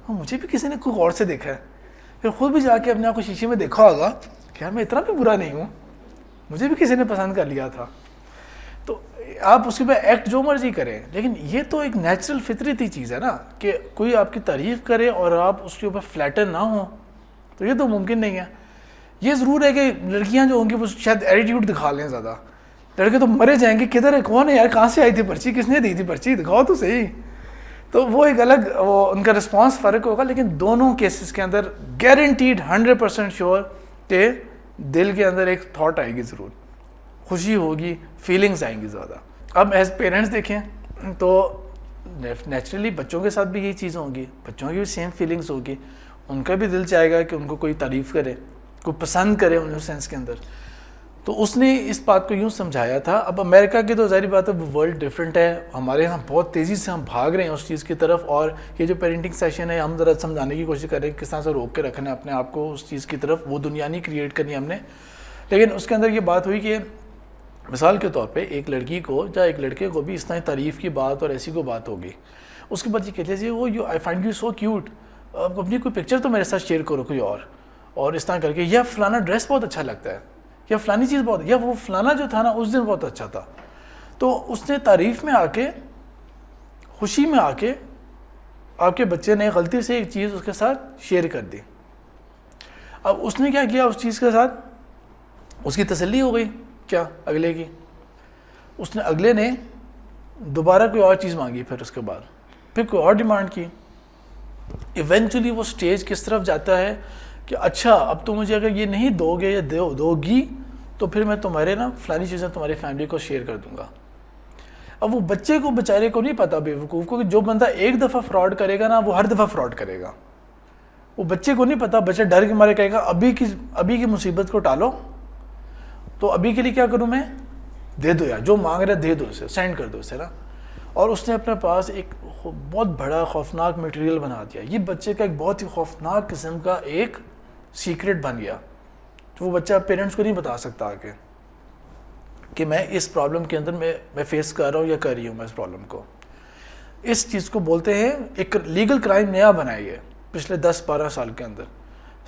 اور مجھے بھی کسی نے کوئی غور سے دیکھا ہے. پھر خود بھی جا کے اپنے آپ کو شیشے میں دیکھا ہوگا کہ یار میں اتنا بھی برا نہیں ہوں, مجھے بھی کسی نے پسند کر لیا تھا. تو آپ اس کے بعد ایکٹ جو مرضی کریں, لیکن یہ تو ایک نیچرل فطرتی چیز ہے نا کہ کوئی آپ کی تعریف کرے اور آپ اس کے اوپر فلیٹر نہ ہوں, تو یہ تو ممکن نہیں ہے. یہ ضرور ہے کہ لڑکیاں جو ہوں گی وہ شاید ایٹیٹیوڈ دکھا لیں زیادہ, لڑکے تو مرے جائیں گے, کدھر ہے, کون ہے یار, کہاں سے آئی تھی پرچی, کس نے دی تھی پرچی, دکھاؤ تو صحیح. تو وہ ایک الگ وہ ان کا رسپانس فرق ہوگا, لیکن دونوں کیسز کے اندر گارنٹیڈ 100% شیور کہ دل کے اندر ایک تھاٹ آئے گی, ضرور خوشی ہوگی, فیلنگز آئیں گی زیادہ. اب ایز پیرنٹس دیکھیں تو نیچرلی بچوں کے ساتھ بھی یہی چیزیں ہوں گی, بچوں کی بھی سیم فیلنگز ہوگی, ان کا بھی دل چاہے گا کہ ان کو کوئی تعریف کرے, کوئی پسند کرے ان سینس کے اندر. تو اس نے اس بات کو یوں سمجھایا تھا. اب امریکہ کی تو ظاہری بات ہے وہ ورلڈ ڈفرینٹ ہے, ہمارے یہاں بہت تیزی سے ہم بھاگ رہے ہیں اس چیز کی طرف, اور یہ جو پیرنٹنگ سیشن ہے ہم ذرا سمجھانے کی کوشش کر رہے ہیں کس طرح سے روک کے رکھنا ہے اپنے آپ کو اس چیز کی طرف, وہ دنیا نہیں کریٹ کرنی ہم نے. لیکن اس کے اندر یہ بات ہوئی کہ مثال کے طور پہ ایک لڑکی کو یا ایک لڑکے کو بھی اس طرح تعریف کی بات اور ایسی کوئی بات ہوگی, اس کے بعد یہ کہتے ہیں وہ you I find you so cute, اپنی کوئی پکچر تو میرے ساتھ شیئر کرو کوئی اور اس طرح کر کے, یا فلانا ڈریس بہت اچھا لگتا ہے, یا فلانی چیز بہت, یا وہ فلانا جو تھا نا اس دن بہت اچھا تھا. تو اس نے تعریف میں آ کے, خوشی میں آ کے, آپ کے بچے نے غلطی سے ایک چیز اس کے ساتھ شیئر کر دی. اب اس نے کیا کیا اس چیز کے ساتھ, اس کی تسلی ہو گئی کیا اگلے کی, اس نے اگلے نے دوبارہ کوئی اور چیز مانگی, پھر اس کے بعد پھر کوئی اور ڈیمانڈ کی. ایونچولی وہ سٹیج کس طرف جاتا ہے کہ اچھا اب تو مجھے اگر یہ نہیں دو گے یا دو گی تو پھر میں تمہارے نا فلانی چیزیں تمہاری فیملی کو شیئر کر دوں گا. اب وہ بچے کو بیچارے کو نہیں پتا, بیوقوف کو, کہ جو بندہ ایک دفعہ فراڈ کرے گا نا وہ ہر دفعہ فراڈ کرے گا. وہ بچے کو نہیں پتا, بچہ ڈر کے مارے کہے گا ابھی کی مصیبت کو ٹالو, تو ابھی کے لیے کیا کروں میں, دے دو یار, جو مانگ رہا ہے دے دو اسے, سینڈ کر دو اسے نا. اور اس نے اپنے پاس ایک بہت بڑا خوفناک میٹیریل بنا دیا. یہ بچے کا ایک بہت ہی خوفناک قسم کا ایک سیکرٹ بن گیا, تو وہ بچہ پیرنٹس کو نہیں بتا سکتا آگے کہ میں اس پرابلم کے اندر میں فیس کر رہا ہوں یا کر رہی ہوں میں اس پرابلم کو. اس چیز کو بولتے ہیں ایک لیگل کرائم نیا بنائی ہے پچھلے 10-12 سال کے اندر,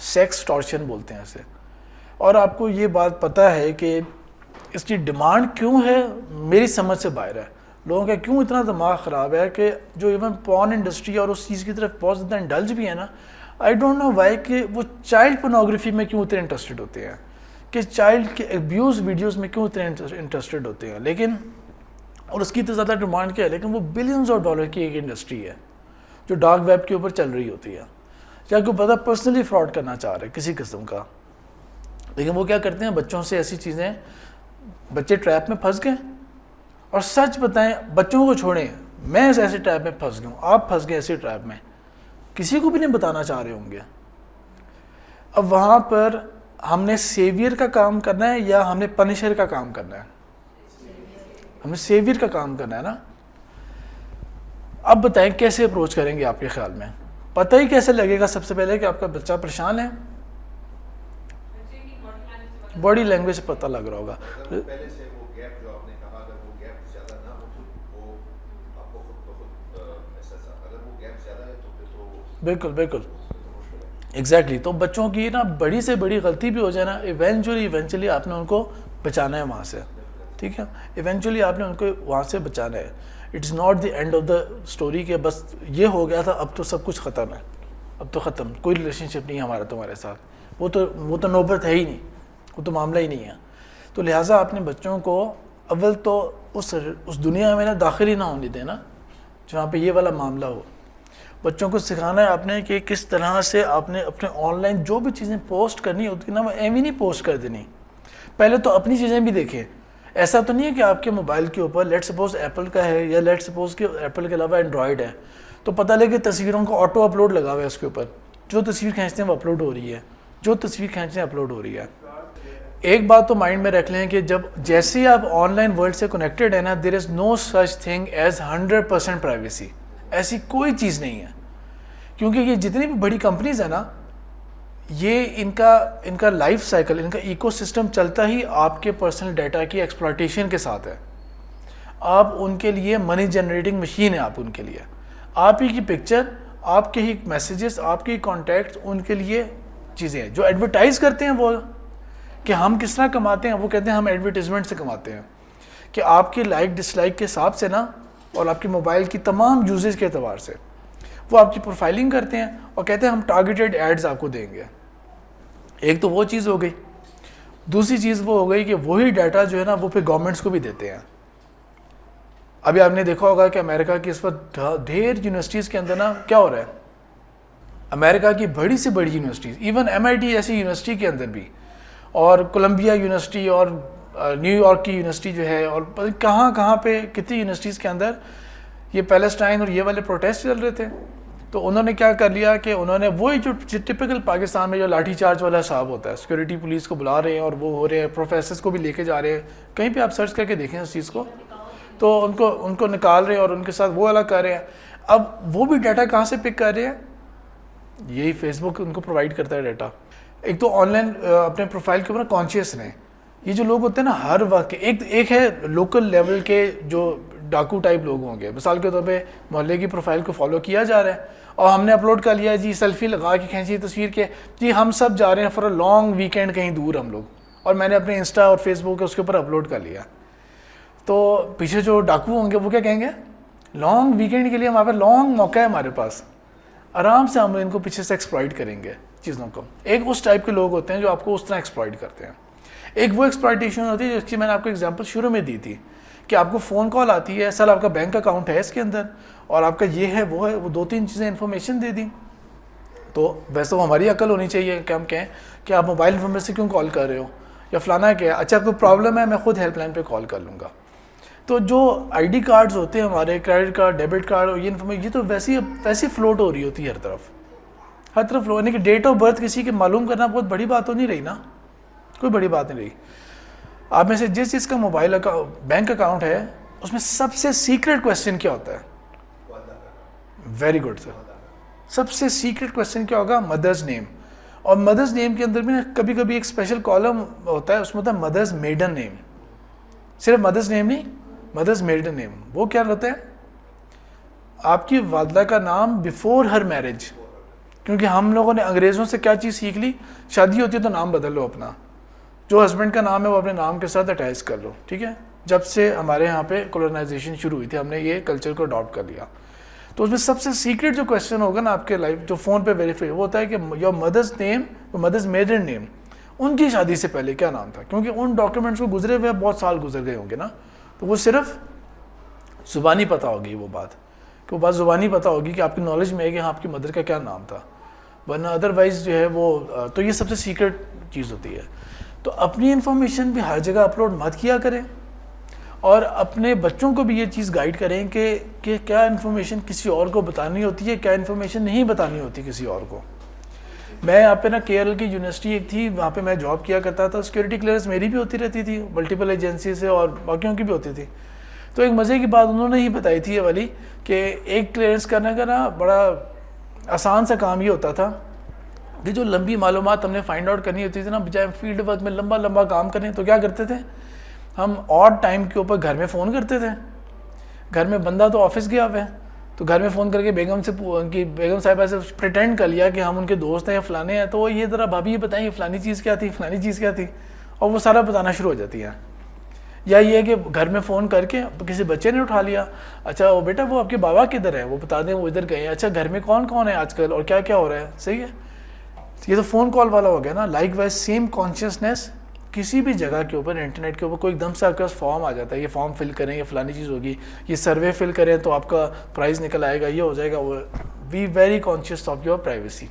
سیکس ٹارشن بولتے ہیں اسے. اور آپ کو یہ بات پتہ ہے کہ اس کی ڈیمانڈ کیوں ہے, میری سمجھ سے باہر ہے. لوگوں کا کیوں اتنا دماغ خراب ہے کہ جو ایون پورن انڈسٹری اور اس چیز کی طرف بہت زیادہ انڈلج بھی ہے نا, آئی ڈونٹ نو وائی, کہ وہ چائلڈ پورنوگرافی میں کیوں اتنے انٹرسٹڈ ہوتے ہیں, کہ چائلڈ کے ایبیوز ویڈیوز میں کیوں اتنے انٹرسٹڈ ہوتے ہیں. لیکن اور اس کی تو زیادہ ڈیمانڈ کیا ہے, لیکن وہ بلینز آف ڈالر کی ایک انڈسٹری ہے جو ڈارک ویب کے اوپر چل رہی ہوتی ہے, یا کوئی بندہ پرسنلی فراڈ کرنا چاہ رہا ہے کسی قسم کا, لیکن وہ کیا کرتے ہیں بچوں سے ایسی چیزیں, بچے ٹریپ میں پھنس گئے. اور سچ بتائیں, بچوں کو چھوڑیں, میں ایسے ٹریپ میں پھنس گیا ہوں, آپ پھنس گئے ایسے ٹریپ میں, کسی کو بھی نہیں بتانا چاہ رہے ہوں گے. اب وہاں پر ہم نے سیویئر کا کام کرنا ہے یا ہم نے پنشر کا کام کرنا ہے؟ ہم نے سیویئر کا کام کرنا ہے نا. اب بتائیں کیسے اپروچ کریں گے آپ کے خیال میں؟ پتہ ہی کیسے لگے گا سب سے پہلے کہ آپ کا بچہ پریشان ہے؟ باڈی لینگویج سے پتہ لگ رہا ہوگا. پہلے سے وہ گیپ جو آپ نے کہا, اگر وہ گیپ زیادہ نہ ہو تو وہ آپ کو خود بخود احساس, اگر وہ گیپ زیادہ ہے تو پھر تو بالکل بالکل ایگزیکٹلی. تو بچوں کی نا بڑی سے بڑی غلطی بھی ہو جائے نا, ایونچولی آپ نے ان کو بچانا ہے وہاں سے, ٹھیک ہے, ایونچولی آپ نے ان کو وہاں سے بچانا ہے. It's not the end of the story کہ بس یہ ہو گیا تھا اب تو سب کچھ ختم ہے, اب تو ختم, کوئی ریلیشن شپ نہیں ہے ہمارا تمہارے ساتھ, وہ تو نوبت ہے ہی نہیں, وہ تو معاملہ ہی نہیں ہے. تو لہٰذا آپ نے بچوں کو اول تو اس دنیا میں نا داخل ہی نہ ہونے دیں نا جہاں پہ یہ والا معاملہ ہو. بچوں کو سکھانا ہے آپ نے کہ کس طرح سے آپ نے اپنے آن لائن جو بھی چیزیں پوسٹ کرنی ہوتی نا وہ ایویں نہیں پوسٹ کر دینی. پہلے تو اپنی چیزیں بھی دیکھیں. ایسا تو نہیں ہے کہ آپ کے موبائل کے اوپر لیٹ سپوز ایپل کا ہے یا لیٹ سپوز کہ ایپل کے علاوہ اینڈرائڈ ہے, تو پتہ لگے تصویروں کو آٹو اپلوڈ لگا ہوا ہے اس کے اوپر, جو تصویر کھینچتے ہیں وہ اپلوڈ ہو رہی ہے, جو تصویر کھینچتے ہیں اپلوڈ ہو رہی ہے. ایک بات تو مائنڈ میں رکھ لیں کہ جب جیسے ہی آپ آن لائن ورلڈ سے کنیکٹڈ ہیں نا, دیر از نو سچ تھنگ ایز 100% پرائیویسی. ایسی کوئی چیز نہیں ہے, کیونکہ یہ جتنی بھی بڑی کمپنیز ہیں نا, یہ ان کا لائف سائیکل, ان کا ایکو سسٹم چلتا ہی آپ کے پرسنل ڈیٹا کی ایکسپلائٹیشن کے ساتھ ہے. آپ ان کے لیے منی جنریٹنگ مشین ہے, آپ ان کے لیے, آپ ہی کی پکچر, آپ کے ہی میسیجز, آپ کے ہی کانٹیکٹ ان کے لیے چیزیں ہیں. جو ایڈورٹائز کرتے ہیں وہ کہ ہم کس طرح کماتے ہیں, وہ کہتے ہیں ہم ایڈورٹیزمنٹ سے کماتے ہیں, کہ آپ کی لائک ڈس لائک کے حساب سے نا, اور آپ کی موبائل کی تمام یوزیج کے اعتبار سے وہ آپ کی پروفائلنگ کرتے ہیں اور کہتے ہیں ہم ٹارگیٹڈ ایڈز آپ کو دیں گے. ایک تو وہ چیز ہو گئی. دوسری چیز وہ ہو گئی کہ وہی ڈیٹا جو ہے نا وہ پھر گورنمنٹس کو بھی دیتے ہیں. ابھی آپ نے دیکھا ہوگا کہ امریکہ کی اس وقت ڈھیر یونیورسٹیز کے اندر نا کیا ہو رہا ہے, امریکہ کی بڑی سے بڑی یونیورسٹیز, ایون MIT ایسی یونیورسٹی کے اندر بھی, اور کولمبیا یونیورسٹی اور نیو یارک کی یونیورسٹی جو ہے, اور کہاں پہ کتنی یونیورسٹیز کے اندر یہ پیلسٹائن اور یہ والے پروٹیسٹ چل رہے تھے. تو انہوں نے کیا کر لیا کہ انہوں نے وہی جو ٹپکل پاکستان میں جو لاٹھی چارج والا حساب ہوتا ہے, سیکورٹی پولیس کو بلا رہے ہیں اور وہ ہو رہے ہیں, پروفیسرز کو بھی لے کے جا رہے ہیں, کہیں پہ آپ سرچ کر کے دیکھیں اس چیز کو, تو ان کو نکال رہے ہیں اور ان کے ساتھ وہ والا کر رہے ہیں. اب وہ بھی ڈیٹا کہاں سے پک کر رہے ہیں؟ یہی فیس بک ان کو پرووائڈ کرتا ہے ڈیٹا. ایک تو آن لائن اپنے پروفائل کے اوپر کانشیس رہیں. یہ جو لوگ ہوتے ہیں نا ہر وقت, ایک ہے لوکل لیول کے جو ڈاکو ٹائپ لوگ ہوں گے, مثال کے طور پہ محلے کی پروفائل کو فالو کیا جا رہا ہے اور ہم نے اپلوڈ کر لیا جی سیلفی لگا کے کھینچی تصویر کے, جی ہم سب جا رہے ہیں فار اے لانگ ویکینڈ کہیں دور ہم لوگ, اور میں نے اپنے انسٹا اور فیس بک اس کے اوپر اپلوڈ کر لیا. تو پیچھے جو ڈاکو ہوں گے وہ کیا کہیں گے, لانگ ویکینڈ کے لیے ہمارے پاس لانگ موقع ہے, ہمارے پاس آرام سے ہم ان کو پیچھے سے ایکسپلائٹ کریں گے چیزوں کو. ایک اس ٹائپ کے لوگ ہوتے ہیں جو آپ کو اس طرح ایکسپلائٹ کرتے ہیں. ایک وہ ایکسپلائٹیشن ہوتی ہے جس کی میں نے آپ کو ایگزامپل شروع میں دی تھی, کہ آپ کو فون کال آتی ہے, سر آپ کا بینک اکاؤنٹ ہے اس کے اندر, اور آپ کا یہ ہے وہ ہے, وہ 2-3 چیزیں انفارمیشن دے دیں. تو ویسے وہ ہماری عقل ہونی چاہیے کہ ہم کہیں کہ آپ موبائل نمبر سے کیوں کال کر رہے ہو, یا فلانا کیا, اچھا کوئی پرابلم ہے میں خود ہیلپ لائن پہ کال کر لوں گا. تو جو ID کارڈز ہوتے ہیں ہمارے, کریڈٹ کارڈ, ڈیبٹ کارڈ, اور یہ انفارمیشن یہ تو ویسی فلوٹ ہو رہی ہوتی ہے ہر طرف فلوٹ, یعنی کہ ڈیٹ آف برتھ کسی کے معلوم کرنا بہت بڑی بات تو نہیں رہی نا, کوئی بڑی بات نہیں رہی. آپ میں سے جس چیز کا موبائل بینک اکاؤنٹ ہے اس میں سب سے سیکرٹ کویسچن کیا ہوتا ہے؟ ویری گڈ سر. سب سے سیکرٹ کویسچن کیا ہوگا؟ مدرز نیم. اور مدرز نیم کے اندر بھی کبھی کبھی ایک اسپیشل کالم ہوتا ہے, اس میں ہوتا ہے مدرز میڈن نیم. صرف مدرز نیم نہیں, مدرز میڈن نیم. وہ کیا ہوتا ہے؟ آپ کی والدہ کا نام بیفور ہر میرج. کیونکہ ہم لوگوں نے انگریزوں سے کیا چیز سیکھ لی, شادی ہوتی ہے تو نام بدل لو اپنا, جو ہسبینڈ کا نام ہے وہ اپنے نام کے ساتھ اٹیچ کر لو, ٹھیک ہے. جب سے ہمارے یہاں پہ کولونائزیشن شروع ہوئی تھی ہم نے یہ کلچر کو اڈاپٹ کر لیا. تو اس میں سب سے سیکرٹ جو کویشچن ہوگا نا آپ کے لائف جو فون پہ ویریفائی, وہ ہوتا ہے کہ your mother's name, mother's maiden name, ان کی شادی سے پہلے کیا نام تھا. کیونکہ ان ڈاکیومنٹس کو گزرے ہوئے بہت سال گزر گئے ہوں گے نا, تو وہ صرف زبانی پتہ ہوگی وہ بات, کہ وہ بات زبانی پتہ ہوگی کہ آپ کی نالج میں ہے کہ ہاں آپ کی مدر کا کیا نام تھا, ورنہ ادروائز جو ہے وہ. تو یہ سب سے سیکرٹ چیز ہوتی ہے. تو اپنی انفارمیشن بھی ہر جگہ اپلوڈ مت کیا کریں, اور اپنے بچوں کو بھی یہ چیز گائیڈ کریں کہ کیا انفارمیشن کسی اور کو بتانی ہوتی ہے, کیا انفارمیشن نہیں بتانی ہوتی کسی اور کو. میں یہاں پہ نا کیرل کی یونیورسٹی ایک تھی, وہاں پہ میں جاب کیا کرتا تھا. سیکورٹی کلیئرنس میری بھی ہوتی رہتی تھی, ملٹیپل ایجنسی سے, اور باقیوں کی بھی ہوتی تھی. تو ایک مزے کی بات انہوں نے ہی بتائی تھی یہ والی, کہ ایک کلیئرنس کرنے کا نا بڑا آسان سا کام یہ ہوتا تھا کہ جو لمبی معلومات ہم نے فائنڈ آؤٹ کرنی ہوتی تھی نا, بجائے فیلڈ ورک میں لمبا کام کریں, تو کیا کرتے تھے ہم آڈ ٹائم کے اوپر گھر میں فون کرتے تھے. گھر میں بندہ تو آفس گیا ہوا ہے, تو گھر میں فون کر کے بیگم صاحبہ سے پریٹینڈ کر لیا کہ ہم ان کے دوست ہیں یا فلانے ہیں, تو وہ یہ ذرا بھابھی یہ بتائیں فلانی چیز کیا تھی, فلانی چیز کیا تھی, اور وہ سارا بتانا شروع ہو جاتی ہیں. یا یہ کہ گھر میں فون کر کے کسی بچے نے اٹھا لیا, اچھا وہ بیٹا وہ آپ کے بابا کدھر ہے, وہ بتا دیں وہ ادھر گئے ہیں, اچھا گھر میں کون کون ہے آج کل اور کیا کیا ہو رہا ہے. صحیح ہے, یہ تو فون کال والا ہو گیا نا. لائک وائز سیم کانشیسنیس کسی بھی جگہ کے اوپر, انٹرنیٹ کے اوپر کوئی ایک دم سے آپ کے پاس فارم آ جاتا ہے, یہ فارم فل کریں, یہ فلانی چیز ہوگی, یہ سروے فل کریں تو آپ کا پرائز نکل آئے گا, یہ ہو جائے گا. وہ be very conscious of your privacy.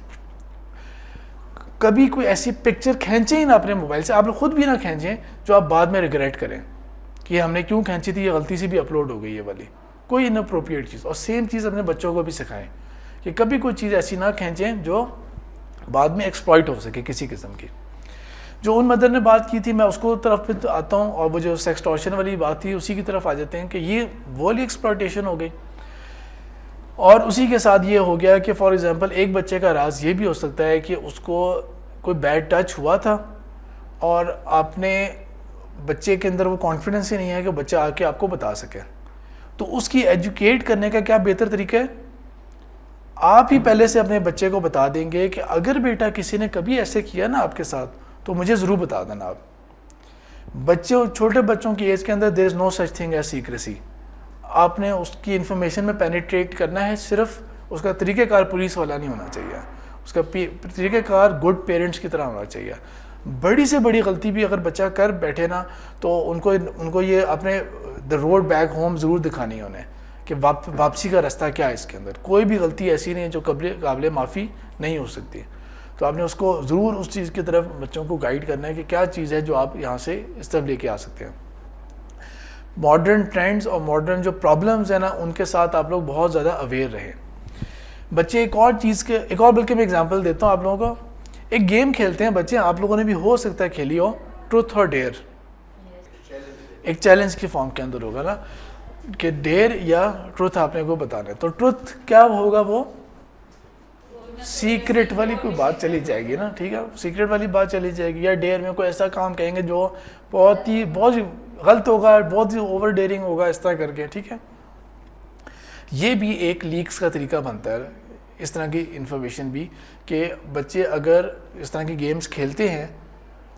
کبھی کوئی ایسی پکچر کھینچیں ہی نہ اپنے موبائل سے, آپ لوگ خود بھی نہ کھینچیں جو آپ بعد میں ریگریٹ کریں کہ ہم نے کیوں کھینچی تھی, یہ غلطی سے بھی اپلوڈ ہو گئی یہ والی, کوئی اناپروپریٹ چیز. اور سیم چیز اپنے بچوں کو بھی سکھائیں کہ کبھی کوئی چیز ایسی نہ کھینچیں جو بعد میں ایکسپلائٹ ہو سکے کسی قسم کی. جو ان مدر نے بات کی تھی, میں اس کو طرف پہ آتا ہوں, اور وہ جو سیکسٹورشن والی بات تھی اسی کی طرف آ جاتے ہیں کہ یہ وہ والی ایکسپلائٹیشن ہو گئی. اور اسی کے ساتھ یہ ہو گیا کہ فار ایگزامپل ایک بچے کا راز یہ بھی ہو سکتا ہے کہ اس کو کوئی بیڈ ٹچ ہوا تھا, اور آپ نے بچے کے اندر وہ کانفیڈنس ہی نہیں ہے کہ بچہ آ کے آپ کو بتا سکے. تو اس کی ایجوکیٹ کرنے کا کیا بہتر طریقہ ہے, آپ ہی پہلے سے اپنے بچے کو بتا دیں گے کہ اگر بیٹا کسی نے کبھی ایسے کیا نا آپ کے ساتھ تو مجھے ضرور بتا دینا. آپ بچوں چھوٹے بچوں کی ایج کے اندر دیر از نو سچ تھنگ ایز سیکریسی. آپ نے اس کی انفارمیشن میں پینیٹریٹ کرنا ہے, صرف اس کا طریقہ کار پولیس والا نہیں ہونا چاہیے, اس کا طریقہ کار گڈ پیرنٹس کی طرح ہونا چاہیے. بڑی سے بڑی غلطی بھی اگر بچہ کر بیٹھے نا تو ان کو یہ اپنے دا روڈ بیک ہوم ضرور دکھانی ہے انہیں کہ واپسی کا راستہ کیا ہے اس کے اندر. کوئی بھی غلطی ایسی نہیں ہے جو قابل معافی نہیں ہو سکتی. تو آپ نے اس کو ضرور اس چیز کی طرف بچوں کو گائیڈ کرنا ہے کہ کیا چیز ہے جو آپ یہاں سے اس طرف لے کے آ سکتے ہیں. ماڈرن ٹرینڈز اور ماڈرن جو پرابلمز ہیں نا ان کے ساتھ آپ لوگ بہت زیادہ اویئر رہیں. بچے ایک اور بلکہ میں اگزامپل دیتا ہوں آپ لوگوں کو. ایک گیم کھیلتے ہیں بچے, آپ لوگوں نے بھی ہو سکتا ہے کھیلی ہو, ٹروتھ اور ڈیئر. ایک چیلنج کی فارم کے اندر ہوگا نا کہ ڈیئر یا ٹروتھ آپ نے کو بتانا ہے. تو ٹروتھ کیا ہوگا, وہ سیکرٹ والی کوئی بات چلی جائے گی نا, ٹھیک ہے, سیکرٹ والی بات چلی جائے گی. یا ڈیئر میں کوئی ایسا کام کہیں گے جو بہت ہی غلط ہوگا, بہت ہی اوور ڈیئرنگ ہوگا, اس طرح کر کے, ٹھیک ہے. یہ بھی ایک لیکس کا طریقہ بنتا ہے, اس طرح کی انفارمیشن بھی, کہ بچے اگر اس طرح کی گیمز کھیلتے ہیں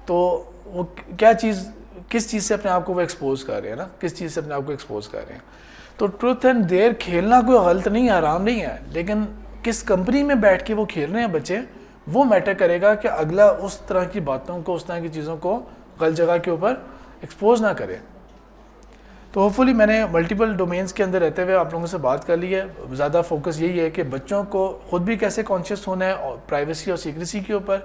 تو وہ کس چیز سے اپنے آپ کو وہ ایکسپوز کر رہے ہیں نا, کس چیز سے اپنے آپ کو ایکسپوز کر رہے ہیں. تو ٹروتھ اینڈ ڈیئر کھیلنا کوئی غلط نہیں ہے, حرام نہیں ہے, لیکن کس کمپنی میں بیٹھ کے وہ کھیل رہے ہیں بچے, وہ میٹر کرے گا کہ اگلا اس طرح کی باتوں کو, اس طرح کی چیزوں کو غلط جگہ کے اوپر ایکسپوز نہ کرے. تو ہوپ فلی میں نے ملٹیپل ڈومینس کے اندر رہتے ہوئے آپ لوگوں سے بات کر لی ہے. زیادہ فوکس یہی ہے کہ بچوں کو خود بھی کیسے کانشیس ہونا ہے اور پرائیویسی اور سیکریسی کے اوپر,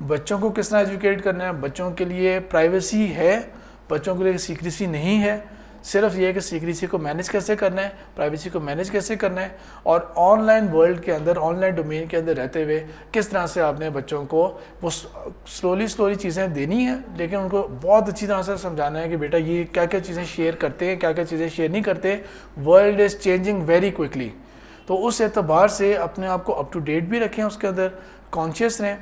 بچوں کو کس طرح ایجوکیٹ کرنا ہے. بچوں کے لیے پرائیویسی ہے, بچوں کے لیے سیکریسی نہیں ہے. صرف یہ ہے کہ سیکریسی کو مینیج کیسے کرنا ہے, پرائیویسی کو مینیج کیسے کرنا ہے, اور آن لائن ورلڈ کے اندر, آن لائن ڈومین کے اندر رہتے ہوئے کس طرح سے آپ نے بچوں کو وہ سلولی چیزیں دینی ہیں, لیکن ان کو بہت اچھی طرح سے سمجھانا ہے کہ بیٹا یہ کیا کیا چیزیں شیئر کرتے ہیں, کیا کیا چیزیں شیئر نہیں کرتے. World is changing very quickly. تو اس اعتبار سے اپنے آپ کو اپ ٹو ڈیٹ بھی رکھیں, اس کے اندر کانشیس رہیں.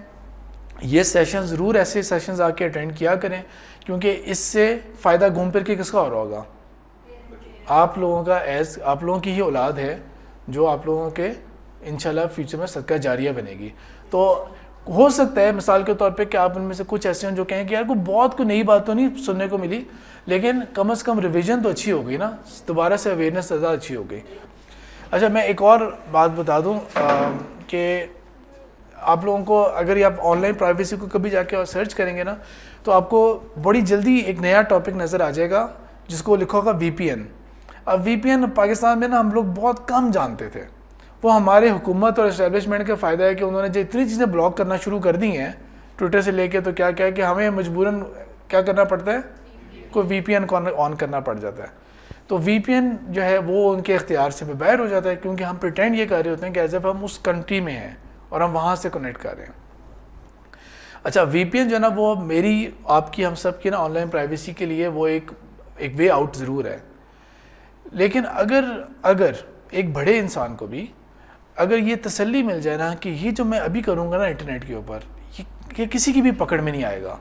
یہ سیشن ضرور ایسے سیشنز آ کے اٹینڈ کیا کریں, کیونکہ اس سے فائدہ گھوم پھر کے کس کا ہو رہا ہوگا, آپ لوگوں کا, آپ لوگوں کی ہی اولاد ہے جو آپ لوگوں کے انشاءاللہ فیوچر میں صدقہ جاریہ بنے گی. تو ہو سکتا ہے مثال کے طور پہ کہ آپ ان میں سے کچھ ایسے ہیں جو کہیں کہ یار کوئی نئی بات تو نہیں سننے کو ملی, لیکن کم از کم ریویژن تو اچھی ہو گئی نا, دوبارہ سے اویئرنیس زیادہ اچھی ہو گئی. اچھا میں ایک اور بات بتا دوں کہ آپ لوگوں کو اگر یہ آپ آن لائن پرائیویسی کو کبھی جا کے سرچ کریں گے نا تو آپ کو بڑی جلدی ایک نیا ٹاپک نظر آ جائے گا جس کو لکھا ہوگا وی پی این. اب وی پی این پاکستان میں نا ہم لوگ بہت کم جانتے تھے. وہ ہمارے حکومت اور اسٹیبلشمنٹ کا فائدہ ہے کہ انہوں نے جو اتنی چیزیں بلاک کرنا شروع کر دی ہیں ٹویٹر سے لے کے تو کیا کہ ہمیں مجبوراً کیا کرنا پڑتا ہے, کوئی وی پی این آن کرنا پڑ جاتا ہے. تو وی پی این جو ہے وہ ان کے اختیار سے باہر ہو جاتا ہے, کیونکہ ہم پریٹینڈ یہ کر رہے ہوتے ہیں کہ ایز اف ہم اس کنٹری میں ہیں اور ہم وہاں سے کنیکٹ کر رہے ہیں. اچھا وی پی این جو ہے نا وہ میری آپ کی ہم سب کی نا آن لائن پرائیویسی کے لیے وہ ایک وے آؤٹ ضرور ہے. لیکن اگر ایک بڑے انسان کو بھی اگر یہ تسلی مل جائے نا کہ یہ جو میں ابھی کروں گا نا انٹرنیٹ کے اوپر, یہ کسی کی بھی پکڑ میں نہیں آئے گا,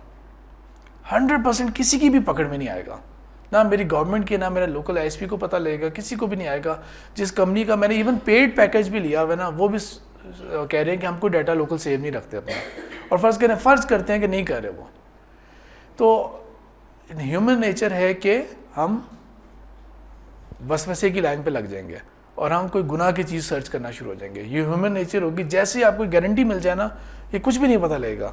100% کسی کی بھی پکڑ میں نہیں آئے گا, نہ میری گورنمنٹ کی, نہ میرا لوکل آئی ایس پی کو پتہ لگے گا, کسی کو بھی نہیں آئے گا. جس کمپنی کا میں نے ایون پیڈ پیکیج بھی لیا ہوا ہے نا, وہ بھی کہہ رہے ہیں کہ ہم کوئی ڈیٹا لوکل سیو نہیں رکھتے اپنا, اور فرض کرتے ہیں کہ نہیں کر رہے وہ. تو ہیومن نیچر ہے کہ ہم وسوسے کی لائن پہ لگ جائیں گے اور ہم کوئی گناہ کی چیز سرچ کرنا شروع ہو جائیں گے. یہ ہیومن نیچر ہوگی. جیسے ہی آپ کو گارنٹی مل جائے نا, یہ کچھ بھی نہیں پتہ لگے گا.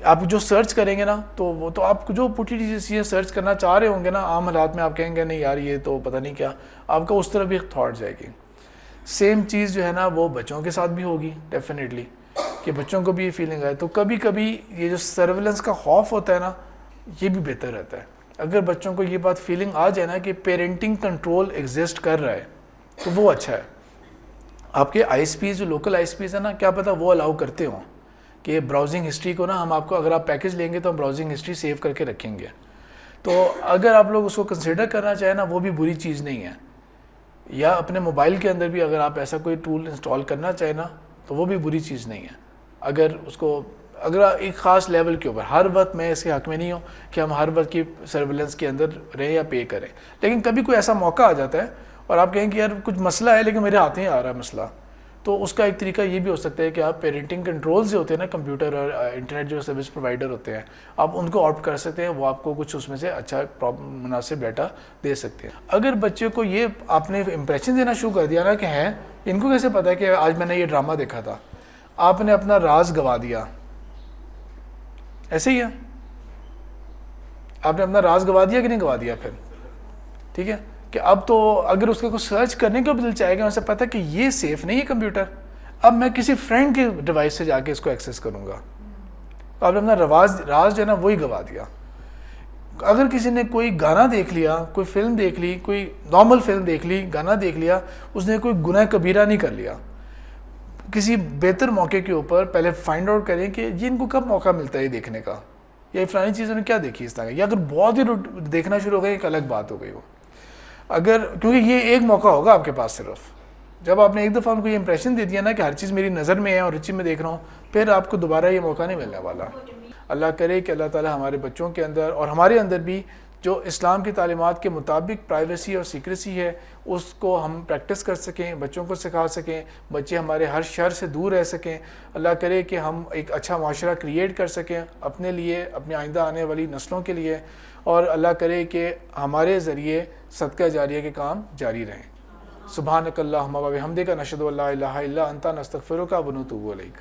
آپ جو سرچ کریں گے نا تو وہ تو آپ جو پوٹھی چیزیں سرچ کرنا چاہ رہے ہوں گے نا عام حالات میں, آپ کہیں گے نہیں یار یہ تو پتہ نہیں کیا, آپ کا اس طرح بھی ایک تھاٹ جائے گی. سیم چیز جو ہے نا وہ بچوں کے ساتھ بھی ہوگی ڈیفینیٹلی, کہ بچوں کو بھی یہ فیلنگ آئے. تو کبھی کبھی یہ جو سرویلنس کا خوف ہوتا ہے نا, یہ بھی بہتر رہتا ہے. اگر بچوں کو یہ بات فیلنگ آ جائے نا کہ پیرنٹنگ کنٹرول ایگزسٹ کر رہا ہے تو وہ اچھا ہے. آپ کے آئی ایس پیز جو لوکل آئی ایس پیز ہیں نا, کیا پتہ وہ الاؤ کرتے ہوں کہ براؤزنگ ہسٹری کو نا ہم آپ کو, اگر آپ پیکیج لیں گے تو ہم براؤزنگ ہسٹری سیو کر کے رکھیں گے. تو اگر آپ لوگ اس کو کنسیڈر کرنا چاہیں نا, وہ بھی بری چیز نہیں ہے. یا اپنے موبائل کے اندر بھی اگر آپ ایسا کوئی ٹول انسٹال کرنا چاہیں نا, تو وہ بھی بری چیز نہیں ہے. اگر ایک خاص لیول کے اوپر, ہر وقت میں اس کے حق میں نہیں ہوں کہ ہم ہر وقت کی سرویلنس کے اندر رہیں یا پے کریں, لیکن کبھی کوئی ایسا موقع آ جاتا ہے اور آپ کہیں کہ یار کچھ مسئلہ ہے لیکن میرے ہاتھ میں آ رہا ہے مسئلہ, تو اس کا ایک طریقہ یہ بھی ہو سکتا ہے کہ آپ پیرنٹنگ کنٹرول سے ہوتے ہیں نا, کمپیوٹر اور انٹرنیٹ جو سروس پرووائڈر ہوتے ہیں, آپ ان کو آپٹ کر سکتے ہیں. وہ آپ کو کچھ اس میں سے اچھا مناسب ڈیٹا دے سکتے ہیں. اگر بچے کو یہ آپ نے امپریشن دینا شروع کر دیا نا کہ ہیں, ان کو کیسے پتا ہے کہ آج میں نے یہ ڈرامہ دیکھا تھا, آپ نے اپنا راز گوا دیا. ایسے ہی ہے, آپ نے اپنا راز گوا دیا کہ نہیں گوا دیا پھر, ٹھیک ہے, کہ اب تو اگر اس کا کچھ سرچ کرنے کا بدل چاہے گا, اسے پتہ کہ یہ سیف نہیں ہے کمپیوٹر, اب میں کسی فرینڈ کے ڈیوائس سے جا کے اس کو ایکسیس کروں گا, تو آپ نے اپنا راز جو ہے نا وہی گوا دیا. اگر کسی نے کوئی گانا دیکھ لیا, کوئی فلم دیکھ لی, کوئی نارمل فلم دیکھ لی, گانا دیکھ لیا, اس نے کوئی گناہ کبیرہ نہیں کر لیا, کسی بہتر موقع کے اوپر پہلے فائنڈ آؤٹ کریں کہ یہ ان کو کب موقع ملتا ہے یہ دیکھنے کا, یا فلانی چیزوں نے کیا دیکھی اس طرح, یا اگر بہت ہی دیکھنا شروع ہو گیا ایک الگ بات ہو گئی وہ. اگر کیونکہ یہ ایک موقع ہوگا آپ کے پاس صرف, جب آپ نے ایک دفعہ ان کو یہ امپریشن دے دیا نا کہ ہر چیز میری نظر میں ہے اور ہر چیز میں دیکھ رہا ہوں, پھر آپ کو دوبارہ یہ موقع نہیں ملنے والا. اللہ کرے کہ اللہ تعالی ہمارے بچوں کے اندر اور ہمارے اندر بھی جو اسلام کی تعلیمات کے مطابق پرائیویسی اور سیکریسی ہے اس کو ہم پریکٹس کر سکیں, بچوں کو سکھا سکیں, بچے ہمارے ہر شر سے دور رہ سکیں. اللہ کرے کہ ہم ایک اچھا معاشرہ کریٹ کر سکیں اپنے لیے, اپنے آئندہ آنے والی نسلوں کے لیے, اور اللہ کرے کہ ہمارے ذریعے صدقہ جاریہ کے کام جاری رہیں. سبحانک اللہم و بحمدک نشہد ان لا الہ الا انت نستغفرک و نتوب الیک.